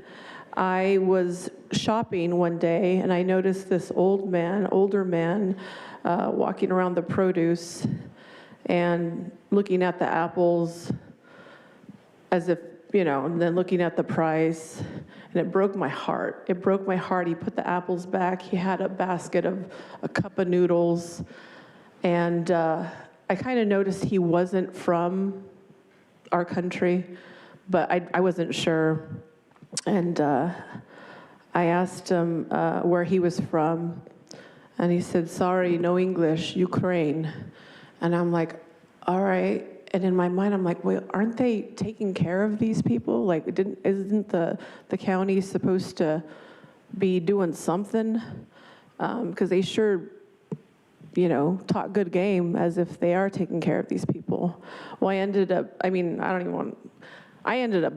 I was shopping one day and I noticed this older man walking around the produce and looking at the apples as if, you know, and then looking at the price, and it broke my heart. It broke my heart. He put the apples back. He had a basket of a cup of noodles, and I kind of noticed he wasn't from our country, but I wasn't sure. And I asked him where he was from, and he said, sorry, no English, Ukraine. And I'm like, all right. And in my mind, I'm like, well, aren't they taking care of these people? Like, isn't the county supposed to be doing something? Because they sure, you know, talk good game as if they are taking care of these people. Well, I ended up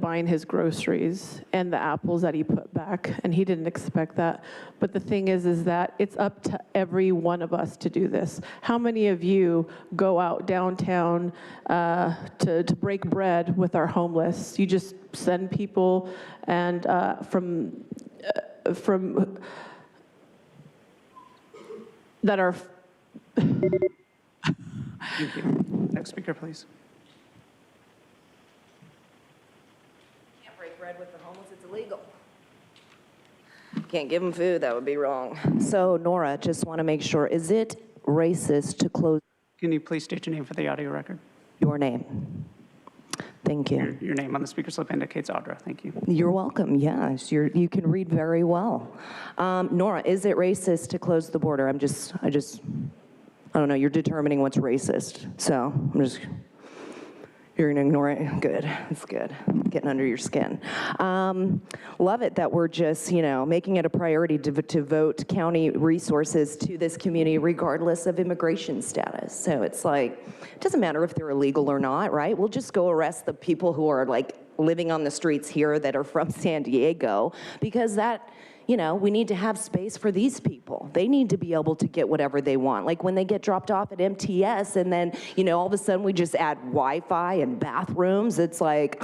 buying his groceries and the apples that he put back, and he didn't expect that. But the thing is that it's up to every one of us to do this. How many of you go out downtown to break bread with our homeless? You just send people and from that are. Thank you. Next speaker, please. Break bread with the homeless, it's illegal. Can't give them food, that would be wrong. So Nora, just want to make sure, is it racist to close? Can you please state your name for the audio record? Your name. Thank you. Your name on the speaker slip indicates Audra. Thank you. You're welcome, yes, you can read very well. Nora, is it racist to close the border? I don't know, you're determining what's racist. So you're gonna ignore it? Good, it's good, getting under your skin. Love it that we're just, you know, making it a priority to vote county resources to this community regardless of immigration status. So it's like, it doesn't matter if they're illegal or not, right? We'll just go arrest the people who are like living on the streets here that are from San Diego, because that, you know, we need to have space for these people. They need to be able to get whatever they want. Like when they get dropped off at MTS and then, you know, all of a sudden we just add Wi-Fi and bathrooms. It's like,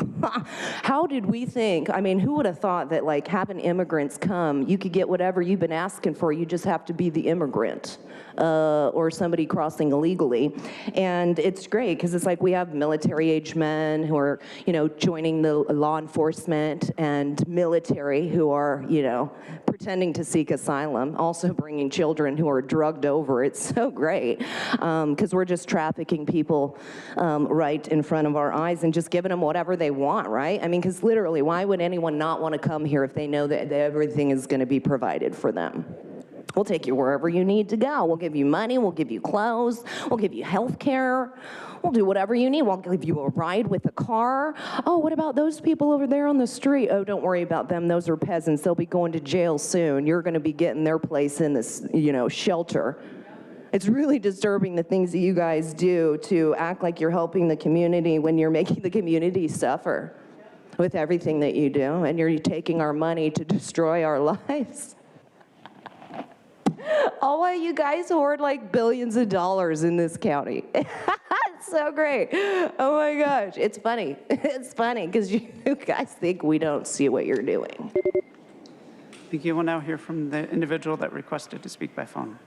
how did we think? I mean, who would have thought that like having immigrants come, you could get whatever you've been asking for, you just have to be the immigrant or somebody crossing illegally. And it's great because it's like we have military-age men who are, you know, joining the law enforcement and military who are, you know, pretending to seek asylum, also bringing children who are drugged over. It's so great because we're just trafficking people right in front of our eyes and just giving them whatever they want, right? I mean, because literally, why would anyone not want to come here if they know that everything is going to be provided for them? We'll take you wherever you need to go. We'll give you money, we'll give you clothes, we'll give you health care, we'll do whatever you need. We'll give you a ride with a car. Oh, what about those people over there on the street? Oh, don't worry about them. Those are peasants. They'll be going to jail soon. You're going to be getting their place in this, shelter. It's really disturbing the things that you guys do to act like you're helping the community when you're making the community suffer with everything that you do, and you're taking our money to destroy our lives. All while you guys hoard like billions of dollars in this county. It's so great. Oh my gosh, it's funny. It's funny because you guys think we don't see what you're doing. Thank you. We'll now hear from the individual that requested to speak by phone.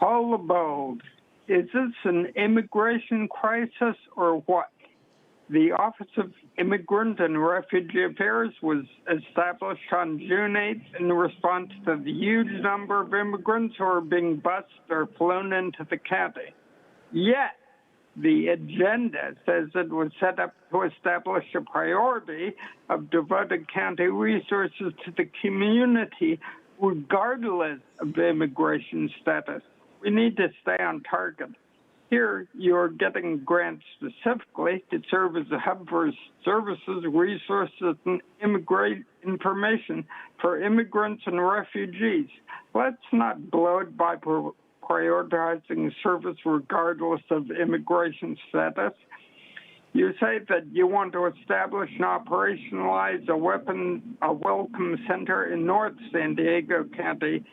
All abold. Is this an immigration crisis or what? The Office of Immigrant and Refugee Affairs was established on June 8th in response to the huge number of immigrants who are being bused or flown into the county. Yet, the agenda says it was set up to establish a priority of devoted county resources to the community regardless of immigration status. We need to stay on target. Here, you're getting grants specifically to serve as a hub for services, resources, and immigrant information for immigrants and refugees. Let's not blow it by prioritizing service regardless of immigration status. You say that you want to establish and operationalize a welcome center in North San Diego County.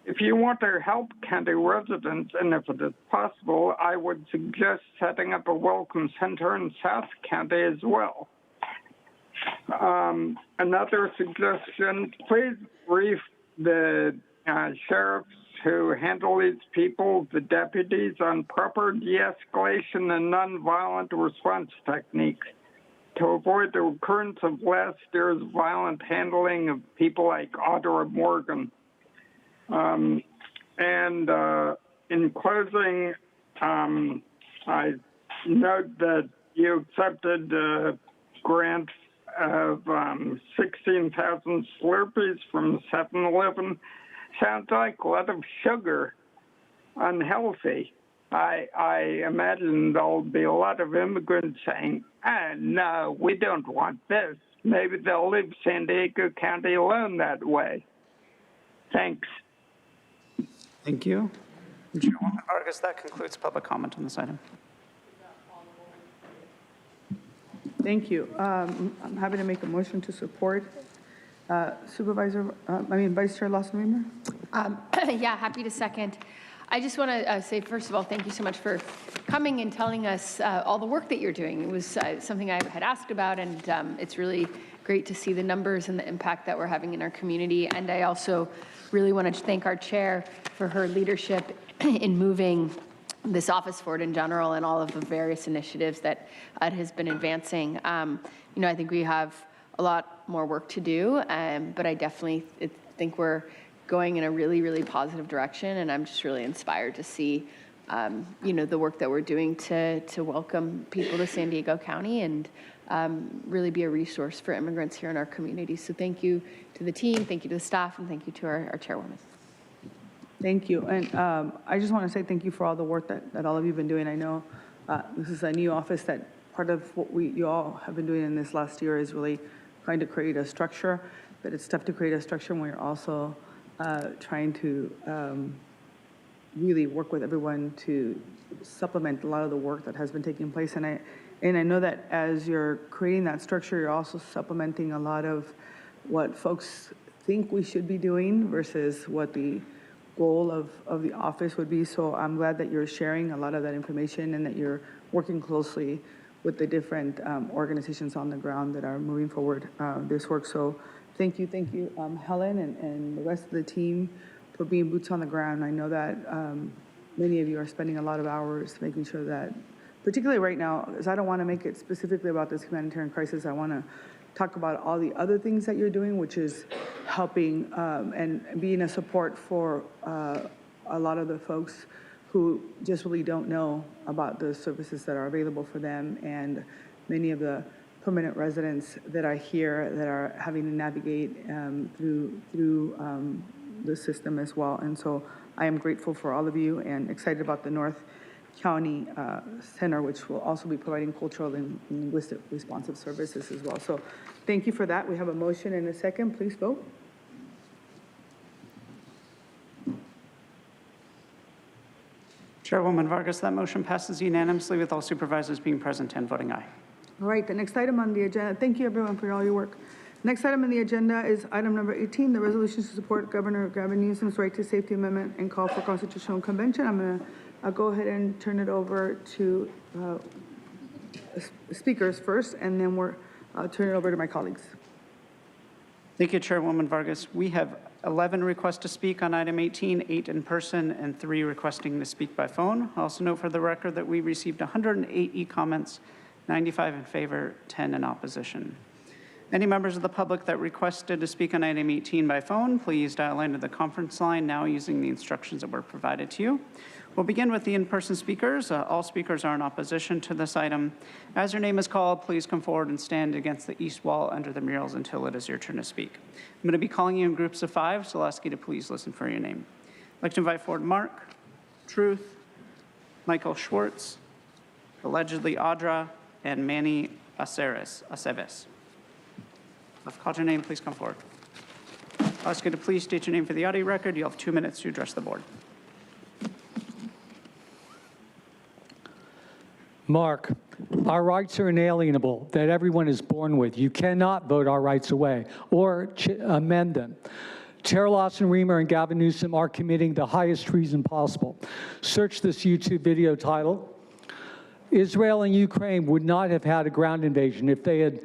If you want to help county residents, and if it is possible, I would suggest setting up a welcome center in South County as well. Another suggestion, please brief the sheriffs who handle these people, the deputies, on proper de-escalation and nonviolent response techniques to avoid the recurrence of last year's violent handling of people like Audra Morgan. In closing, I note that you accepted a grant of 16,000 Slurpees from 7-Eleven. Sounds like a lot of sugar, unhealthy. I imagine there'll be a lot of immigrants saying, no, we don't want this. Maybe they'll leave San Diego County alone that way. Thanks. Thank you. Chairwoman Vargas, that concludes public comment on this item. Thank you. I'm happy to make a motion to support Vice Chair Lawson-Remer. Yeah, happy to second. I just want to say, first of all, thank you so much for coming and telling us all the work that you're doing. It was something I had asked about, and it's really great to see the numbers and the impact that we're having in our community. And I also really want to thank our chair for her leadership in moving this office forward in general and all of the various initiatives that it has been advancing. I think we have a lot more work to do, but I definitely think we're going in a really, really positive direction, and I'm just really inspired to see, the work that we're doing to welcome people to San Diego County and really be a resource for immigrants here in our community. So thank you to the team, thank you to the staff, and thank you to our chairwoman. Thank you. And I just want to say thank you for all the work that all of you have been doing. I know this is a new office that part of what you all have been doing in this last year is really trying to create a structure, but it's tough to create a structure when you're also trying to really work with everyone to supplement a lot of the work that has been taking place. And I know that as you're creating that structure, you're also supplementing a lot of what folks think we should be doing versus what the goal of the office would be. So I'm glad that you're sharing a lot of that information and that you're working closely with the different organizations on the ground that are moving forward this work. So thank you, Helen and the rest of the team for being boots on the ground. I know that many of you are spending a lot of hours making sure that, particularly right now, because I don't want to make it specifically about this humanitarian crisis, I want to talk about all the other things that you're doing, which is helping and being a support for a lot of the folks who just really don't know about the services that are available for them, and many of the permanent residents that are here that are having to navigate through the system as well. And so I am grateful for all of you and excited about the North County Center, which will also be providing cultural and linguistic responsive services as well. So thank you for that. We have a motion and a second. Please vote. Chairwoman Vargas, that motion passes unanimously with all supervisors being present and voting aye. All right, the next item on the agenda, thank you everyone for all your work. Next item on the agenda is item number 18, the resolution to support Governor Gavin Newsom's right to safety amendment and call for constitutional convention. I'm going to go ahead and turn it over to speakers first, and then I'll turn it over to my colleagues. Thank you, Chairwoman Vargas. We have 11 requests to speak on item 18, 8 in person, and 3 requesting to speak by phone. I also note for the record that we received 108 e-comments, 95 in favor, 10 in opposition. Any members of the public that requested to speak on item 18 by phone, please dial into the conference line now using the instructions that were provided to you. We'll begin with the in-person speakers. All speakers are in opposition to this item. As your name is called, please come forward and stand against the east wall under the murals until it is your turn to speak. I'm going to be calling you in groups of 5, so I'll ask you to please listen for your name. I'd like to invite forward Mark, Truth, Michael Schwartz, allegedly Audra, and Manny Aceves. I've called your name, please come forward. I'll ask you to please state your name for the audio record. You'll have 2 minutes to address the board. Mark, our rights are inalienable, that everyone is born with. You cannot vote our rights away or amend them. Tara Lawson-Remer and Gavin Newsom are committing the highest treason possible. Search this YouTube video title. Israel and Ukraine would not have had a ground invasion if they had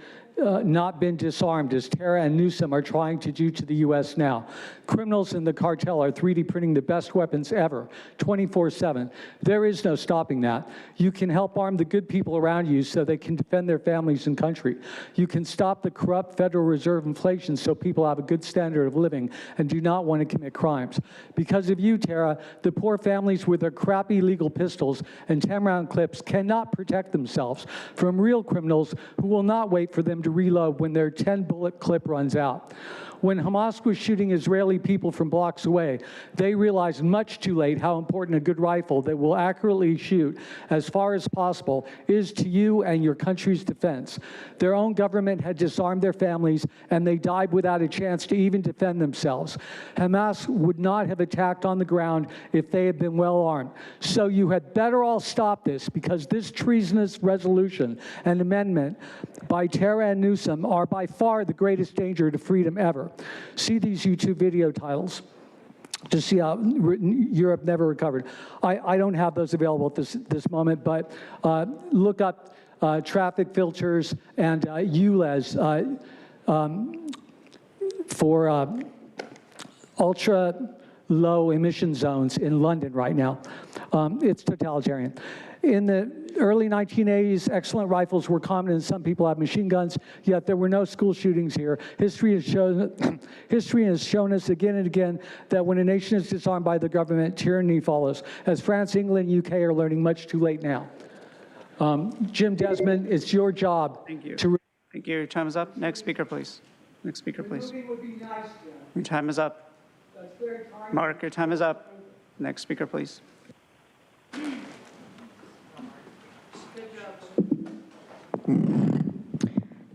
not been disarmed, as Tara and Newsom are trying to do to the U.S. now. Criminals in the cartel are 3D printing the best weapons ever, 24/7. There is no stopping that. You can help arm the good people around you so they can defend their families and country. You can stop the corrupt Federal Reserve inflation so people have a good standard of living and do not want to commit crimes. Because of you, Tara, the poor families with their crappy legal pistols and 10-round clips cannot protect themselves from real criminals who will not wait for them to reload when their 10-bullet clip runs out. When Hamas was shooting Israeli people from blocks away, they realized much too late how important a good rifle that will accurately shoot as far as possible is to you and your country's defense. Their own government had disarmed their families, and they died without a chance to even defend themselves. Hamas would not have attacked on the ground if they had been well armed. So you had better all stop this, because this treasonous resolution and amendment by Tara and Newsom are by far the greatest danger to freedom ever. See these YouTube video titles to see how Europe never recovered. I don't have those available at this moment, but look up traffic filters and ULEZ for ultra low emission zones in London right now. It's totalitarian. In the early 1980s, excellent rifles were common, and some people have machine guns, yet there were no school shootings here. History has shown us again and again that when a nation is disarmed by the government, tyranny follows, as France, England, and UK are learning much too late now. Jim Desmond, it's your job. Thank you. To Thank you. Your time is up. Next speaker, please. Next speaker, please. Your time is up. Mark, your time is up. Next speaker, please.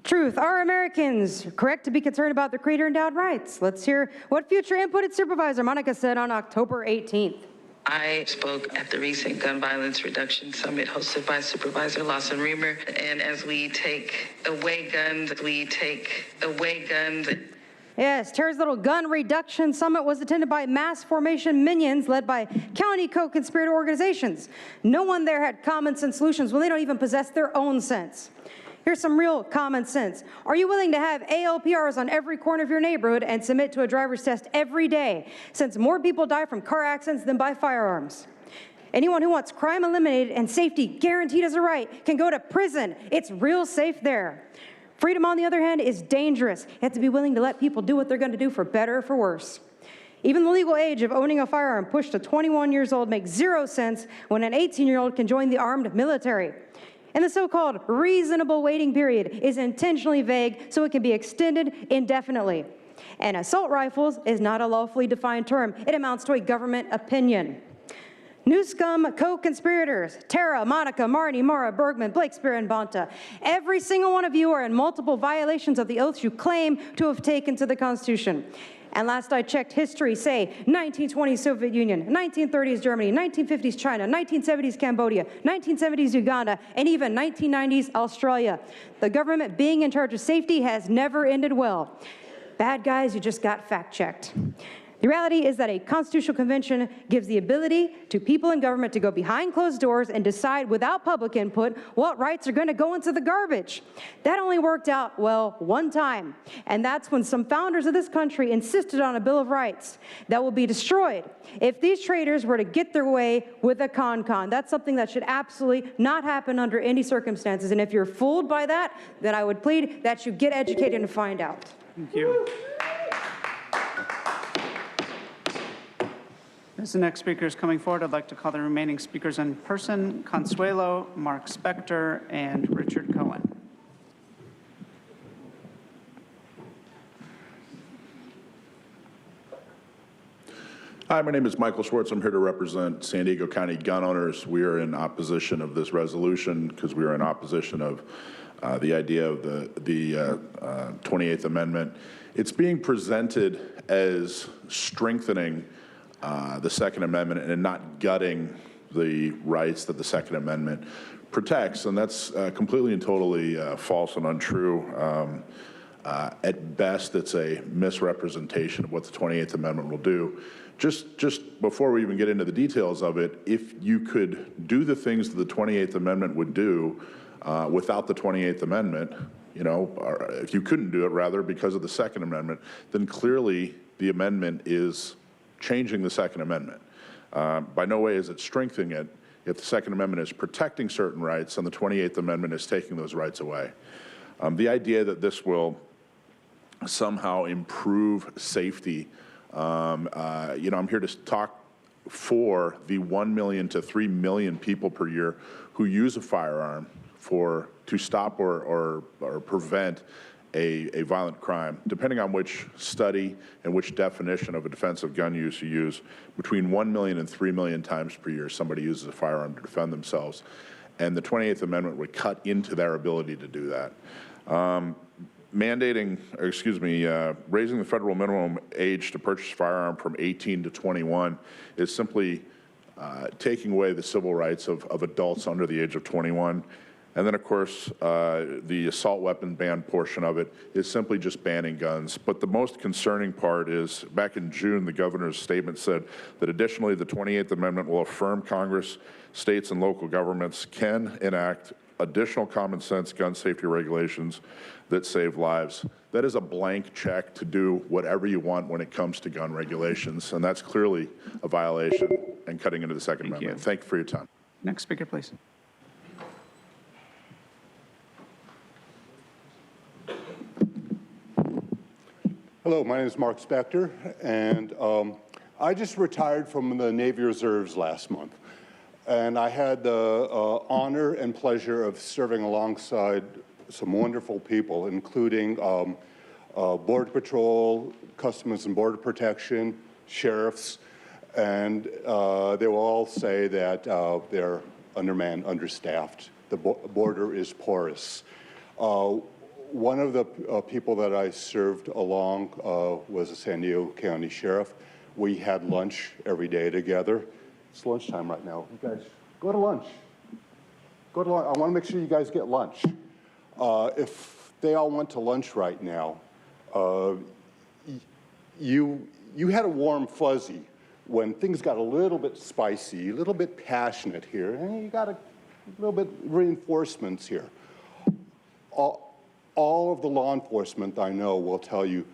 Truth, are Americans correct to be concerned about their creator-endowed rights? Let's hear what future inputted Supervisor Monica said on October 18th. I spoke at the recent Gun Violence Reduction Summit hosted by Supervisor Lawson-Remer. And as we take away guns, Yes, Tara's little gun reduction summit was attended by mass formation minions led by county co-conspirator organizations. No one there had common sense solutions when they don't even possess their own sense. Here's some real common sense. Are you willing to have ALPRs on every corner of your neighborhood and submit to a driver's test every day, since more people die from car accidents than by firearms? Anyone who wants crime eliminated and safety guaranteed as a right can go to prison. It's real safe there. Freedom, on the other hand, is dangerous. You have to be willing to let people do what they're going to do, for better or for worse. Even the legal age of owning a firearm pushed to 21 years old makes zero sense when an 18-year-old can join the armed military. And the so-called reasonable waiting period is intentionally vague so it can be extended indefinitely. And assault rifles is not a lawfully defined term. It amounts to a government opinion. New scum co-conspirators, Tara, Monica, Marnie, Mara, Bergman, Blake, Spear, and Bonta. Every single one of you are in multiple violations of the oaths you claim to have taken to the Constitution. And last I checked, history say 1920s Soviet Union, 1930s Germany, 1950s China, 1970s Cambodia, 1970s Uganda, and even 1990s Australia. The government being in charge of safety has never ended well. Bad guys, you just got fact-checked. The reality is that a constitutional convention gives the ability to people in government to go behind closed doors and decide without public input what rights are going to go into the garbage. That only worked out, well, one time. And that's when some founders of this country insisted on a Bill of Rights that will be destroyed if these traitors were to get their way with a con-con. That's something that should absolutely not happen under any circumstances. And if you're fooled by that, then I would plead that you get educated and find out. Thank you. As the next speaker is coming forward, I'd like to call the remaining speakers in person: Consuelo, Mark Spector, and Richard Cohen. Hi, my name is Michael Schwartz. I'm here to represent San Diego County gun owners. We are in opposition of this resolution because we are in opposition of the idea of the 28th Amendment. It's being presented as strengthening the Second Amendment and not gutting the rights that the Second Amendment protects, and that's completely and totally false and untrue. At best, it's a misrepresentation of what the 28th Amendment will do. Just before we even get into the details of it, if you could do the things that the 28th Amendment would do without the 28th Amendment, you know, or if you couldn't do it, rather, because of the Second Amendment, then clearly the amendment is changing the Second Amendment. By no way is it strengthening it if the Second Amendment is protecting certain rights and the 28th Amendment is taking those rights away. The idea that this will somehow improve safety, you know, I'm here to talk for the 1 million to 3 million people per year who use a firearm to stop or prevent a violent crime. Depending on which study and which definition of a defensive gun use you use, between 1 million and 3 million times per year somebody uses a firearm to defend themselves. And the 28th Amendment would cut into their ability to do that. Raising the federal minimum age to purchase a firearm from 18 to 21 is simply taking away the civil rights of adults under the age of 21. And then, of course, the assault weapon ban portion of it is simply just banning guns. But the most concerning part is, back in June, the governor's statement said that additionally, the 28th Amendment will affirm Congress, states, and local governments can enact additional common sense gun safety regulations that save lives. That is a blank check to do whatever you want when it comes to gun regulations. And that's clearly a violation and cutting into the Second Amendment. Thank you for your time. Next speaker, please. Hello, my name is Mark Spector, and I just retired from the Navy Reserves last month. And I had the honor and pleasure of serving alongside some wonderful people, including Border Patrol, Customs and Border Protection, sheriffs, and they will all say that they're undermanned, understaffed. The border is porous. One of the people that I served along was a San Diego County Sheriff. We had lunch every day together. It's lunchtime right now. You guys, go to lunch. Go to lunch. I want to make sure you guys get lunch. If they all went to lunch right now, you had a warm fuzzy when things got a little bit spicy, a little bit passionate here, and you got a little bit reinforcements here. All of the law enforcement I know will tell you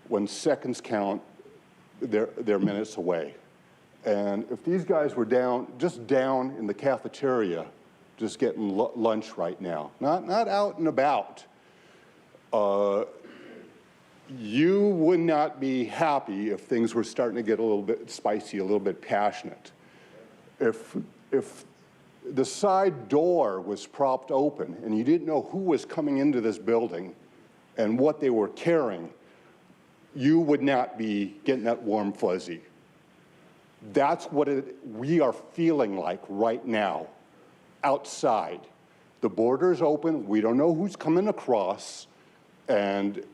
when seconds count, they're minutes away. And if these guys were just down in the cafeteria, just getting lunch right now, not out and about, you would not be happy if things were starting to get a little bit spicy, a little bit passionate. If the side door was propped open and you didn't know who was coming into this building and what they were carrying, you would not be getting that warm fuzzy. That's what we are feeling like right now outside. The border's open, we don't know who's coming across, and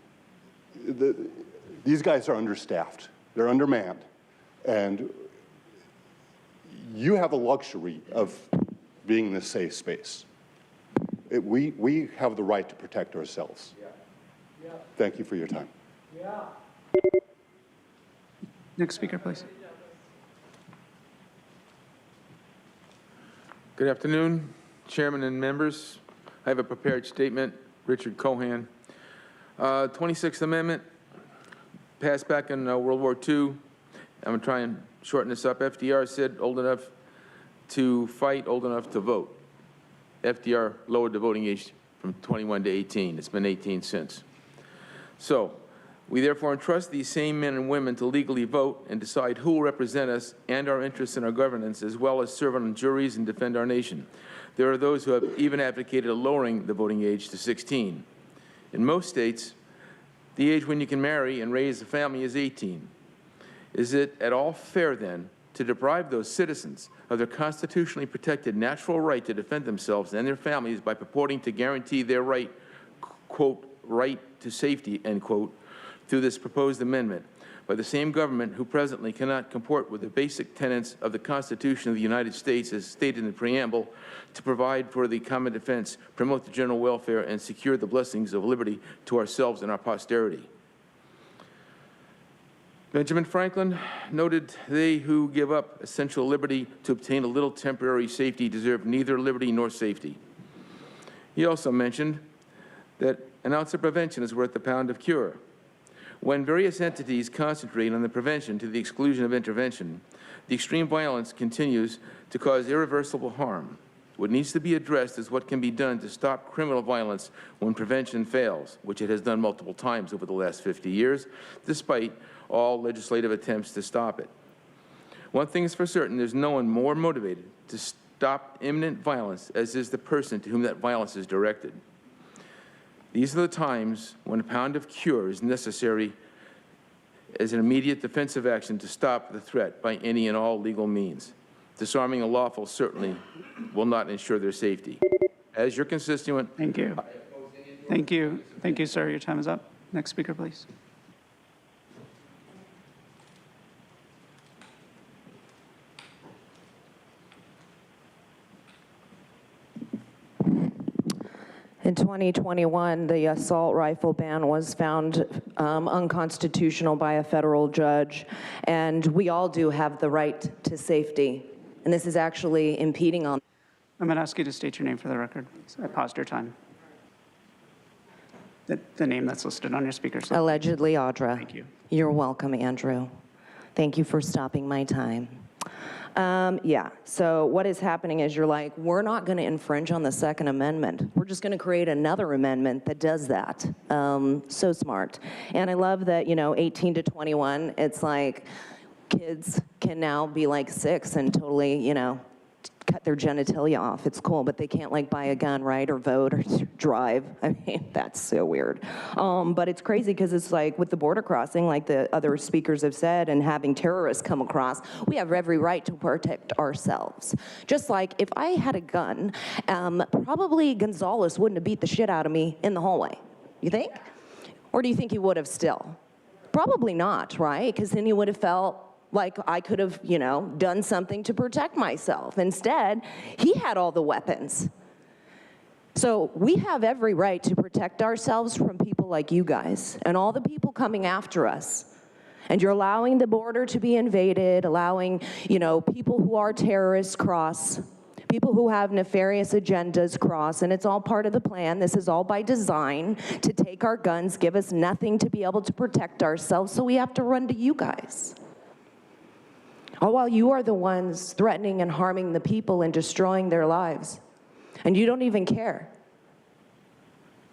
these guys are understaffed, they're undermanned, and you have a luxury of being in a safe space. We have the right to protect ourselves. Thank you for your time. Next speaker, please. Good afternoon, Chairman and members. I have a prepared statement. Richard Cohan. 26th Amendment, passed back in World War II. I'm going to try and shorten this up. FDR said old enough to fight, old enough to vote. FDR lowered the voting age from 21 to 18. It's been 18 since. So, we therefore entrust these same men and women to legally vote and decide who will represent us and our interests in our governance, as well as serve on juries and defend our nation. There are those who have even advocated lowering the voting age to 16. In most states, the age when you can marry and raise a family is 18. Is it at all fair, then, to deprive those citizens of their constitutionally protected natural right to defend themselves and their families by purporting to guarantee their right, quote, right to safety, end quote, through this proposed amendment by the same government who presently cannot comport with the basic tenets of the Constitution of the United States as stated in the preamble to provide for the common defense, promote the general welfare, and secure the blessings of liberty to ourselves and our posterity. Benjamin Franklin noted, "They who give up essential liberty to obtain a little temporary safety deserve neither liberty nor safety." He also mentioned that an ounce of prevention is worth a pound of cure. When various entities concentrate on the prevention to the exclusion of intervention, the extreme violence continues to cause irreversible harm. What needs to be addressed is what can be done to stop criminal violence when prevention fails, which it has done multiple times over the last 50 years, despite all legislative attempts to stop it. One thing is for certain, there's no one more motivated to stop imminent violence as is the person to whom that violence is directed. These are the times when a pound of cure is necessary as an immediate defensive action to stop the threat by any and all legal means. Disarming the lawful certainly will not ensure their safety. As your constituent... Thank you. Thank you. Thank you, sir. Your time is up. Next speaker, please. In 2021, the assault rifle ban was found unconstitutional by a federal judge, and we all do have the right to safety. And this is actually impeding on... I'm going to ask you to state your name for the record. I paused your time. The name that's listed on your speaker slip. Allegedly, Audra. Thank you. You're welcome, Andrew. Thank you for stopping my time. Yeah, so what is happening is you're like, we're not going to infringe on the Second Amendment. We're just going to create another amendment that does that. So smart. And I love that, 18 to 21, it's like kids can now be like 6 and totally, cut their genitalia off. It's cool, but they can't like buy a gun, right, or vote or drive. I mean, that's so weird. But it's crazy because it's like with the border crossing, like the other speakers have said, and having terrorists come across, we have every right to protect ourselves. Just like if I had a gun, probably Gonzalez wouldn't have beat the shit out of me in the hallway. You think? Or do you think he would have still? Probably not, right? Because then he would have felt like I could have, done something to protect myself. Instead, he had all the weapons. So we have every right to protect ourselves from people like you guys and all the people coming after us. And you're allowing the border to be invaded, allowing, people who are terrorists cross, people who have nefarious agendas cross, and it's all part of the plan. This is all by design to take our guns, give us nothing to be able to protect ourselves, so we have to run to you guys. All while you are the ones threatening and harming the people and destroying their lives. And you don't even care.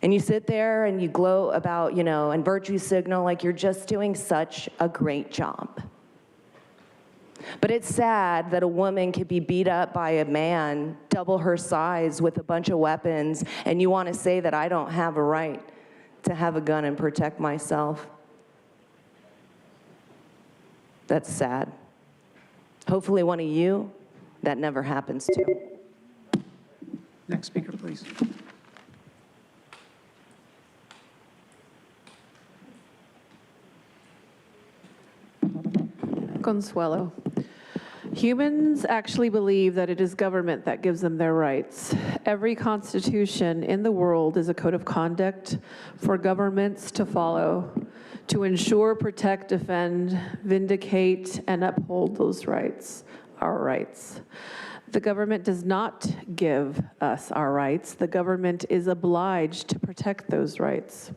And you sit there and you gloat about, and virtue signal like you're just doing such a great job. But it's sad that a woman could be beat up by a man double her size with a bunch of weapons, and you want to say that I don't have a right to have a gun and protect myself. That's sad. Hopefully one of you, that never happens to. Next speaker, please. Consuelo. Humans actually believe that it is government that gives them their rights. Every constitution in the world is a code of conduct for governments to follow, to ensure, protect, defend, vindicate, and uphold those rights, our rights. The government does not give us our rights. The government is obliged to protect those rights.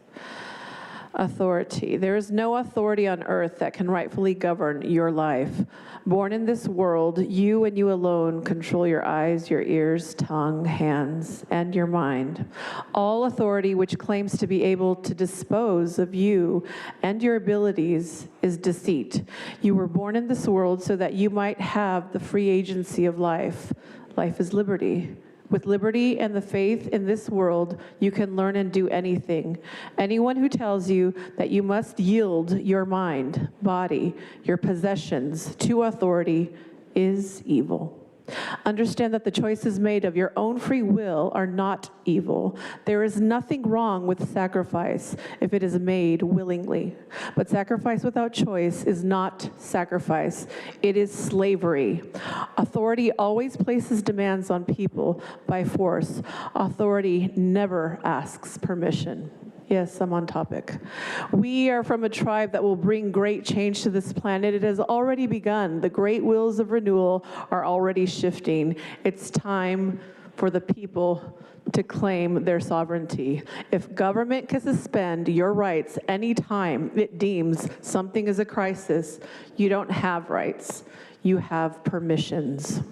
Authority. There is no authority on earth that can rightfully govern your life. Born in this world, you and you alone control your eyes, your ears, tongue, hands, and your mind. All authority which claims to be able to dispose of you and your abilities is deceit. You were born in this world so that you might have the free agency of life. Life is liberty. With liberty and the faith in this world, you can learn and do anything. Anyone who tells you that you must yield your mind, body, your possessions to authority is evil. Understand that the choices made of your own free will are not evil. There is nothing wrong with sacrifice if it is made willingly. But sacrifice without choice is not sacrifice. It is slavery. Authority always places demands on people by force. Authority never asks permission. Yes, I'm on topic. We are from a tribe that will bring great change to this planet. It has already begun. The great wheels of renewal are already shifting. It's time for the people to claim their sovereignty. If government can suspend your rights anytime it deems something is a crisis, you don't have rights. You have permissions.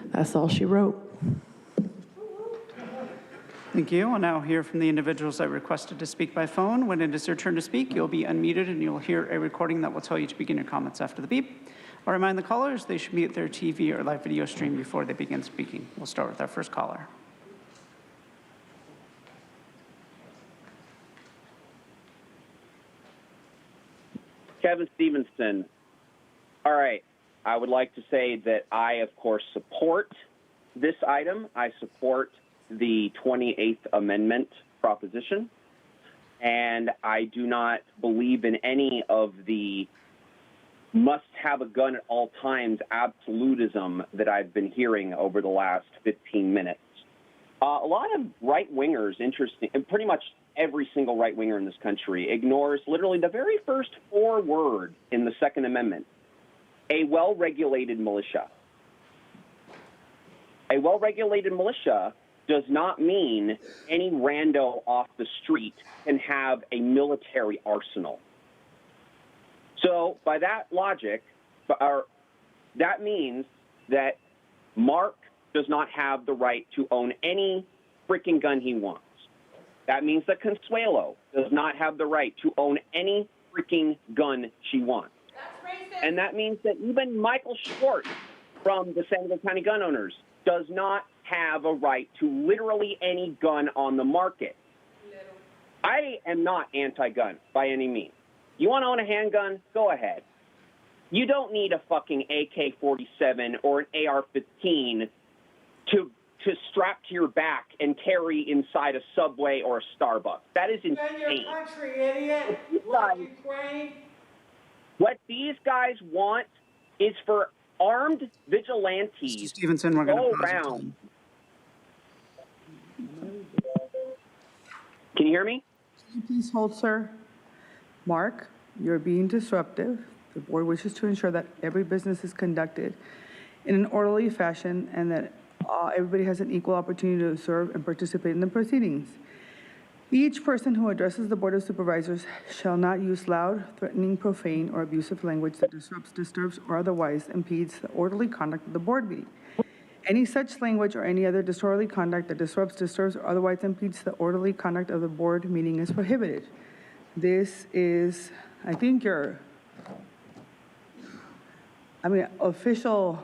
That's all she wrote. Thank you. We'll now hear from the individuals that requested to speak by phone. When it is your turn to speak, you'll be unmuted and you'll hear a recording that will tell you to begin your comments after the beep. I'll remind the callers they should mute their TV or live video stream before they begin speaking. We'll start with our first caller. Kevin Stevenson. All right. I would like to say that I, of course, support this item. I support the 28th Amendment proposition, and I do not believe in any of the must have a gun at all times absolutism that I've been hearing over the last 15 minutes. A lot of right-wingers, interesting, and pretty much every single right-winger in this country ignores literally the very first 4 words in the Second Amendment, a well-regulated militia. A well-regulated militia does not mean any rando off the street can have a military arsenal. So by that logic, that means that Mark does not have the right to own any freaking gun he wants. That means that Consuelo does not have the right to own any freaking gun she wants. And that means that even Michael Schwartz from the San Diego County Gun Owners does not have a right to literally any gun on the market. I am not anti-gun by any means. You want to own a handgun? Go ahead. You don't need a fucking AK-47 or an AR-15 to strap to your back and carry inside a Subway or a Starbucks. That is insane. Defend your country, idiot. What these guys want is for armed vigilantes Mr. Stevenson, we're going go to pause around. Can you hear me? Can you please hold, sir? Mark, you're being disruptive. The board wishes to ensure that every business is conducted in an orderly fashion and that everybody has an equal opportunity to serve and participate in the proceedings. Each person who addresses the Board of Supervisors shall not use loud, threatening, profane, or abusive language that disrupts, disturbs, or otherwise impedes the orderly conduct of the board meeting. Any such language or any other disorderly conduct that disrupts, disturbs, or otherwise impedes the orderly conduct of the board meeting is prohibited. This is, I think you're I mean, official,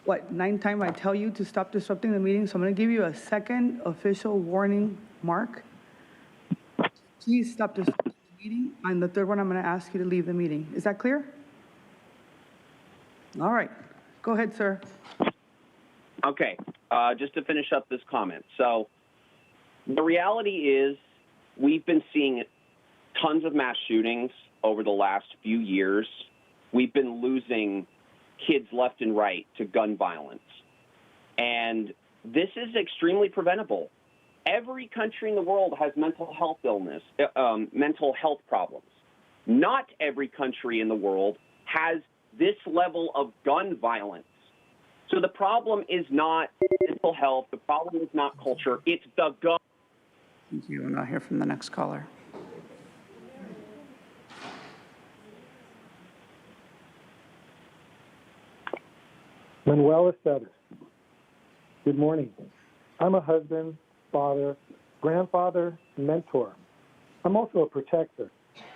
what, 9th time I tell you to stop disrupting the meeting, so I'm going to give you a second official warning, Mark. Please stop disrupting the meeting. And the third one, I'm going to ask you to leave the meeting. Is that clear? All right. Go ahead, sir. Okay, just to finish up this comment. So the reality is we've been seeing tons of mass shootings over the last few years. We've been losing kids left and right to gun violence. And this is extremely preventable. Every country in the world has mental health problems. Not every country in the world has this level of gun violence. So the problem is not mental health, the problem is not culture, it's the gun. Thank you. We'll now hear from the next caller. Manuel Esteves. Good morning. I'm a husband, father, grandfather, mentor. I'm also a protector.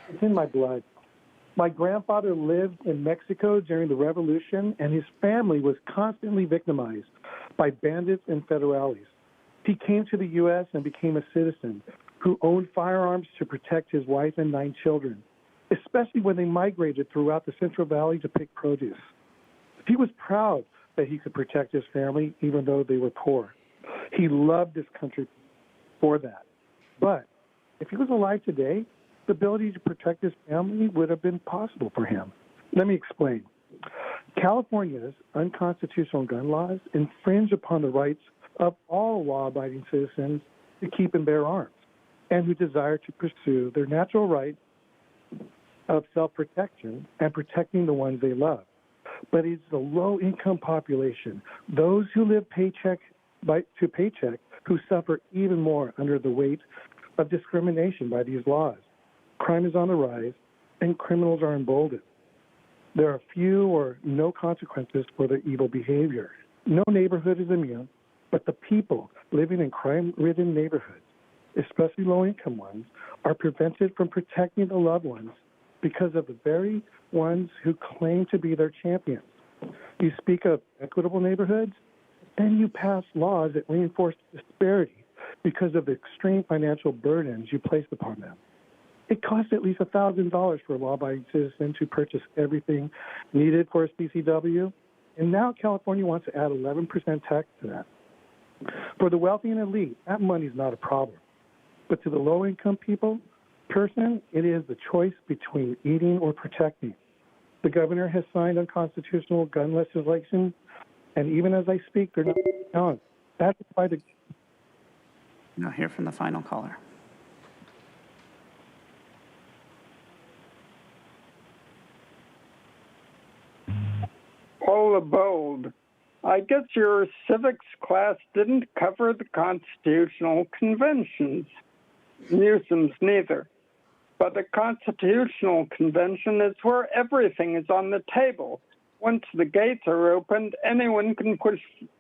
It's in my blood. My grandfather lived in Mexico during the revolution, and his family was constantly victimized by bandits and federales. He came to the U.S. and became a citizen who owned firearms to protect his wife and 9 children, especially when they migrated throughout the Central Valley to pick produce. He was proud that he could protect his family, even though they were poor. He loved this country for that. But if he was alive today, the ability to protect his family would have been possible for him. Let me explain. California's unconstitutional gun laws infringe upon the rights of all law-abiding citizens to keep and bear arms and who desire to pursue their natural right of self-protection and protecting the ones they love. But it's the low-income population, those who live paycheck to paycheck, who suffer even more under the weight of discrimination by these laws. Crime is on the rise, and criminals are emboldened. There are few or no consequences for their evil behavior. No neighborhood is immune, but the people living in crime-ridden neighborhoods, especially low-income ones, are prevented from protecting the loved ones because of the very ones who claim to be their champions. You speak of equitable neighborhoods, and you pass laws that reinforce disparity because of the extreme financial burdens you place upon them. It costs at least $1,000 for a law-abiding citizen to purchase everything needed for a CCW, and now California wants to add 11% tax to that. For the wealthy and elite, that money is not a problem. But to the low-income person, it is the choice between eating or protecting. The governor has signed unconstitutional gun legislation, and even as I speak, they're not on. That's why the... Now hear from the final caller. Paula Bold. I guess your civics class didn't cover the constitutional conventions. Newsom's neither. But a constitutional convention is where everything is on the table. Once the gates are opened, anyone can push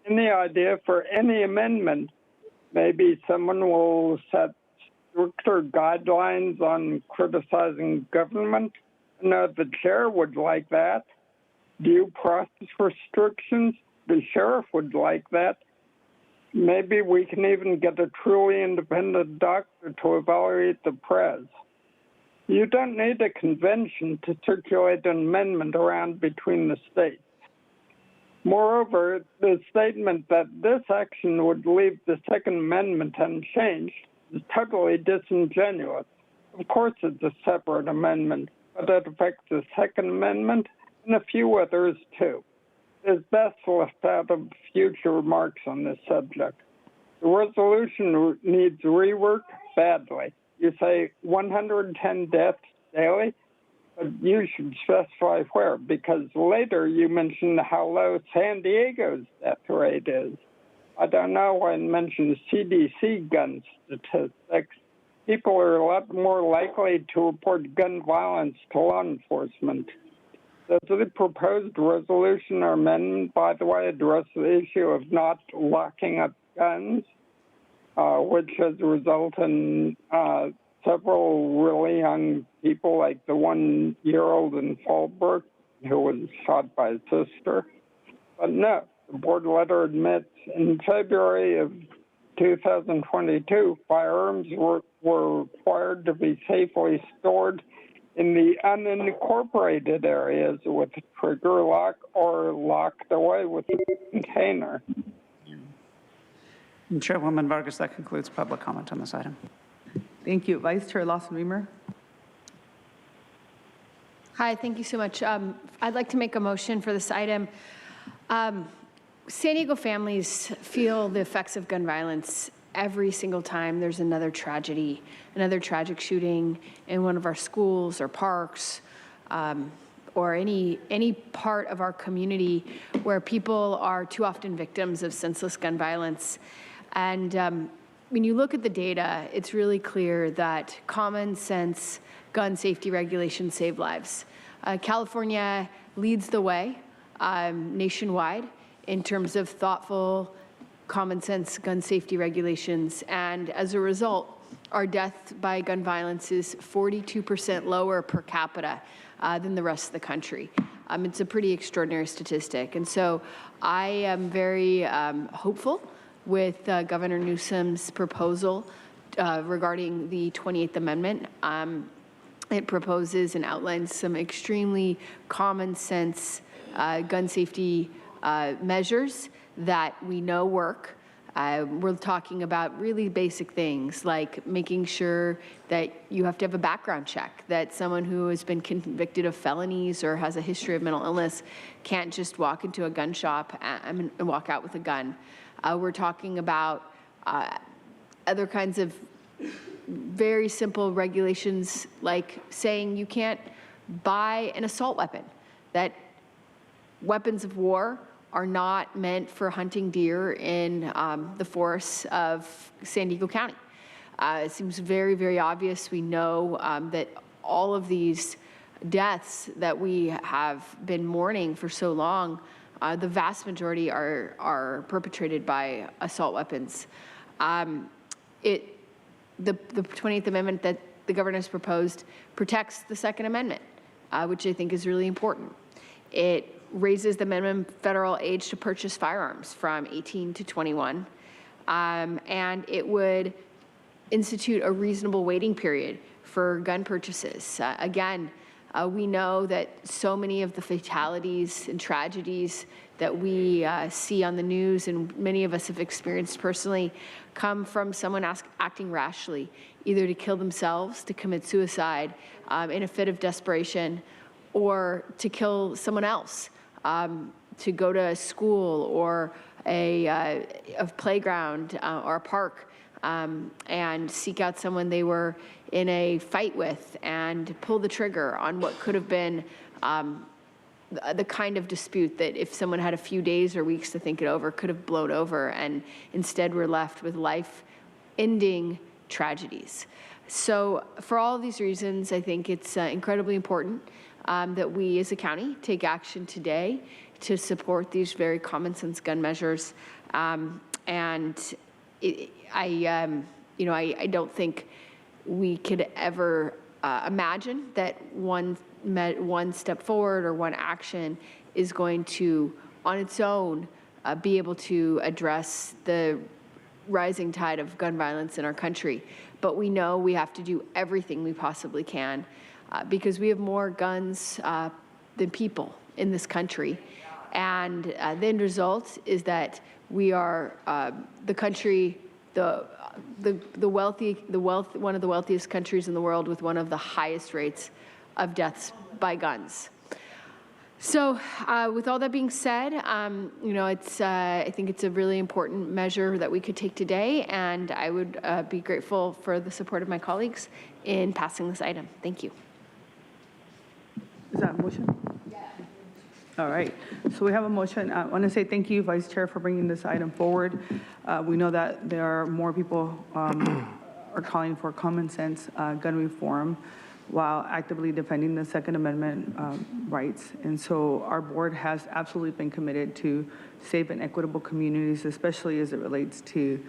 any idea for any amendment. Maybe someone will set stricter guidelines on criticizing government. I know the chair would like that. Due process restrictions, the sheriff would like that. Maybe we can even get a truly independent doctor to evaluate the press. You don't need a convention to circulate an amendment around between the states. Moreover, the statement that this action would leave the Second Amendment unchanged is totally disingenuous. Of course, it's a separate amendment, but it affects the Second Amendment and a few others too. It's best left out of future remarks on this subject. The resolution needs rework badly. You say 110 deaths daily, but you should specify where, because later you mentioned how low San Diego's death rate is. I don't know why it mentions CDC gun statistics. People are a lot more likely to report gun violence to law enforcement. Does the proposed resolution or amendment, by the way, address the issue of not locking up guns, which has resulted in several really young people, like the 1-year-old in Fallbrook, who was shot by his sister. But no, the board letter admits in February of 2022, firearms were required to be safely stored in the unincorporated areas with a trigger lock or locked away with a container. And Chairwoman Vargas, that concludes public comment on this item. Thank you. Vice Chair Lawson-Remer. Hi, thank you so much. I'd like to make a motion for this item. San Diego families feel the effects of gun violence every single time there's another tragedy, another tragic shooting in one of our schools or parks, or any part of our community where people are too often victims of senseless gun violence. And when you look at the data, it's really clear that common sense gun safety regulations save lives. California leads the way nationwide in terms of thoughtful, common sense gun safety regulations. And as a result, our death by gun violence is 42% lower per capita than the rest of the country. It's a pretty extraordinary statistic. And so I am very hopeful with Governor Newsom's proposal regarding the 28th Amendment. It proposes and outlines some extremely common sense gun safety measures that we know work. We're talking about really basic things like making sure that you have to have a background check, that someone who has been convicted of felonies or has a history of mental illness can't just walk into a gun shop and walk out with a gun. We're talking about other kinds of very simple regulations like saying you can't buy an assault weapon, that weapons of war are not meant for hunting deer in the forests of San Diego County. It seems very, very obvious. We know that all of these deaths that we have been mourning for so long, the vast majority are perpetrated by assault weapons. The 28th Amendment that the governor has proposed protects the Second Amendment, which I think is really important. It raises the minimum federal age to purchase firearms from 18 to 21, and it would institute a reasonable waiting period for gun purchases. Again, we know that so many of the fatalities and tragedies that we see on the news and many of us have experienced personally come from someone acting rashly, either to kill themselves, to commit suicide in a fit of desperation, or to kill someone else, to go to a school or a playground or a park and seek out someone they were in a fight with and pull the trigger on what could have been the kind of dispute that if someone had a few days or weeks to think it over could have blown over, and instead we're left with life-ending tragedies. So for all of these reasons, I think it's incredibly important that we as a county take action today to support these very common sense gun measures. I don't think we could ever imagine that one step forward or one action is going to, on its own, be able to address the rising tide of gun violence in our country. But we know we have to do everything we possibly can because we have more guns than people in this country. And the end result is that we are the country, one of the wealthiest countries in the world with one of the highest rates of deaths by guns. So with all that being said, I think it's a really important measure that we could take today, and I would be grateful for the support of my colleagues in passing this item. Thank you. Is that a motion? Yeah. All right. So we have a motion. I want to say thank you, Vice Chair, for bringing this item forward. We know that there are more people are calling for common sense gun reform. while actively defending the Second Amendment rights. And so our board has absolutely been committed to safe and equitable communities, especially as it relates to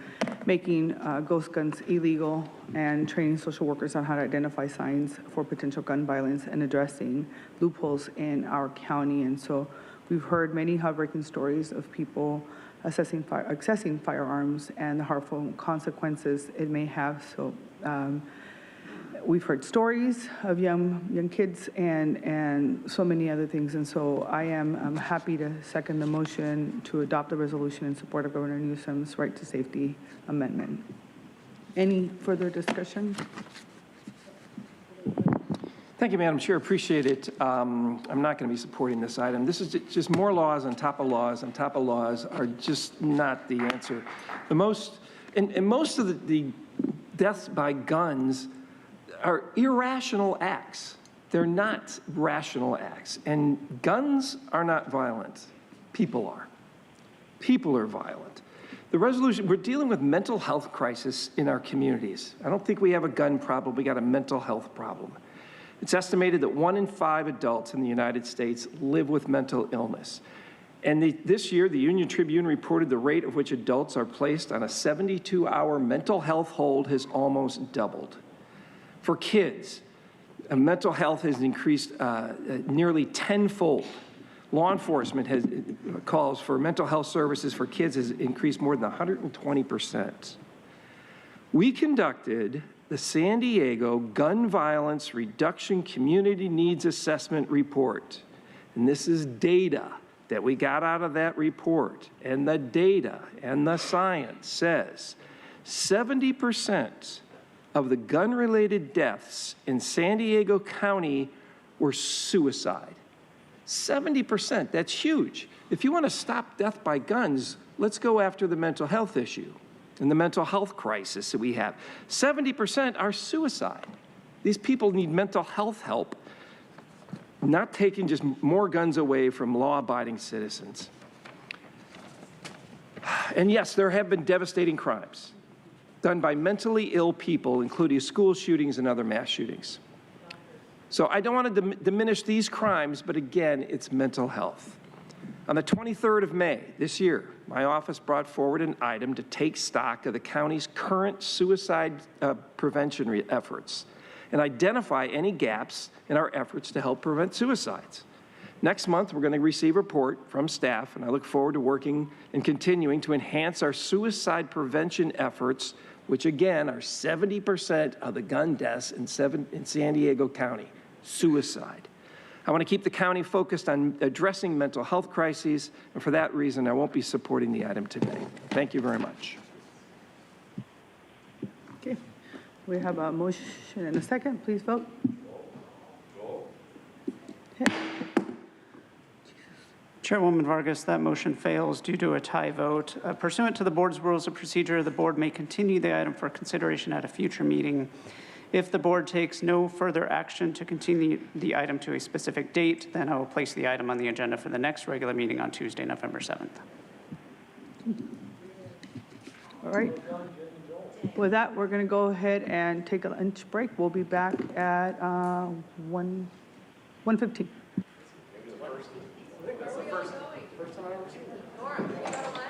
making ghost guns illegal and training social workers on how to identify signs for potential gun violence and addressing loopholes in our county. And so we've heard many heartbreaking stories of people accessing firearms and the harmful consequences it may have. So we've heard stories of young kids and so many other things. And so I'm happy to second the motion to adopt the resolution in support of Governor Newsom's right to safety amendment. Any further discussion? Thank you, Madam Chair. Appreciate it. I'm not going to be supporting this item. This is just more laws on top of laws on top of laws are just not the answer. Most of the deaths by guns are irrational acts. They're not rational acts. And guns are not violent. People are. People are violent. The resolution, we're dealing with mental health crisis in our communities. I don't think we have a gun problem. We got a mental health problem. It's estimated that 1 in 5 adults in the United States live with mental illness. And this year, the Union Tribune reported the rate at which adults are placed on a 72-hour mental health hold has almost doubled. For kids, mental health has increased nearly tenfold. Law enforcement calls for mental health services for kids has increased more than 120%. We conducted the San Diego Gun Violence Reduction Community Needs Assessment Report. And this is data that we got out of that report. And the data and the science says 70% of the gun-related deaths in San Diego County were suicide. 70%, that's huge. If you want to stop death by guns, let's go after the mental health issue and the mental health crisis that we have. 70% are suicide. These people need mental health help, not taking just more guns away from law-abiding citizens. And yes, there have been devastating crimes done by mentally ill people, including school shootings and other mass shootings. So I don't want to diminish these crimes, but again, it's mental health. On the 23rd of May this year, my office brought forward an item to take stock of the county's current suicide prevention efforts and identify any gaps in our efforts to help prevent suicides. Next month, we're going to receive a report from staff, and I look forward to working and continuing to enhance our suicide prevention efforts, which again are 70% of the gun deaths in San Diego County, suicide. I want to keep the county focused on addressing mental health crises, and for that reason, I won't be supporting the item today. Thank you very much. Okay, we have a motion and a second. Please vote. Okay. Chairwoman Vargas, that motion fails due to a tie vote. Pursuant to the board's rules of procedure, the board may continue the item for consideration at a future meeting. If the board takes no further action to continue the item to a specific date, then I will place the item on the agenda for the next regular meeting on Tuesday, November 7th. All right. With that, we're going to go ahead and take a lunch break. We'll be back at 1:15. First time I ever seen it.